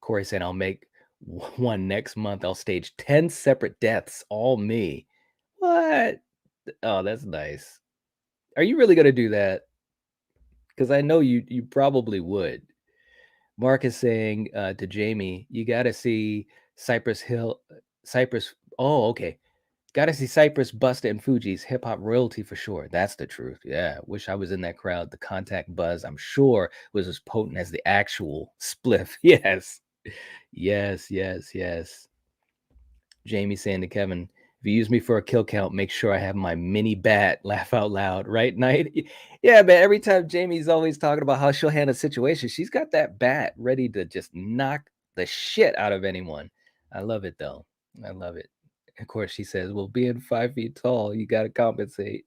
[SPEAKER 1] Corey said, I'll make one next month. I'll stage 10 separate deaths, all me. What? Oh, that's nice. Are you really going to do that? Because I know you probably would. Mark is saying to Jamie, you got to see Cypress Hill, Cypress. Oh, okay. Got to see Cypress, Busta, and Fuji's hip hop royalty for sure. That's the truth. Yeah. Wish I was in that crowd. The contact buzz, I'm sure, was as potent as the actual spliff. Yes. Yes, yes, yes. Jamie saying to Kevin, if you use me for a kill count, make sure I have my mini bat. Laugh out loud, right, Night? Yeah, man. Every time Jamie's always talking about how she'll handle a situation, she's got that bat ready to just knock the shit out of anyone. I love it, though. I love it. Of course, she says, well, being 5 feet tall, you got to compensate.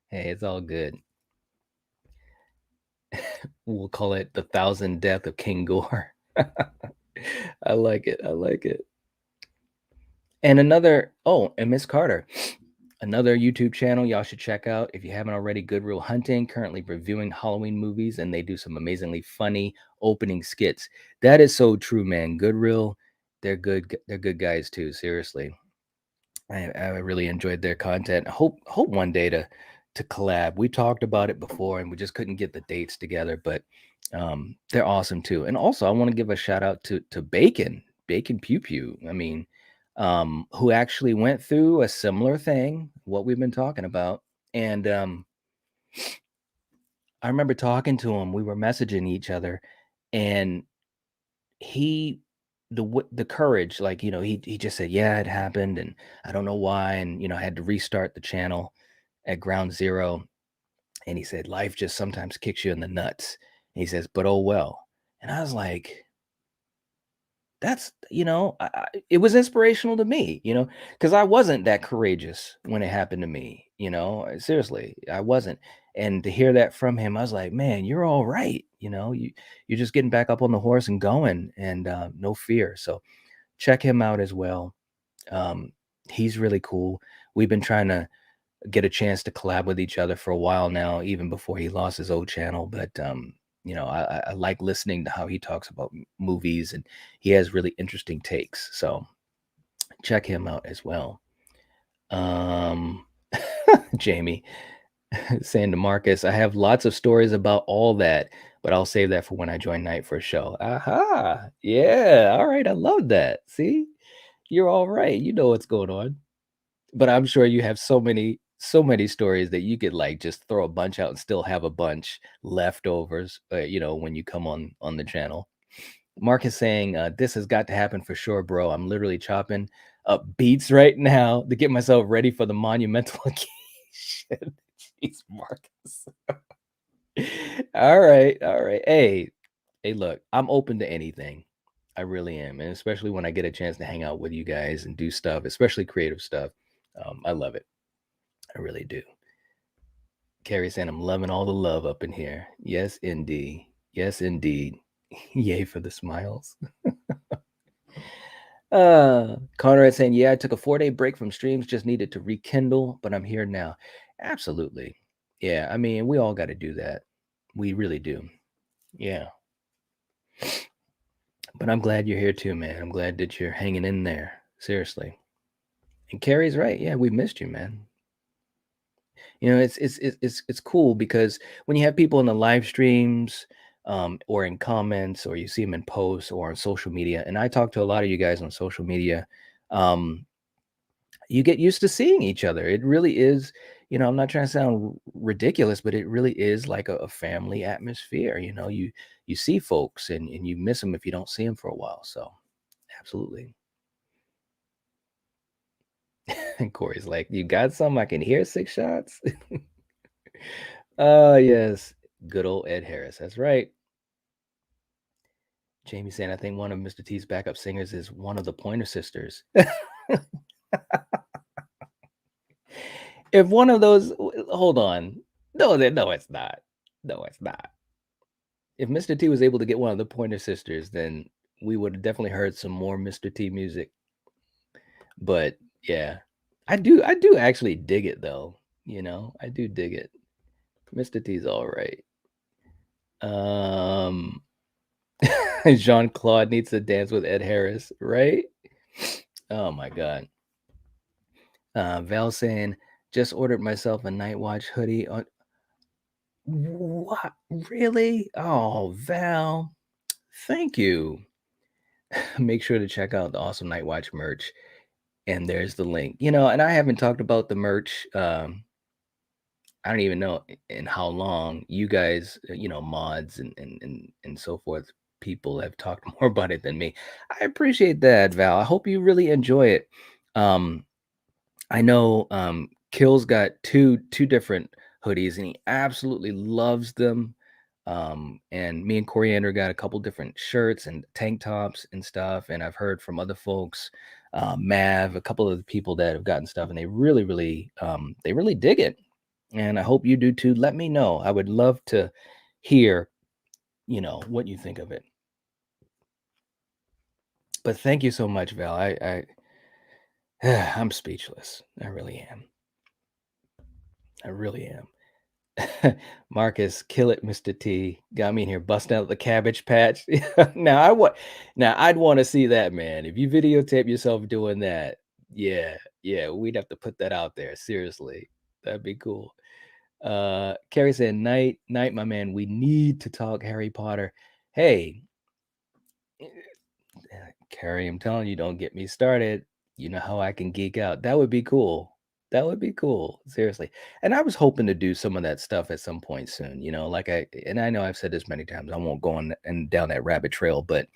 [SPEAKER 1] Hey, it's all good. We'll call it the 1,000 death of King Gore. I like it. I like it. And and Miss Carter, another YouTube channel y'all should check out if you haven't already. Good Real Hunting, currently reviewing Halloween movies, and they do some amazingly funny opening skits. That is so true, man. Good Real, they're good. They're good guys too. Seriously, I really enjoyed their content. Hope one day to collab. We talked about it before, and we just couldn't get the dates together. But they're awesome too. And also, I want to give a shout out to Bacon Pew Pew. I mean, who actually went through a similar thing, what we've been talking about. And I remember talking to him. We were messaging each other, and he, the courage, like, you know, he just said, yeah, it happened, and I don't know why, and you know, I had to restart the channel at ground zero. And he said, life just sometimes kicks you in the nuts. And he says, but oh well. And I was like, that's, you know, it was inspirational to me, you know, because I wasn't that courageous when it happened to me, you know, seriously, I wasn't. And to hear that from him, I was like, man, you're all right. You know, you're just getting back up on the horse and going, and no fear. So check him out as well. He's really cool. We've been trying to get a chance to collab with each other for a while now, even before he lost his old channel. But you know, I like listening to how he talks about movies, and he has really interesting takes. So check him out as well. Jamie saying to Marcus, I have lots of stories about all that, but I'll save that for when I join Night for a show. Aha. Yeah. All right. I love that. See, you're all right. You know what's going on. But I'm sure you have so many stories that you could like just throw a bunch out and still have a bunch leftovers, you know, when you come on the channel. Mark is saying, this has got to happen for sure, bro. I'm literally chopping up beats right now to get myself ready for the monumental occasion. Jeez, Marcus. All right. Hey, look, I'm open to anything. I really am. And especially when I get a chance to hang out with you guys and do stuff, especially creative stuff. I love it. I really do. Carrie saying, I'm loving all the love up in here. Yes, indeed. Yes, indeed. Yay for the smiles. Conrad saying, yeah, I took a 4-day break from streams, just needed to rekindle, but I'm here now. Absolutely. Yeah, I mean, we all got to do that. We really do. Yeah. But I'm glad you're here too, man. I'm glad that you're hanging in there. Seriously. And Carrie's right. Yeah, we missed you, man. You know, it's cool because when you have people in the live streams, or in comments, or you see them in posts or on social media, and I talk to a lot of you guys on social media, um, you get used to seeing each other. It really is, I'm not trying to sound ridiculous, but it really is like a family atmosphere. You see folks and you miss them if you don't see them for a while. So absolutely. And Corey's like, you got some? I can hear 6 shots. Yes. Good old Ed Harris. That's right. Jamie saying, I think one of Mr. T's backup singers is one of the Pointer Sisters. If one of those, hold on. No, no, it's not. No, it's not. If Mr. T was able to get one of the Pointer Sisters, then we would have definitely heard some more Mr. T music. But yeah, I do actually dig it though. I do dig it. Mr. T's all right. Jean-Claude needs to dance with Ed Harris, right? Oh my God. Val saying, just ordered myself a Nightwatch hoodie on. What? Really? Oh, Val, thank you. Make sure to check out the awesome Nightwatch merch. And there's the link. And I haven't talked about the merch. I don't even know in how long you guys, mods and so forth, people have talked more about it than me. I appreciate that, Val. I hope you really enjoy it. I know Kill's got two different hoodies and he absolutely loves them. And me and Coriander got a couple different shirts and tank tops and stuff. And I've heard from other folks, Mav, a couple of the people that have gotten stuff, and they really, they really dig it. And I hope you do too. Let me know. I would love to hear, what you think of it. But thank you so much, Val. I'm speechless. I really am. I really am. Marcus, kill it, Mr. T. Got me in here busting out the Cabbage Patch. Now I'd want to see that, man. If you videotape yourself doing that, yeah, we'd have to put that out there. Seriously. That'd be cool. Carrie said, night, my man. We need to talk Harry Potter. Hey, Carrie, I'm telling you, don't get me started. You know how I can geek out. That would be cool. That would be cool. Seriously. And I was hoping to do some of that stuff at some point soon, and I know I've said this many times. I won't go on and down that rabbit trail, but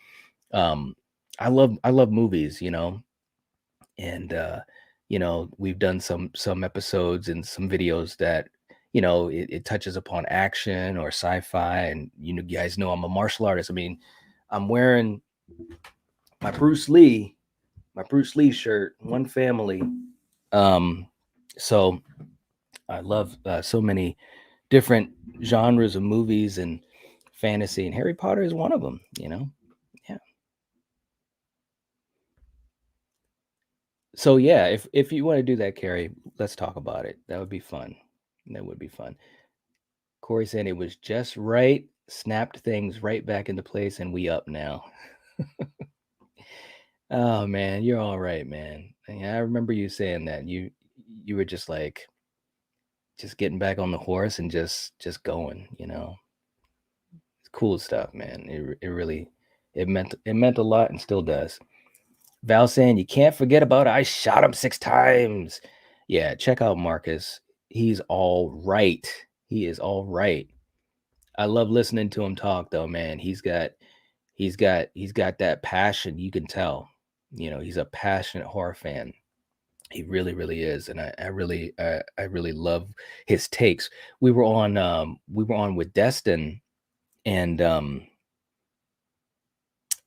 [SPEAKER 1] I love movies, and we've done some episodes and some videos that it touches upon action or sci-fi, and you guys know I'm a martial artist. I mean, I'm wearing my Bruce Lee shirt, One Family. So I love so many different genres of movies and fantasy, and Harry Potter is one of them, Yeah. So yeah, if you want to do that, Carrie, let's talk about it. That would be fun. That would be fun. Corey said it was just right, snapped things right back into place, and we up now. Oh man, you're all right, man. Yeah, I remember you saying that. You were just like just getting back on the horse and just going, It's cool stuff, man. It really it meant a lot and still does. Val saying you can't forget about I shot him 6 times. Yeah, check out Marcus. He's all right. He is all right. I love listening to him talk though, man. He's got that passion. You can tell. He's a passionate horror fan. He really, really is, and I really love his takes. We were on with Destin, and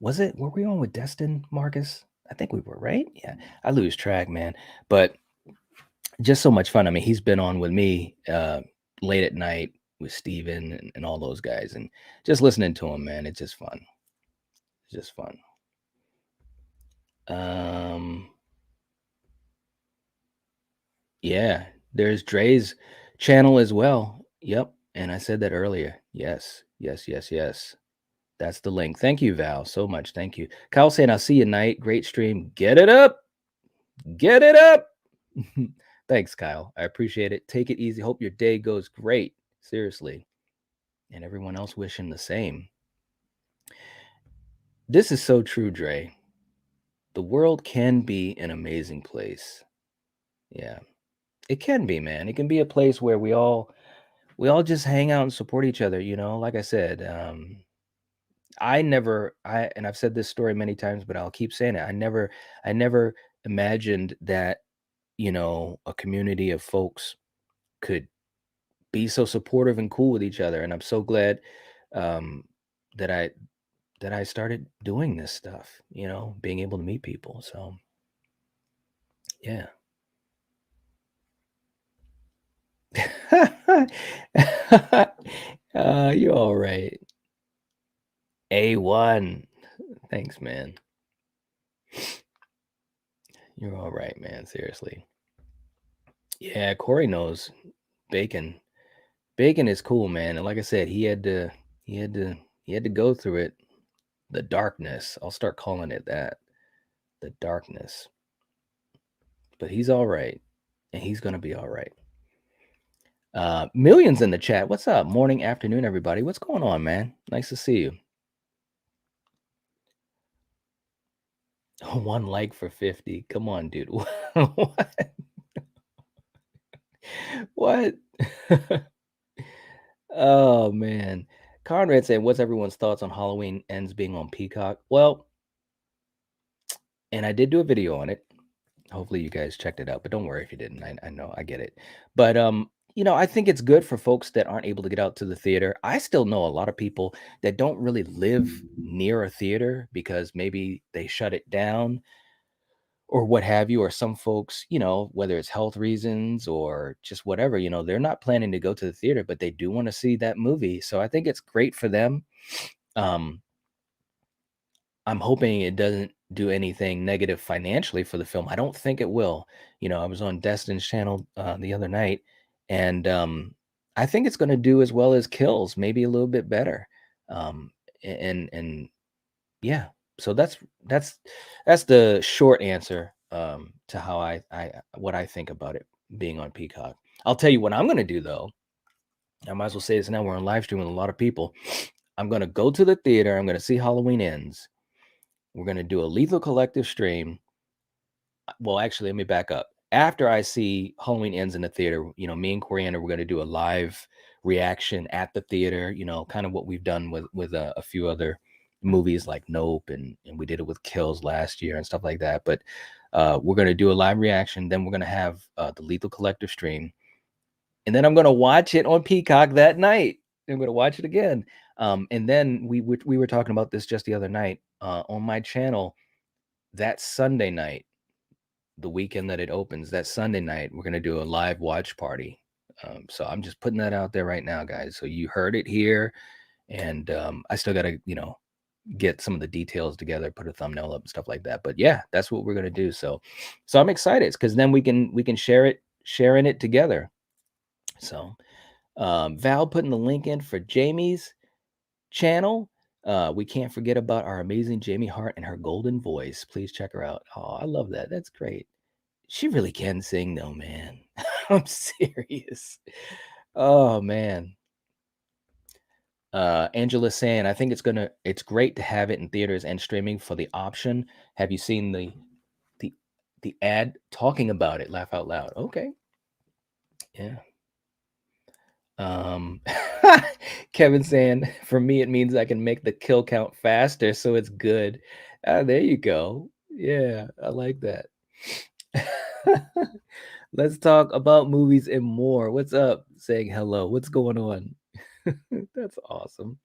[SPEAKER 1] were we on with Destin, Marcus? I think we were, right? Yeah, I lose track, man. But just so much fun. I mean, he's been on with me late at night with Steven and all those guys, and just listening to him, man, it's just fun. It's just fun. Yeah, there's Dre's channel as well. Yep, and I said that earlier. Yes. That's the link. Thank you, Val, so much. Thank you. Kyle saying, I'll see you tonight. Great stream. Get it up. Get it up. Thanks, Kyle. I appreciate it. Take it easy. Hope your day goes great. Seriously. And everyone else wishing the same. This is so true, Dre. The world can be an amazing place. Yeah. It can be, man. It can be a place where we all just hang out and support each other, you know? Like I said, and I've said this story many times, but I'll keep saying it. I never imagined that, you know, a community of folks could be so supportive and cool with each other. And I'm so glad um, that I started doing this stuff, you know, being able to meet people. So yeah. You're all right. A1. Thanks, man. You're all right, man. Seriously. Yeah, Corey knows bacon. Bacon is cool, man. And like I said, he had to go through it. The darkness. I'll start calling it that. The darkness. But he's all right. And he's gonna be all right. Millions in the chat. What's up? Morning, afternoon, everybody. What's going on, man? Nice to see you. 1 like for 50. Come on, dude. What? What? Oh man. Conrad said, what's everyone's thoughts on Halloween Ends being on Peacock? Well, and I did do a video on it. Hopefully you guys checked it out, but don't worry if you didn't. I know, I get it. But you know, I think it's good for folks that aren't able to get out to the theater. I still know a lot of people that don't really live near a theater because maybe they shut it down or what have you, or some folks, you know, whether it's health reasons or just whatever, you know, they're not planning to go to the theater, but they do want to see that movie. So I think it's great for them. Um, I'm hoping it doesn't do anything negative financially for the film. I don't think it will. You know, I was on Destin's channel the other night, and I think it's going to do as well as Kills, maybe a little bit better. And yeah, so that's the short answer to how I what I think about it being on Peacock. I'll tell you what I'm going to do though. I might as well say this now. We're on live stream with a lot of people. I'm going to go to the theater. I'm going to see Halloween Ends. We're going to do a Lethal Collective stream. Well, actually, let me back up. After I see Halloween Ends in the theater, you know, me and Coriander, we're going to do a live reaction at the theater, you know, kind of what we've done with a few other movies like Nope, and we did it with Kills last year and stuff like that. But we're going to do a live reaction. Then we're going to have the Lethal Collective stream. And then I'm going to watch it on Peacock that night. I'm going to watch it again. And then we were talking about this just the other night on my channel. That Sunday night, the weekend that it opens, that Sunday night, we're going to do a live watch party. So I'm just putting that out there right now, guys. So you heard it here. And I still got to, you know, get some of the details together, put a thumbnail up and stuff like that. But yeah, that's what we're going to do. So I'm excited because then we can sharing it together. So Val putting the link in for Jamie's channel. We can't forget about our amazing Jamie Hart and her golden voice. Please check her out. Oh, I love that. That's great. She really can sing though, man. I'm serious. Oh man. Angela saying, I think it's great to have it in theaters and streaming for the option. Have you seen the ad talking about it? Laugh out loud. Okay. Yeah. Kevin saying, for me, it means I can make the kill count faster, so it's good. There you go. Yeah, I like that. Let's talk about movies and more. What's up? Saying hello. What's going on? That's awesome.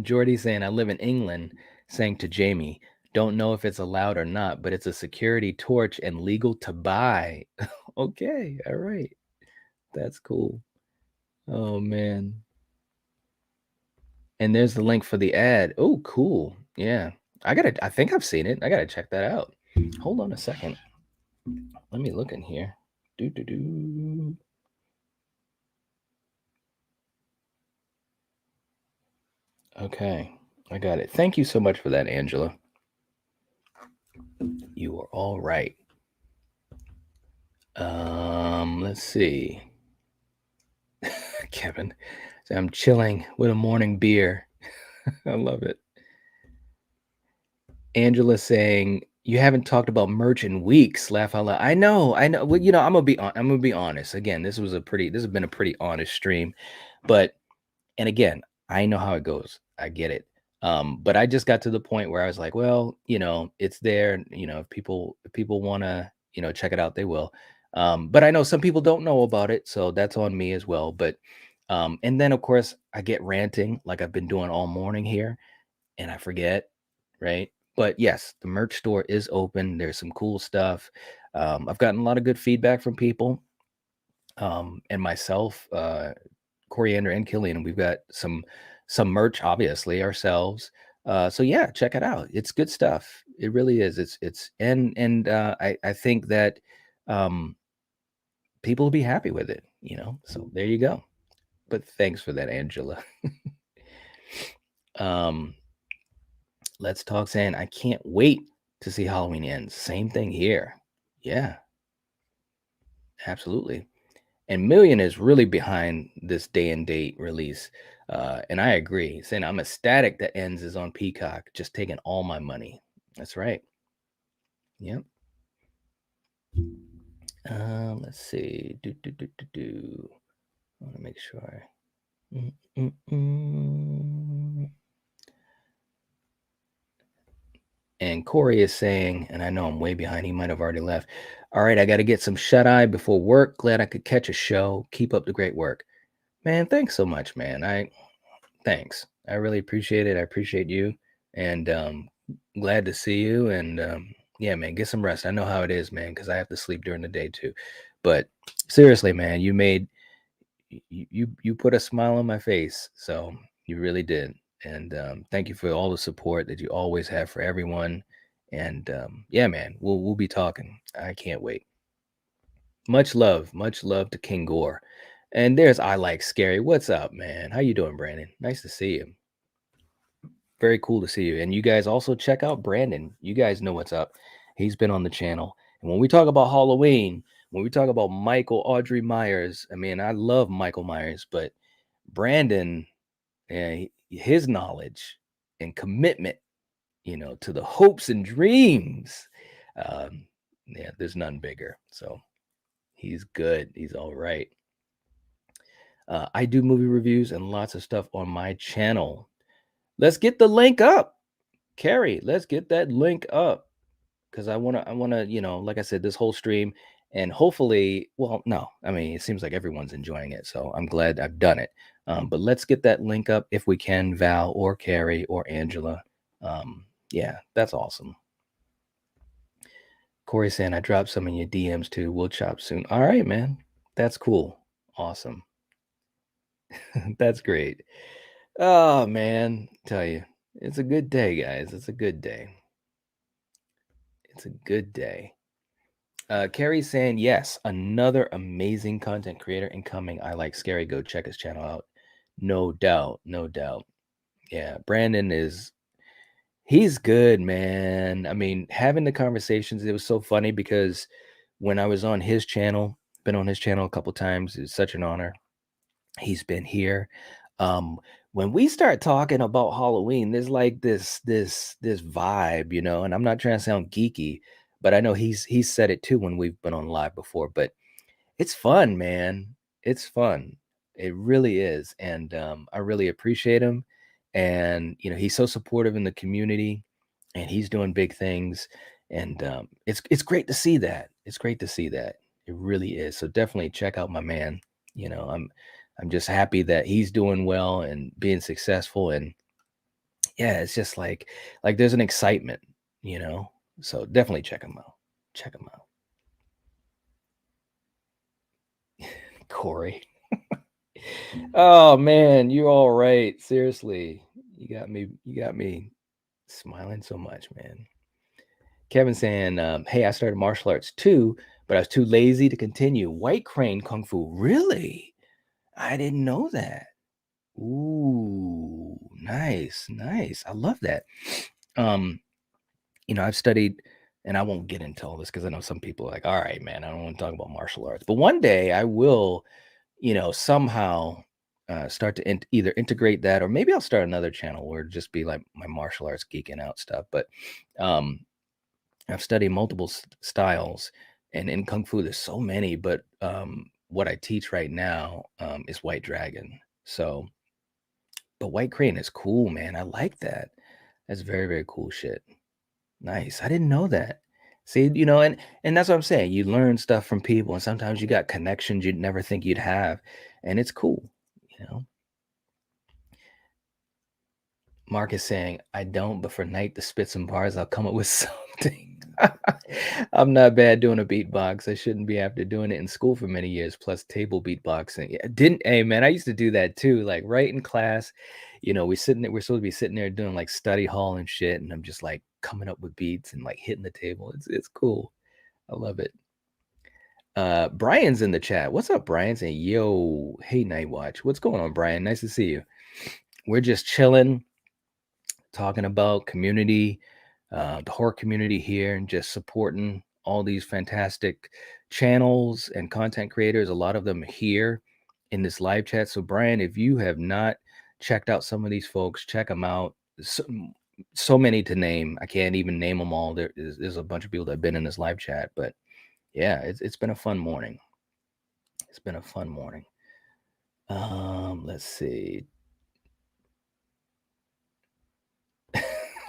[SPEAKER 1] Jordy saying, I live in England, saying to Jamie, don't know if it's allowed or not, but it's a security torch and legal to buy. Okay, all right. That's cool. Oh man. And there's the link for the ad. Oh, cool. Yeah. I think I've seen it. I gotta check that out. Hold on a second. Let me look in here. Do. Okay, I got it. Thank you so much for that, Angela. You are all right. Let's see. Kevin, so I'm chilling with a morning beer. I love it. Angela saying you haven't talked about merch in weeks. Laugh out loud. I know. Well, I'm gonna be honest. Again, this has been a pretty honest stream, but and again, I know how it goes. I get it. But I just got to the point where I was like, well, it's there. If people want to, check it out, they will. But I know some people don't know about it, so that's on me as well. But and then of course I get ranting like I've been doing all morning here, and I forget, right? But yes, the merch store is open. There's some cool stuff. I've gotten a lot of good feedback from people, and myself. Coriander and Killian. We've got some merch, obviously, ourselves. So yeah, check it out. It's good stuff. It really is. I think that um, people will be happy with it. So there you go. But thanks for that, Angela. um, Let's talk saying I can't wait to see Halloween ends. Same thing here. Yeah, absolutely. And Million is really behind this day and date release. And I agree, saying I'm ecstatic that Ends is on Peacock, just taking all my money. That's right. Yep. Let's see. I want to make sure. Mm. And Corey is saying, and I know I'm way behind. He might have already left. All right, I got to get some shut eye before work. Glad I could catch a show. Keep up the great work, man. Thanks so much, man. Thanks. I really appreciate it. I appreciate you, and glad to see you. And yeah, man, get some rest. I know how it is, man, because I have to sleep during the day too. But seriously, man, you put a smile on my face, so you really did. And thank you for all the support that you always have for everyone. And yeah, man, we'll be talking. I can't wait. Much love to King Gore. And there's I Like Scary. What's up, man? How you doing, Brandon? Nice to see you. Very cool to see you. And you guys also check out Brandon. You guys know what's up. He's been on the channel. And when we talk about Halloween, when we talk about Michael Audrey Myers, I mean, I love Michael Myers, but Brandon, his knowledge and commitment, to the hopes and dreams, yeah, there's none bigger. So he's good. He's all right. I do movie reviews and lots of stuff on my channel. Let's get the link up. Carrie, let's get that link up because I wanna, like I said, this whole stream and hopefully, well, no, I mean, it seems like everyone's enjoying it, so I'm glad I've done it. But let's get that link up if we can, Val or Carrie or Angela. Yeah, that's awesome. Corey saying I dropped some in your DMs too. We'll chop soon. All right, man. That's cool. Awesome. That's great. Oh man, tell you, it's a good day, guys. It's a good day. It's a good day. Carrie's saying, yes, another amazing content creator incoming. I Like Scary. Go check his channel out. No doubt. No doubt. Yeah, Brandon he's good, man. I mean, having the conversations, it was so funny because when I was on his channel, been on his channel a couple times, it's such an honor. He's been here. When we start talking about Halloween, there's like this vibe, and I'm not trying to sound geeky, but I know he's said it too when we've been on live before, but it's fun, man. It's fun. It really is. And I really appreciate him. And he's so supportive in the community and he's doing big things. And it's great to see that. It's great to see that. It really is. So definitely check out my man. I'm just happy that he's doing well and being successful. And yeah, it's just like there's an excitement. So definitely check him out. Check him out. Corey. Oh man, you're all right. Seriously. You got me smiling so much, man. Kevin saying, hey, I started martial arts too, but I was too lazy to continue. White Crane Kung Fu. Really? I didn't know that. Ooh, nice. I love that. I've studied and I won't get into all this because I know some people are like, all right, man, I don't want to talk about martial arts. But one day I will, somehow start to either integrate that, or maybe I'll start another channel where it'll just be like my martial arts geeking out stuff. But um, I've studied multiple styles, and in Kung Fu, there's so many. But what I teach right now is White Dragon. So, but White Crane is cool, man. I like that. That's very, very cool shit. Nice. I didn't know that. See, and that's what I'm saying. You learn stuff from people, and sometimes you got connections you'd never think you'd have, and it's cool, you know. Mark is saying, I don't, but for Night to spit some bars, I'll come up with something. I'm not bad doing a beatbox. I shouldn't be after doing it in school for many years, plus table beatboxing. Yeah, hey man, I used to do that too. Like right in class, we're supposed to be sitting there doing like study hall and shit, and I'm just like coming up with beats and like hitting the table. It's cool. I love it. Brian's in the chat. What's up, Brian? Saying, yo, hey, Night Watch. What's going on, Brian? Nice to see you. We're just chilling, talking about community, the horror community here, and just supporting all these fantastic channels and content creators. A lot of them here in this live chat. So, Brian, if you have not checked out some of these folks, check them out. So many to name. I can't even name them all. There's a bunch of people that have been in this live chat, but yeah, it's been a fun morning. It's been a fun morning. Let's see.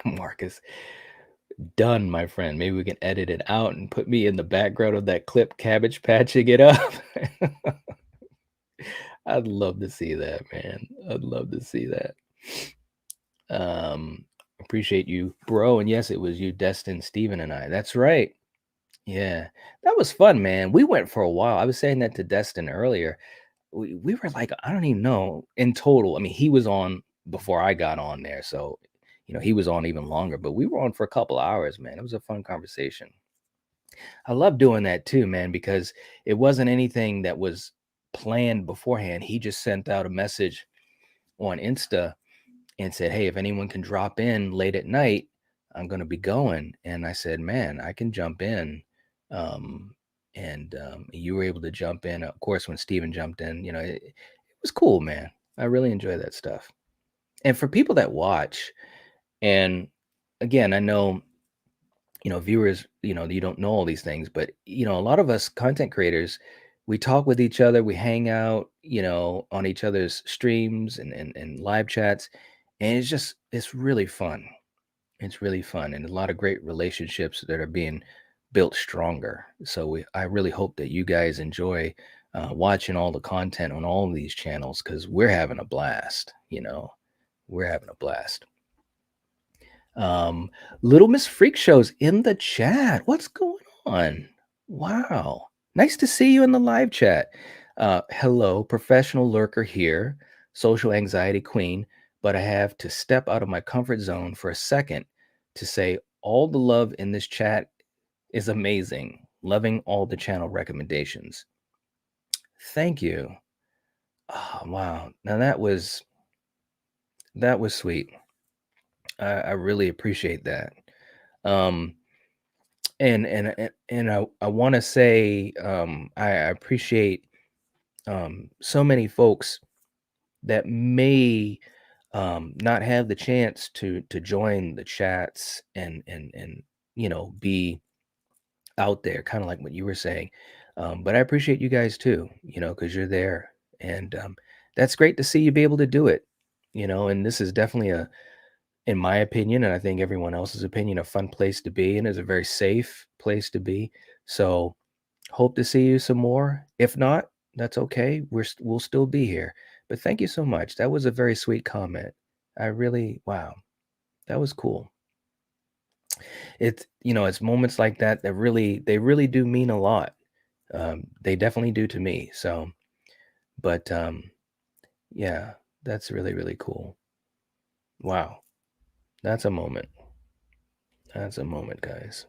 [SPEAKER 1] Marcus, done, my friend. Maybe we can edit it out and put me in the background of that clip, cabbage patching it up. I'd love to see that, man. I'd love to see that. Appreciate you, bro. And yes, it was you, Destin, Steven, and I. That's right. Yeah, that was fun, man. We went for a while. I was saying that to Destin earlier. We were like, I don't even know in total. I mean, he was on before I got on there. So, he was on even longer, but we were on for a couple of hours, man. It was a fun conversation. I love doing that too, man, because it wasn't anything that was planned beforehand. He just sent out a message on Insta and said, hey, if anyone can drop in late at night, I'm going to be going. And I said, man, I can jump in. And you were able to jump in. Of course, when Steven jumped in, it was cool, man. I really enjoy that stuff. And for people that watch, and again, I know, viewers, you don't know all these things, but, a lot of us content creators, we talk with each other, we hang out, on each other's streams and live chats. And it's really fun. It's really fun, and a lot of great relationships that are being built stronger. So I really hope that you guys enjoy watching all the content on all of these channels, because we're having a blast. We're having a blast. Little Miss Freak Show's in the chat. What's going on? Wow, nice to see you in the live chat. Hello, professional lurker here, social anxiety queen, but I have to step out of my comfort zone for a second to say all the love in this chat is amazing. Loving all the channel recommendations. Thank you. Oh, wow. Now that was sweet. I really appreciate that. And I want to say I appreciate so many folks that may not have the chance to join the chats and be out there, kind of like what you were saying. But I appreciate you guys too, because you're there, and that's great to see you be able to do it. And this is definitely in my opinion, and I think everyone else's opinion, a fun place to be, and is a very safe place to be. So hope to see you some more. If not, that's okay. We'll still be here. But thank you so much. That was a very sweet comment. Wow, that was cool. It's moments like that they really do mean a lot. They definitely do to me. So, but yeah, that's really, really cool. Wow. That's a moment. That's a moment, guys.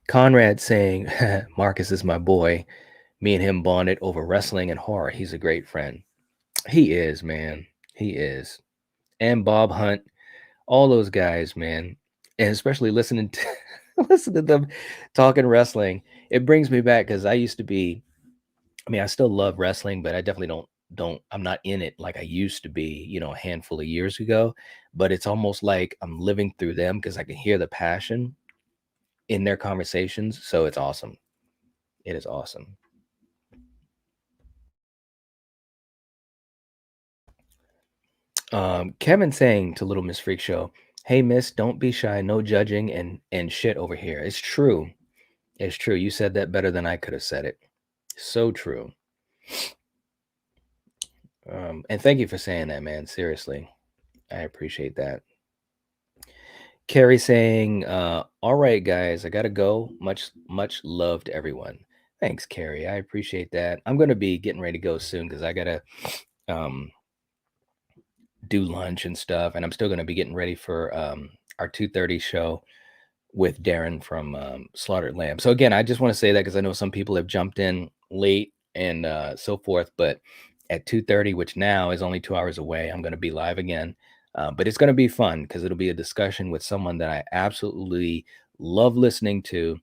[SPEAKER 1] Conrad saying, Marcus is my boy. Me and him bonded over wrestling and horror. He's a great friend. He is, man. He is. And Bob Hunt, all those guys, man, and especially listening to listen to them talking wrestling. It brings me back because I used to be. I mean, I still love wrestling, but I definitely don't. I'm not in it like I used to be. A handful of years ago. But it's almost like I'm living through them because I can hear the passion in their conversations. So it's awesome. It is awesome. Kevin saying to Little Miss Freak Show, "Hey Miss, don't be shy, no judging and shit over here." It's true. It's true. You said that better than I could have said it. So true. And thank you for saying that, man. Seriously, I appreciate that. Carrie saying, "All right, guys, I gotta go. Much love to everyone." Thanks, Carrie. I appreciate that. I'm gonna be getting ready to go soon because I gotta um, do lunch and stuff, and I'm still gonna be getting ready for our 2:30 show with Darren from Slaughtered Lamb. So again, I just want to say that because I know some people have jumped in late and so forth, but at 2:30, which now is only 2 hours away, I'm going to be live again. But it's going to be fun because it'll be a discussion with someone that I absolutely love listening to.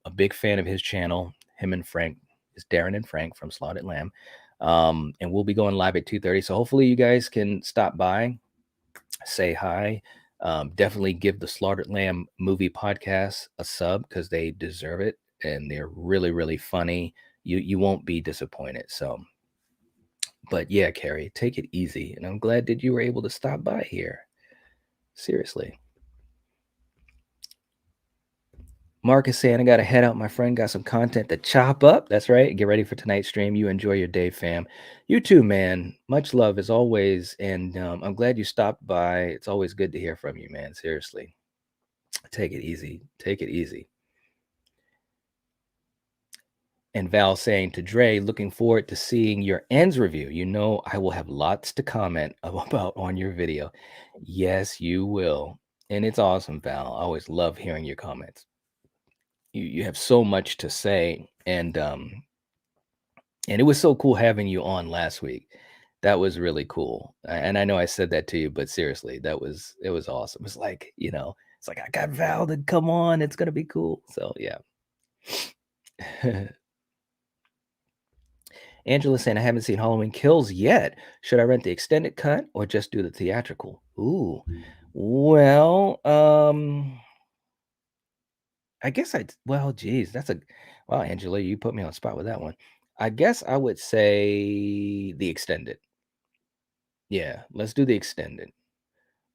[SPEAKER 1] A big fan of his channel. Him and Frank is Darren and Frank from Slaughtered Lamb. And we'll be going live at 2:30. So hopefully you guys can stop by, say hi. Definitely give the Slaughtered Lamb movie podcast a sub because they deserve it and they're really, really funny. You won't be disappointed. So, but yeah, Carrie, take it easy. And I'm glad that you were able to stop by here. Seriously. Mark is saying, I got to head out, my friend. Got some content to chop up. That's right. Get ready for tonight's stream. You enjoy your day, fam. You too, man. Much love as always. And I'm glad you stopped by. It's always good to hear from you, man. Seriously. Take it easy. Take it easy. And Val saying to Dre, looking forward to seeing your ends review. I will have lots to comment about on your video. Yes, you will. And it's awesome, Val. I always love hearing your comments. You have so much to say, and it was so cool having you on last week. That was really cool. And I know I said that to you, but seriously, it was awesome. It's like, it's like I got Val to come on. It's gonna be cool. So yeah. Angela saying, I haven't seen Halloween Kills yet. Should I rent the extended cut or just do the theatrical? Ooh. Well, I guess geez, wow, Angela, you put me on the spot with that one. I guess I would say the extended. Yeah, let's do the extended.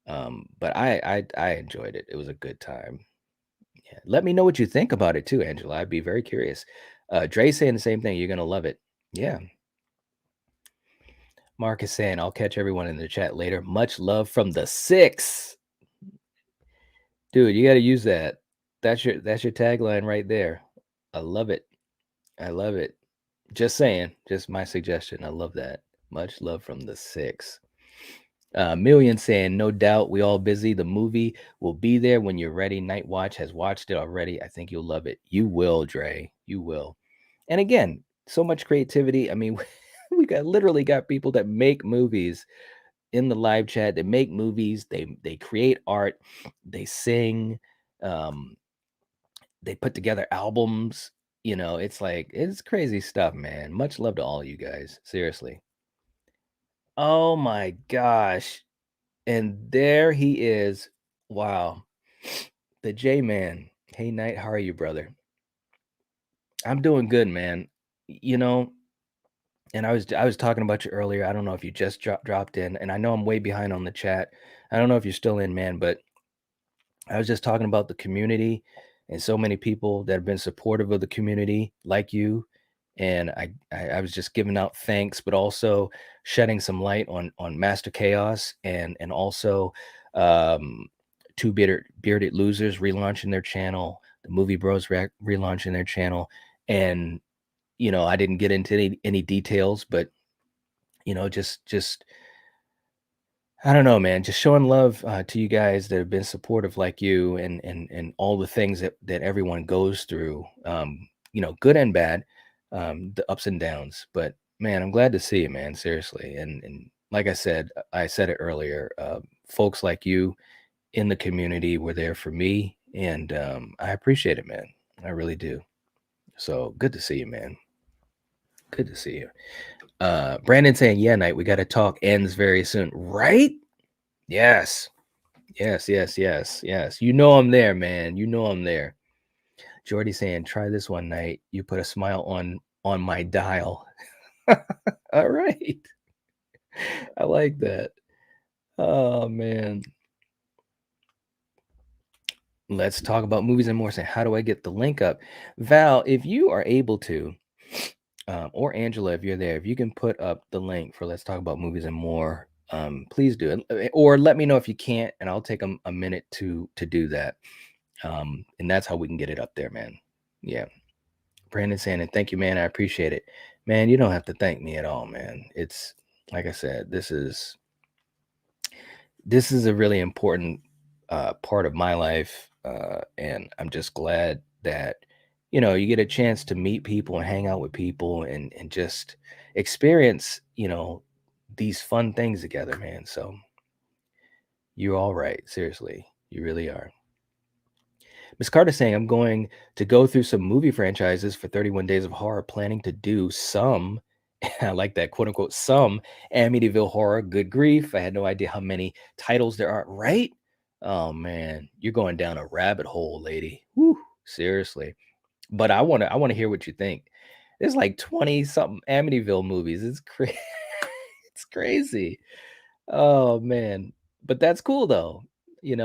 [SPEAKER 1] But I enjoyed it. It was a good time. Yeah. Let me know what you think about it too, Angela. I'd be very curious. Dre saying the same thing. You're gonna love it. Yeah. Mark is saying, I'll catch everyone in the chat later. Much love from the 6. Dude, you got to use that. That's your tagline right there. I love it. I love it. Just saying, just my suggestion. I love that. Much love from the 6. Million saying, no doubt, we all busy. The movie will be there when you're ready. Night Watch has watched it already. I think you'll love it. You will, Dre. You will. And again, so much creativity. I mean, we literally got people that make movies in the live chat. They make movies. They create art. They sing. They put together albums. It's like it's crazy stuff, man. Much love to all you guys. Seriously. Oh my gosh. And there he is. Wow. The J Man. Hey, Knight, how are you, brother? I'm doing good, man. You know, and I was talking about you earlier. I don't know if you just dropped in, and I know I'm way behind on the chat. I don't know if you're still in, man, but I was just talking about the community and so many people that have been supportive of the community, like you. And I was just giving out thanks, but also shedding some light on Master Chaos and also Two Bearded Losers relaunching their channel, the Movie Bros relaunching their channel, and I didn't get into any details, but just I don't know, man. Just showing love to you guys that have been supportive, like you, and all the things that everyone goes through. Good and bad, the ups and downs. But man, I'm glad to see you, man. Seriously, and like I said it earlier. Folks like you in the community were there for me, and I appreciate it, man. I really do. So good to see you, man. Good to see you. Brandon saying, yeah, Knight, we got to talk. Ends very soon, right? Yes. Yes. You know I'm there, man. You know I'm there. Jordy saying, try this one night. You put a smile on my dial. All right. I like that. Oh man. Let's talk about movies and more. Saying, how do I get the link up? Val, if you are able to, or Angela, if you're there, if you can put up the link for Let's Talk About Movies and More, please do it. Or let me know if you can't, and I'll take a minute to do that. And that's how we can get it up there, man. Yeah. Brandon saying, and thank you, man. I appreciate it. Man, you don't have to thank me at all, man. It's like I said, this is a really important part of my life. And I'm just glad that, you get a chance to meet people and hang out with people and just experience, these fun things together, man. So you're all right. Seriously, you really are. Miss Carter saying, I'm going to go through some movie franchises for 31 Days of Horror, planning to do some, I like that, quote unquote, some Amityville horror. Good grief. I had no idea how many titles there are, right? Oh, man, you're going down a rabbit hole, lady. Whew, seriously. But I want to hear what you think. There's like 20 something Amityville movies. It's crazy. It's crazy. Oh, man. But that's cool, though.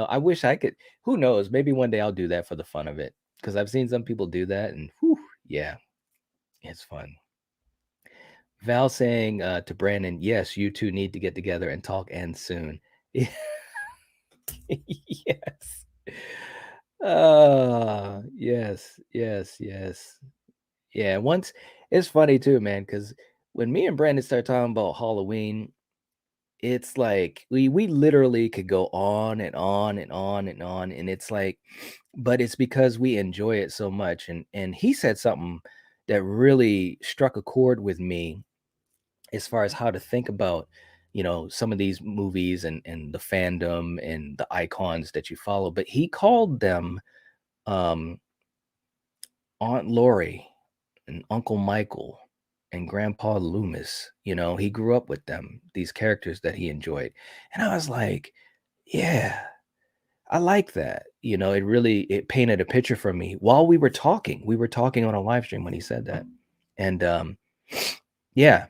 [SPEAKER 1] I wish I could. Who knows? Maybe one day I'll do that for the fun of it. Because I've seen some people do that. And whew, yeah, it's fun. Val saying to Brandon, yes, you two need to get together and talk and soon. Yes. Yes. Yeah, once it's funny too, man, because when me and Brandon start talking about Halloween, it's like we literally could go on and on and on and on, and it's like, but it's because we enjoy it so much. And he said something that really struck a chord with me as far as how to think about, some of these movies and the fandom and the icons that you follow. But he called them um Aunt Lori and Uncle Michael and Grandpa Loomis. He grew up with them, these characters that he enjoyed. And I was like, yeah, I like that. It painted a picture for me while we were talking. We were talking on a live stream when he said that. And yeah,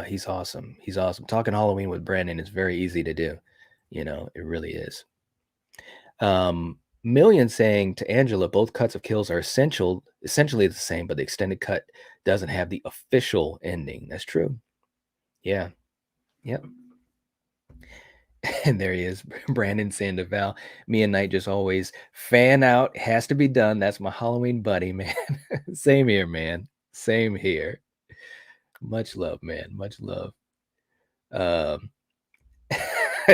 [SPEAKER 1] he's awesome. He's awesome. Talking Halloween with Brandon is very easy to do. It really is. Million saying to Angela, both cuts of kills are essentially the same, but the extended cut doesn't have the official ending. That's true. Yeah. Yep. And there he is, Brandon saying to Val, me and Knight just always fan out. Has to be done. That's my Halloween buddy, man. Same here, man. Same here. Much love, man. Much love. Um,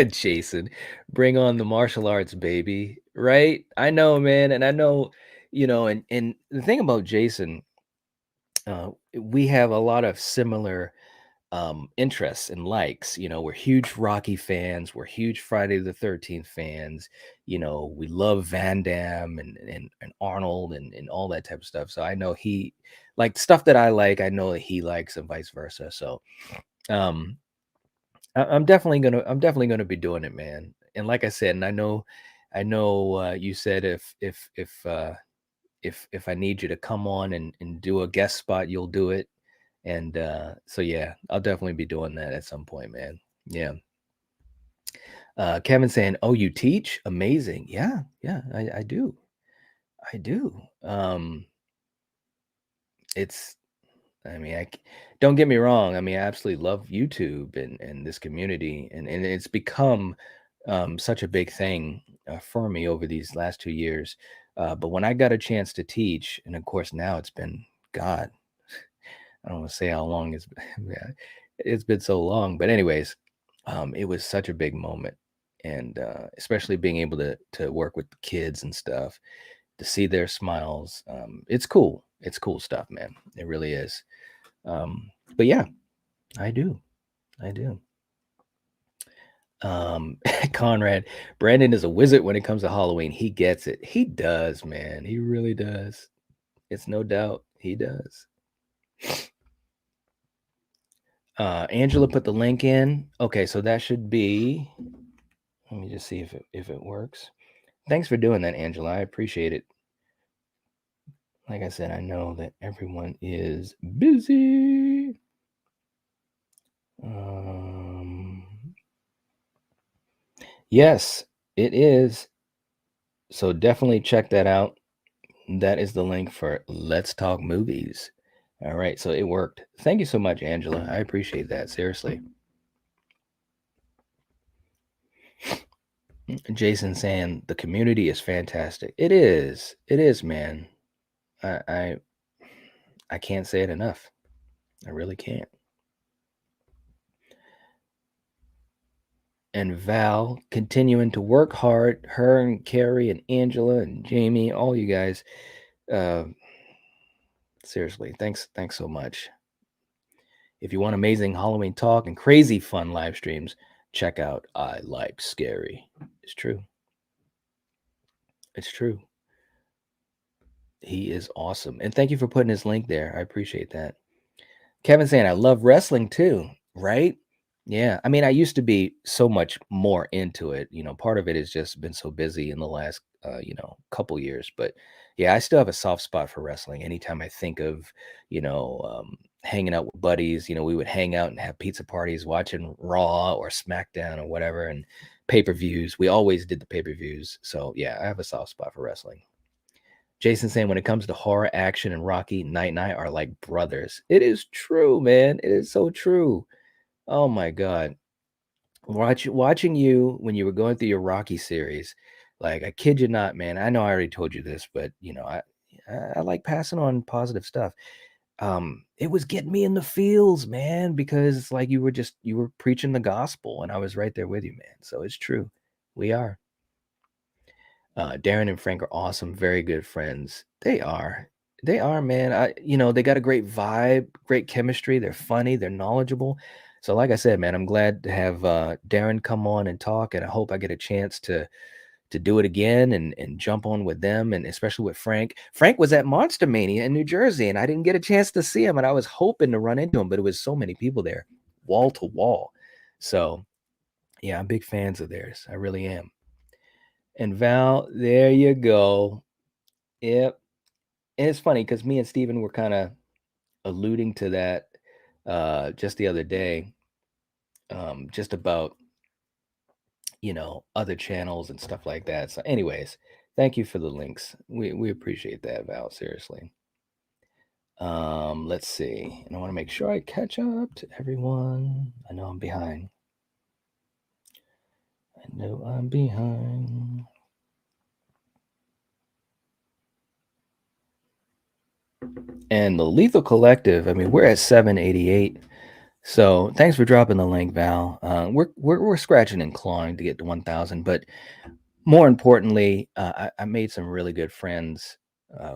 [SPEAKER 1] Jason, bring on the martial arts, baby. Right? I know, man. And I know, and the thing about Jason, we have a lot of similar interests and likes. We're huge Rocky fans. We're huge Friday the 13th fans. We love Van Damme and Arnold and all that type of stuff. So I know he like stuff that I like. I know that he likes and vice versa. So um I'm definitely gonna be doing it, man. And like I said, and I know you said if I need you to come on and do a guest spot, you'll do it. And so yeah, I'll definitely be doing that at some point, man. Yeah. Kevin saying, "Oh, you teach? Amazing. Yeah, I do. I do. It's I mean, don't get me wrong. I mean, I absolutely love YouTube and this community, and it's become such a big thing for me over these last 2 years. But when I got a chance to teach, and of course now it's been God, I don't want to say how long it's been. Yeah, it's been so long. But anyways, it was such a big moment, and especially being able to work with the kids and stuff, to see their smiles. It's cool. It's cool stuff, man. It really is. But yeah, I do. Conrad, Brandon is a wizard when it comes to Halloween. He gets it. He does, man. He really does. It's no doubt he does. Angela put the link in. Okay, so that should be. Let me just see if it works. Thanks for doing that, Angela. I appreciate it. Like I said, I know that everyone is busy. Yes, it is. So definitely check that out. That is the link for Let's Talk Movies. All right, so it worked. Thank you so much, Angela. I appreciate that. Seriously. Jason saying the community is fantastic. It is. It is, man. I can't say it enough. I really can't. And Val continuing to work hard. Her and Carrie and Angela and Jamie, all you guys. Seriously, thanks so much. If you want amazing Halloween talk and crazy fun live streams, check out I Like Scary. It's true. It's true. He is awesome. And thank you for putting his link there. I appreciate that. Kevin saying, I love wrestling too, right? Yeah. I mean, I used to be so much more into it. You know, part of it has just been so busy in the last, couple years. But yeah, I still have a soft spot for wrestling. Anytime I think of, hanging out with buddies, we would hang out and have pizza parties, watching Raw or SmackDown or whatever, and pay-per-views. We always did the pay-per-views. So yeah, I have a soft spot for wrestling. Jason saying, when it comes to horror, action, and Rocky, Night Night are like brothers. It is true, man. It is so true. Oh my God. Watching you when you were going through your Rocky series, like I kid you not, man. I know I already told you this, but I like passing on positive stuff. It was getting me in the feels, man, because it's like you were preaching the gospel, and I was right there with you, man. So it's true. We are. Darren and Frank are awesome, very good friends. They are, man. They got a great vibe, great chemistry. They're funny, they're knowledgeable. So, like I said, man, I'm glad to have Darren come on and talk, and I hope I get a chance to do it again and jump on with them, and especially with Frank. Frank was at Monster Mania in New Jersey, and I didn't get a chance to see him, and I was hoping to run into him, but it was so many people there, wall to wall. So, yeah, I'm big fans of theirs. I really am. And Val, there you go. Yep. And it's funny because me and Steven were kind of alluding to that just the other day, just about, other channels and stuff like that. So anyways, thank you for the links. We appreciate that, Val, seriously. Let's see. And I want to make sure I catch up to everyone. I know I'm behind. And the Lethal Collective, I mean, we're at 788. So thanks for dropping the link, Val. We're scratching and clawing to get to 1,000, but more importantly, I made some really good friends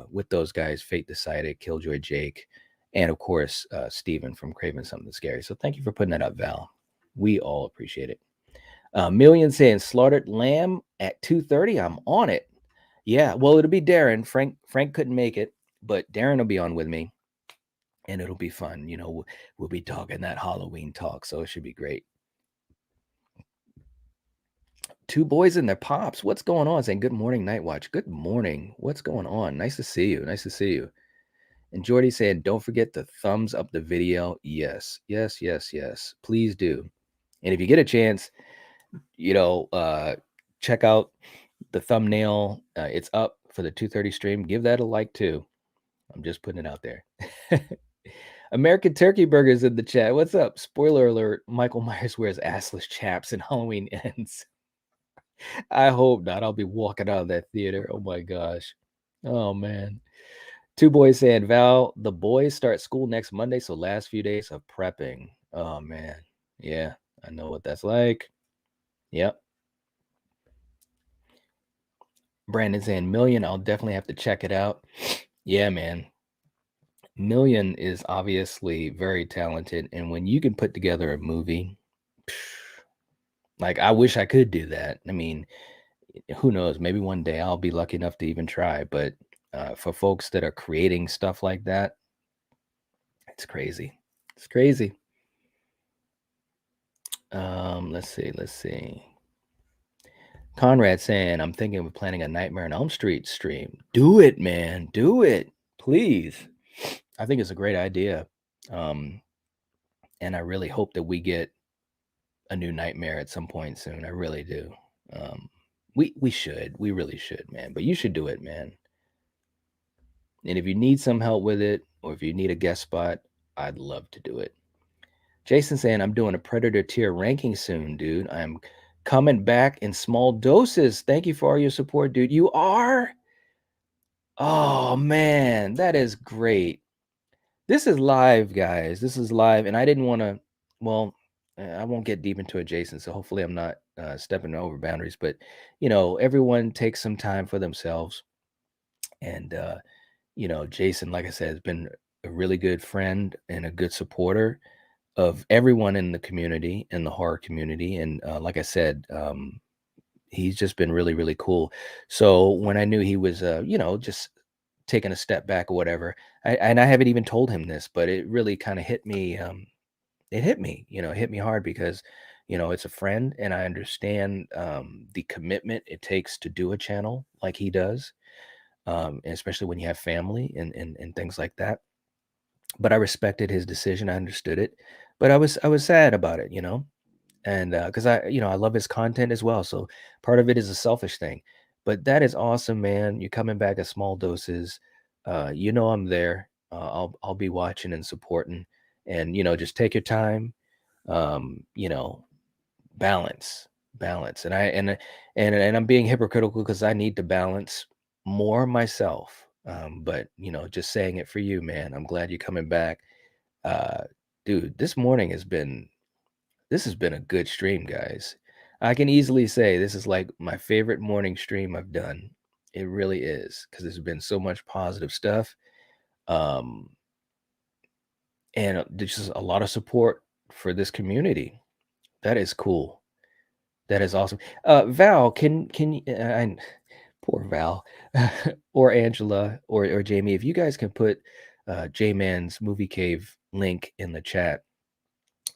[SPEAKER 1] with those guys. Fate Decided, Killjoy Jake, and of course Steven from Craving Something Scary. So thank you for putting that up, Val. We all appreciate it. Million saying Slaughtered Lamb at 2:30. I'm on it. Yeah, well, it'll be Darren. Frank couldn't make it, but Darren will be on with me. And it'll be fun. We'll be talking that Halloween talk, so it should be great. Two boys and their pops. What's going on? Saying good morning, Night Watch. Good morning. What's going on? Nice to see you. Nice to see you. And Jordy saying, don't forget to thumbs up the video. Yes. Please do. And if you get a chance, check out the thumbnail. It's up for the 2:30 stream. Give that a like too. I'm just putting it out there. American Turkey Burgers in the chat. What's up? Spoiler alert, Michael Myers wears assless chaps and Halloween ends. I hope not. I'll be walking out of that theater. Oh my gosh. Oh man. Two boys saying, Val, the boys start school next Monday, so last few days of prepping. Oh man. Yeah, I know what that's like. Yep. Brandon saying, Million, I'll definitely have to check it out. Yeah, man. Million is obviously very talented, and when you can put together a movie, Like, I wish I could do that. I mean, who knows? Maybe one day I'll be lucky enough to even try. But for folks that are creating stuff like that, it's crazy. It's crazy. Let's see. Conrad saying, I'm thinking of planning a Nightmare on Elm Street stream. Do it, man. Do it. Please. I think it's a great idea. And I really hope that we get a new Nightmare at some point soon. I really do. We should. We really should, man. But you should do it, man. And if you need some help with it, or if you need a guest spot, I'd love to do it. Jason saying, I'm doing a Predator tier ranking soon, dude. I'm coming back in small doses. Thank you for all your support, dude. You are? Oh, man, that is great. This is live, guys. This is live. And I didn't want to, well, I won't get deep into it, Jason. So hopefully I'm not stepping over boundaries. But, everyone takes some time for themselves. And, Jason, like I said, has been a really good friend and a good supporter of everyone in the community, in the horror community. And like I said, he's just been really, really cool. So when I knew he was, just taking a step back or whatever, I haven't even told him this, but it really kind of hit me. It hit me, it hit me hard because, it's a friend and I understand the commitment it takes to do a channel like he does. And especially when you have family and things like that. But I respected his decision. I understood it, but I was sad about it, and because I love his content as well. So part of it is a selfish thing, but that is awesome, man. You're coming back at small doses. I'm there. I'll be watching and supporting, and just take your time. Um, you know, balance, and I'm being hypocritical because I need to balance more myself. But just saying it for you, man. I'm glad you're coming back. uh Dude, this has been a good stream, guys. I can easily say this is like my favorite morning stream I've done. It really is, because there's been so much positive stuff. um and there's just a lot of support for this community. That is cool. That is awesome. Val, can you, poor Val, or Angela, or Jamie, if you guys can put J-Man's Movie Cave link in the chat,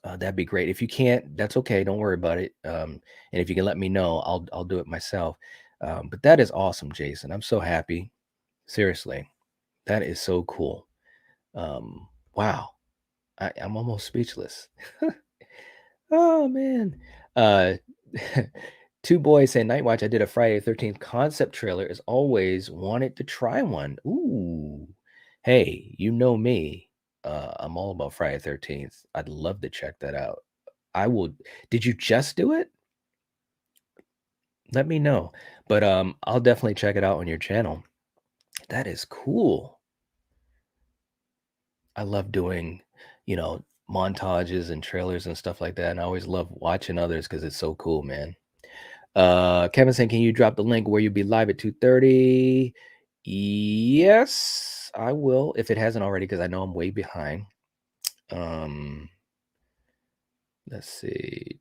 [SPEAKER 1] that'd be great. If you can't, that's okay. Don't worry about it. And if you can let me know, I'll do it myself. But that is awesome, Jason. I'm so happy. Seriously, that is so cool. Wow, I'm almost speechless. Oh man. Uh Two boys say, Nightwatch, I did a Friday the 13th concept trailer. As always, wanted to try one. Ooh. Hey, you know me. I'm all about Friday the 13th. I'd love to check that out. I will. Did you just do it? Let me know. But I'll definitely check it out on your channel. That is cool. I love doing, montages and trailers and stuff like that. And I always love watching others because it's so cool, man. Kevin saying, can you drop the link where you'll be live at 2:30? Yes, I will, if it hasn't already, because I know I'm way behind. Let's see.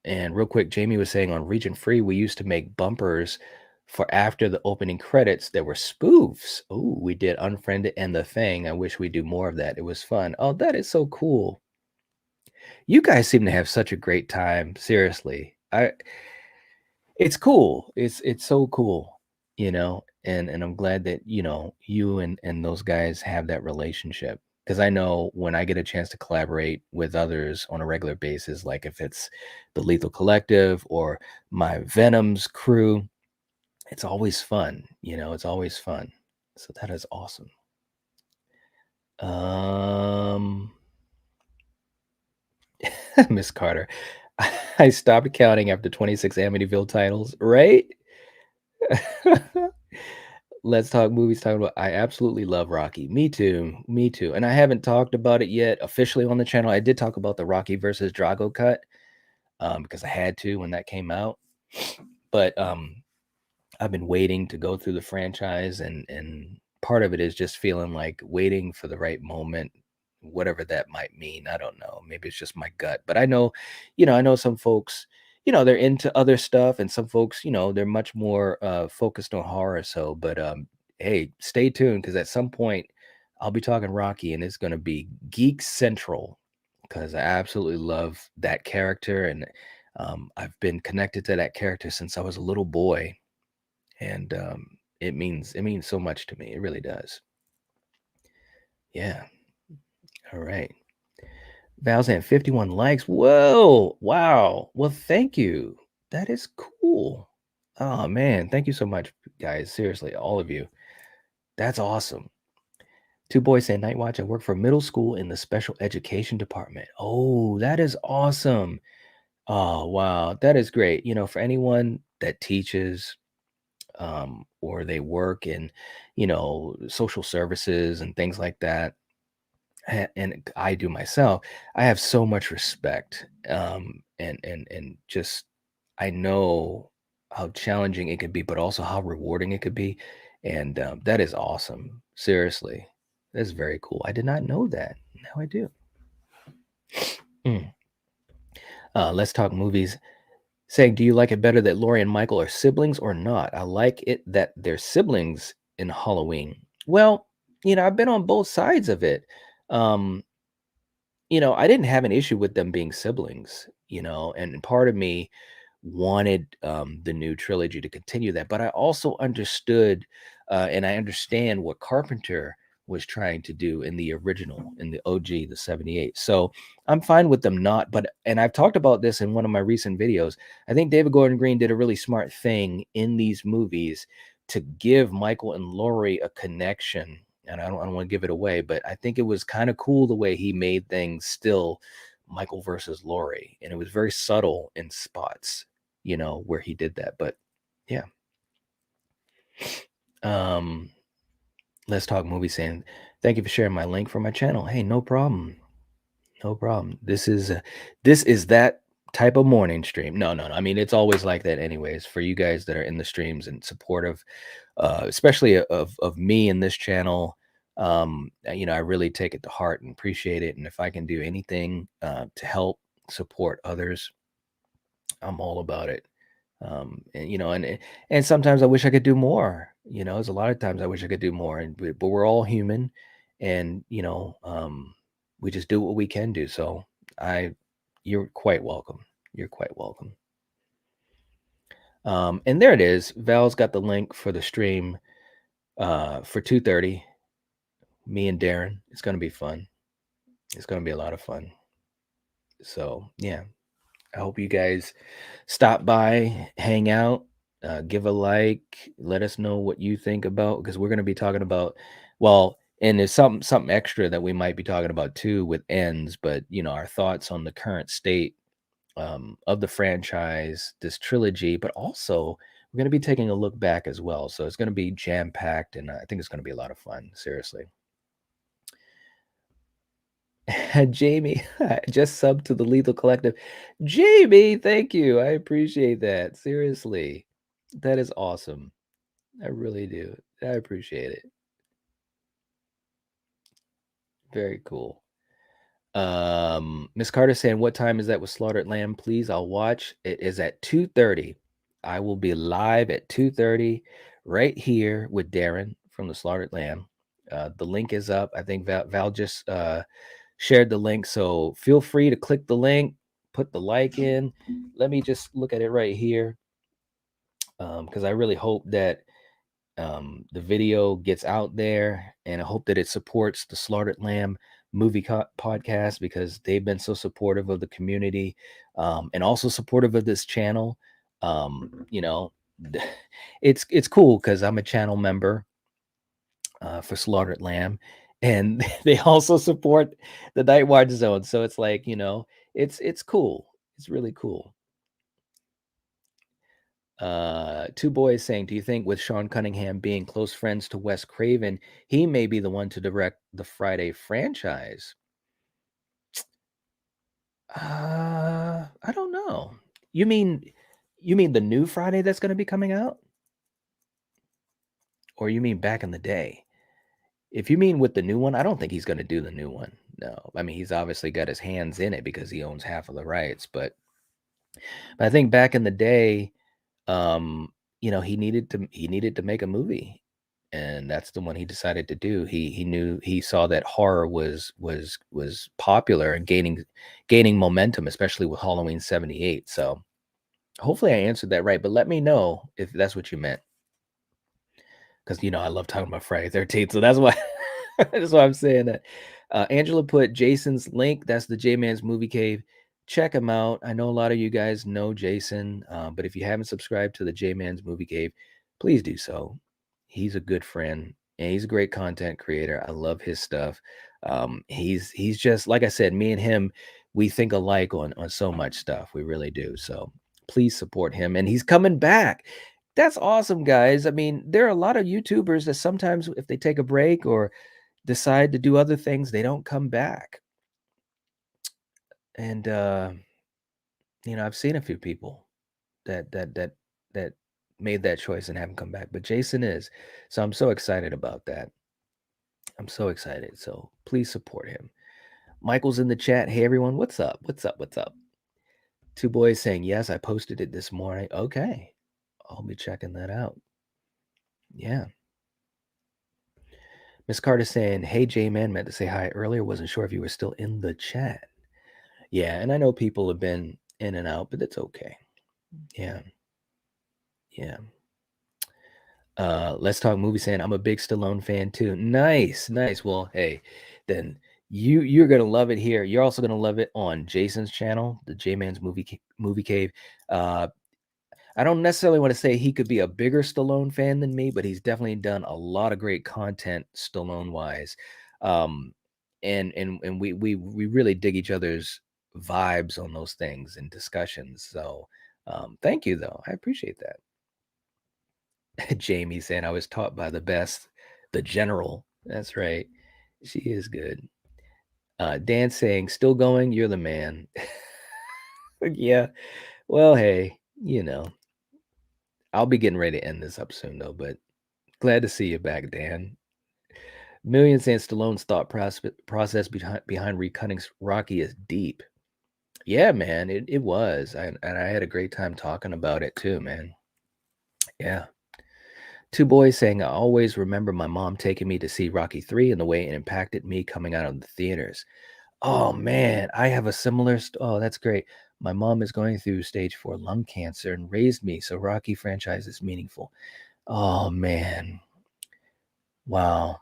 [SPEAKER 1] And real quick, Jamie was saying on Region Free, we used to make bumpers for after the opening credits. There were spoofs. Oh, we did Unfriended and The Thing. I wish we do more of that. It was fun. Oh, that is so cool. You guys seem to have such a great time. Seriously. It's cool. It's so cool, and I'm glad that, you and those guys have that relationship. Because I know when I get a chance to collaborate with others on a regular basis, like if it's the Lethal Collective or my Venom's crew, it's always fun. It's always fun. So that is awesome. Miss Carter, I stopped counting after 26 Amityville titles, right? Let's talk movies. Talking about, I absolutely love Rocky. Me too. Me too. And I haven't talked about it yet officially on the channel. I did talk about the Rocky versus Drago cut, because I had to when that came out. But I've been waiting to go through the franchise, and part of it is just feeling like waiting for the right moment. whatever that might mean. I don't know. Maybe it's just my gut. But I know, I know some folks, they're into other stuff, and some folks, they're much more focused on horror. So, but hey, stay tuned, because at some point I'll be talking Rocky, and it's going to be Geek Central, because I absolutely love that character, and I've been connected to that character since I was a little boy, and it means so much to me. It really does. Yeah. All right. Val's at 51 likes. Whoa. Wow. Well, thank you. That is cool. Oh man, thank you so much, guys. Seriously, all of you. That's awesome. Two boys saying, Night Watch, I work for middle school in the special education department. Oh, that is awesome. Oh, wow. That is great. For anyone that teaches, or they work in, social services and things like that, and I do myself, I have so much respect, and just I know how challenging it could be, but also how rewarding it could be, and that is awesome. Seriously, that's very cool. I did not know that. Now I do. Mm. Let's talk movies. Saying, do you like it better that Laurie and Michael are siblings or not? I like it that they're siblings in Halloween. Well, I've been on both sides of it. Um, I didn't have an issue with them being siblings, and part of me wanted the new trilogy to continue that, but I also understood, and I understand what Carpenter was trying to do in the original, in the OG, the 78. So I'm fine with them not, and I've talked about this in one of my recent videos. I think David Gordon Green did a really smart thing in these movies to give Michael and Laurie a connection, and I don't want to give it away, but I think it was kind of cool the way he made things still Michael versus Laurie, and it was very subtle in spots, where he did that. But yeah. Um, let's talk movie saying, thank you for sharing my link for my channel. Hey, no problem. No problem. This is that type of morning stream. No, no, no. I mean, it's always like that anyways, for you guys that are in the streams and supportive, especially of me in this channel. I really take it to heart and appreciate it. And if I can do anything to help support others, I'm all about it. And sometimes I wish I could do more. There's a lot of times I wish I could do more, but we're all human, and we just do what we can do. So you're quite welcome. You're quite welcome. And there it is. Val's got the link for the stream for 2:30. Me and Darren. It's gonna be fun. It's gonna be a lot of fun. So yeah, I hope you guys stop by, hang out, give a like, let us know what you think about, because we're going to be talking about, well, and there's something extra that we might be talking about too with ends, but our thoughts on the current state of the franchise, this trilogy, but also we're going to be taking a look back as well. So it's going to be jam packed, and I think it's going to be a lot of fun. Seriously. Jamie, just subbed to the Lethal Collective. Jamie, thank you. I appreciate that. Seriously. That is awesome. I really do. I appreciate it. Very cool. Miss Carter saying, what time is that with Slaughtered Lamb? Please, I'll watch. It is at 2:30. I will be live at 2:30 right here with Darren from the Slaughtered Lamb. The link is up. I think Val just shared the link, so feel free to click the link, put the like in. Let me just look at it right here, because I really hope that the video gets out there, and I hope that it supports the Slaughtered Lamb movie podcast, because they've been so supportive of the community, and also supportive of this channel. It's cool because I'm a channel member for Slaughtered Lamb, and they also support the Night Watch Zone. So it's like, it's cool. It's really cool. Two boys saying, do you think with Sean Cunningham being close friends to Wes Craven, he may be the one to direct the Friday franchise? I don't know. You mean the new Friday that's going to be coming out? Or you mean back in the day? If you mean with the new one, I don't think he's going to do the new one. No. I mean, he's obviously got his hands in it because he owns half of the rights, but I think back in the day, um, he needed to make a movie, and that's the one he decided to do. He saw that horror was popular and gaining momentum, especially with Halloween 78. So hopefully I answered that right, but let me know if that's what you meant. Because I love talking about Friday 13th, so that's why that's why I'm saying that. Angela put Jason's link. That's the J Man's Movie Cave. Check him out. I know a lot of you guys know Jason, but if you haven't subscribed to the J Man's Movie Cave, please do so. He's a good friend and he's a great content creator. I love his stuff. He's just like I said, me and him, we think alike on so much stuff. We really do. So please support him, and he's coming back. That's awesome, guys. I mean, there are a lot of YouTubers that sometimes, if they take a break or decide to do other things, they don't come back. And I've seen a few people that made that choice and haven't come back, but Jason is. So I'm so excited about that. I'm so excited. So please support him. Michael's in the chat. Hey everyone, what's up? What's up? What's up? Two boys saying yes. I posted it this morning. Okay, I'll be checking that out. Yeah. Miss Carter saying, hey, J-Man, meant to say hi earlier. Wasn't sure if you were still in the chat. Yeah, and I know people have been in and out, but it's okay. Yeah. Yeah. Let's Talk Movie saying, I'm a big Stallone fan too. Nice. Well, hey, then you're going to love it here. You're also going to love it on Jason's channel, the J-Man's Movie Cave. I don't necessarily want to say he could be a bigger Stallone fan than me, but he's definitely done a lot of great content Stallone wise. And we really dig each other's vibes on those things and discussions. So thank you though. I appreciate that. Jamie saying I was taught by the best, the general. That's right. She is good. Dan saying, still going, you're the man. Yeah. Well, hey, I'll be getting ready to end this up soon, though, but glad to see you back, Dan. Million saying Stallone's thought process behind recutting Rocky is deep. Yeah, man, it was. And I had a great time talking about it too, man. Yeah. Two boys saying, I always remember my mom taking me to see Rocky 3 and the way it impacted me coming out of the theaters. Oh, man, I have a similar. Oh, that's great. My mom is going through stage 4 lung cancer and raised me, so Rocky franchise is meaningful. Oh, man. Wow.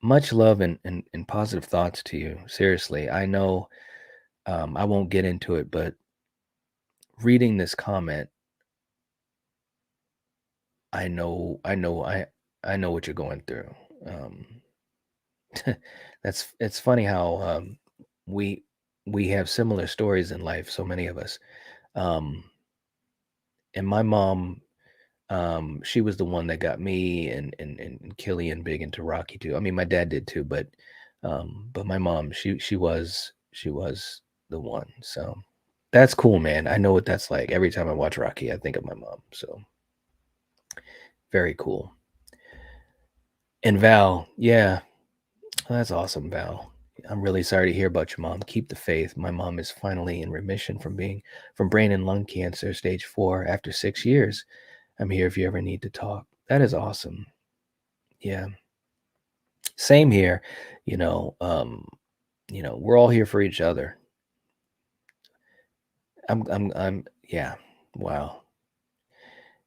[SPEAKER 1] Much love and positive thoughts to you. Seriously, I know I won't get into it, but reading this comment, I know what you're going through. It's funny how we have similar stories in life, so many of us. And my mom, she was the one that got me and Killian big into Rocky too. I mean, my dad did too, but my mom, she was the one. So that's cool, man. I know what that's like. Every time I watch Rocky, I think of my mom. So very cool. And Val, yeah, that's awesome, Val. I'm really sorry to hear about your mom. Keep the faith. My mom is finally in remission from brain and lung cancer, stage 4, after 6 years. I'm here if you ever need to talk. That is awesome. Yeah. Same here. We're all here for each other. Yeah. Wow.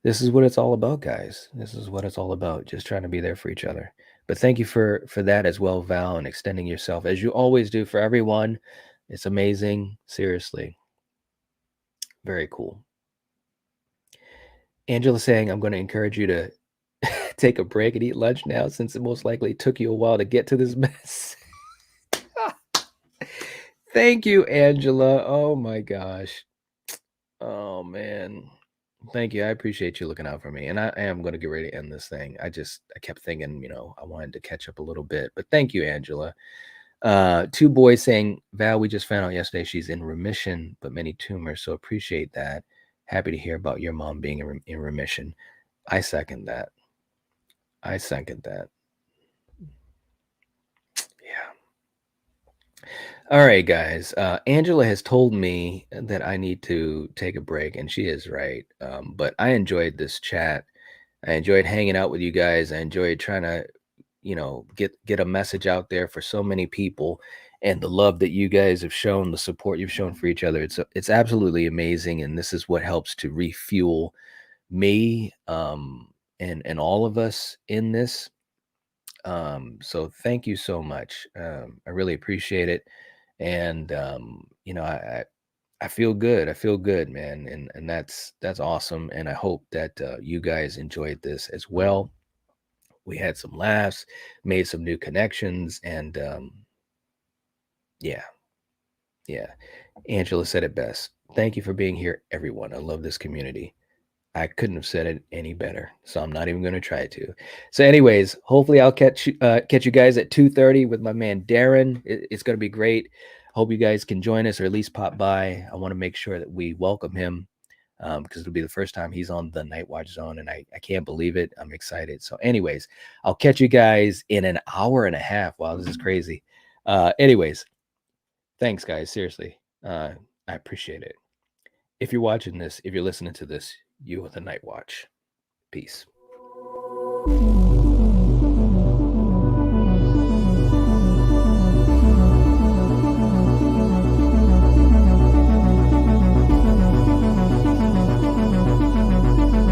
[SPEAKER 1] This is what it's all about, guys. This is what it's all about. Just trying to be there for each other. But thank you for that as well, Val, and extending yourself as you always do for everyone. It's amazing. Seriously. Very cool. Angela saying, I'm going to encourage you to take a break and eat lunch now, since it most likely took you a while to get to this mess. Thank you, Angela. Oh my gosh. Oh man. Thank you. I appreciate you looking out for me. And I am going to get ready to end this thing. I kept thinking, I wanted to catch up a little bit. But thank you, Angela. Two boys saying, Val, we just found out yesterday she's in remission, but many tumors. So appreciate that. Happy to hear about your mom being in remission. I second that. Yeah. All right, guys. Angela has told me that I need to take a break, and she is right. But I enjoyed this chat. I enjoyed hanging out with you guys. I enjoyed trying to, get a message out there for so many people, and the love that you guys have shown, the support you've shown for each other. It's absolutely amazing, and this is what helps to refuel me, and all of us in this. So thank you so much. I really appreciate it, and I feel good. I feel good, man, and that's awesome. And I hope that you guys enjoyed this as well. We had some laughs, made some new connections, and yeah, yeah. Angela said it best. Thank you for being here, everyone. I love this community. I couldn't have said it any better, so I'm not even going to try to. So, anyways, hopefully I'll catch you guys at 2:30 with my man Darren. It's going to be great. Hope you guys can join us or at least pop by. I want to make sure that we welcome him because it'll be the first time he's on the Night Watch Zone, and I can't believe it. I'm excited. So, anyways, I'll catch you guys in an hour and a half. Wow, this is crazy. Anyways, thanks, guys. Seriously, I appreciate it. If you're watching this, if you're listening to this, you with the Night Watch. Peace.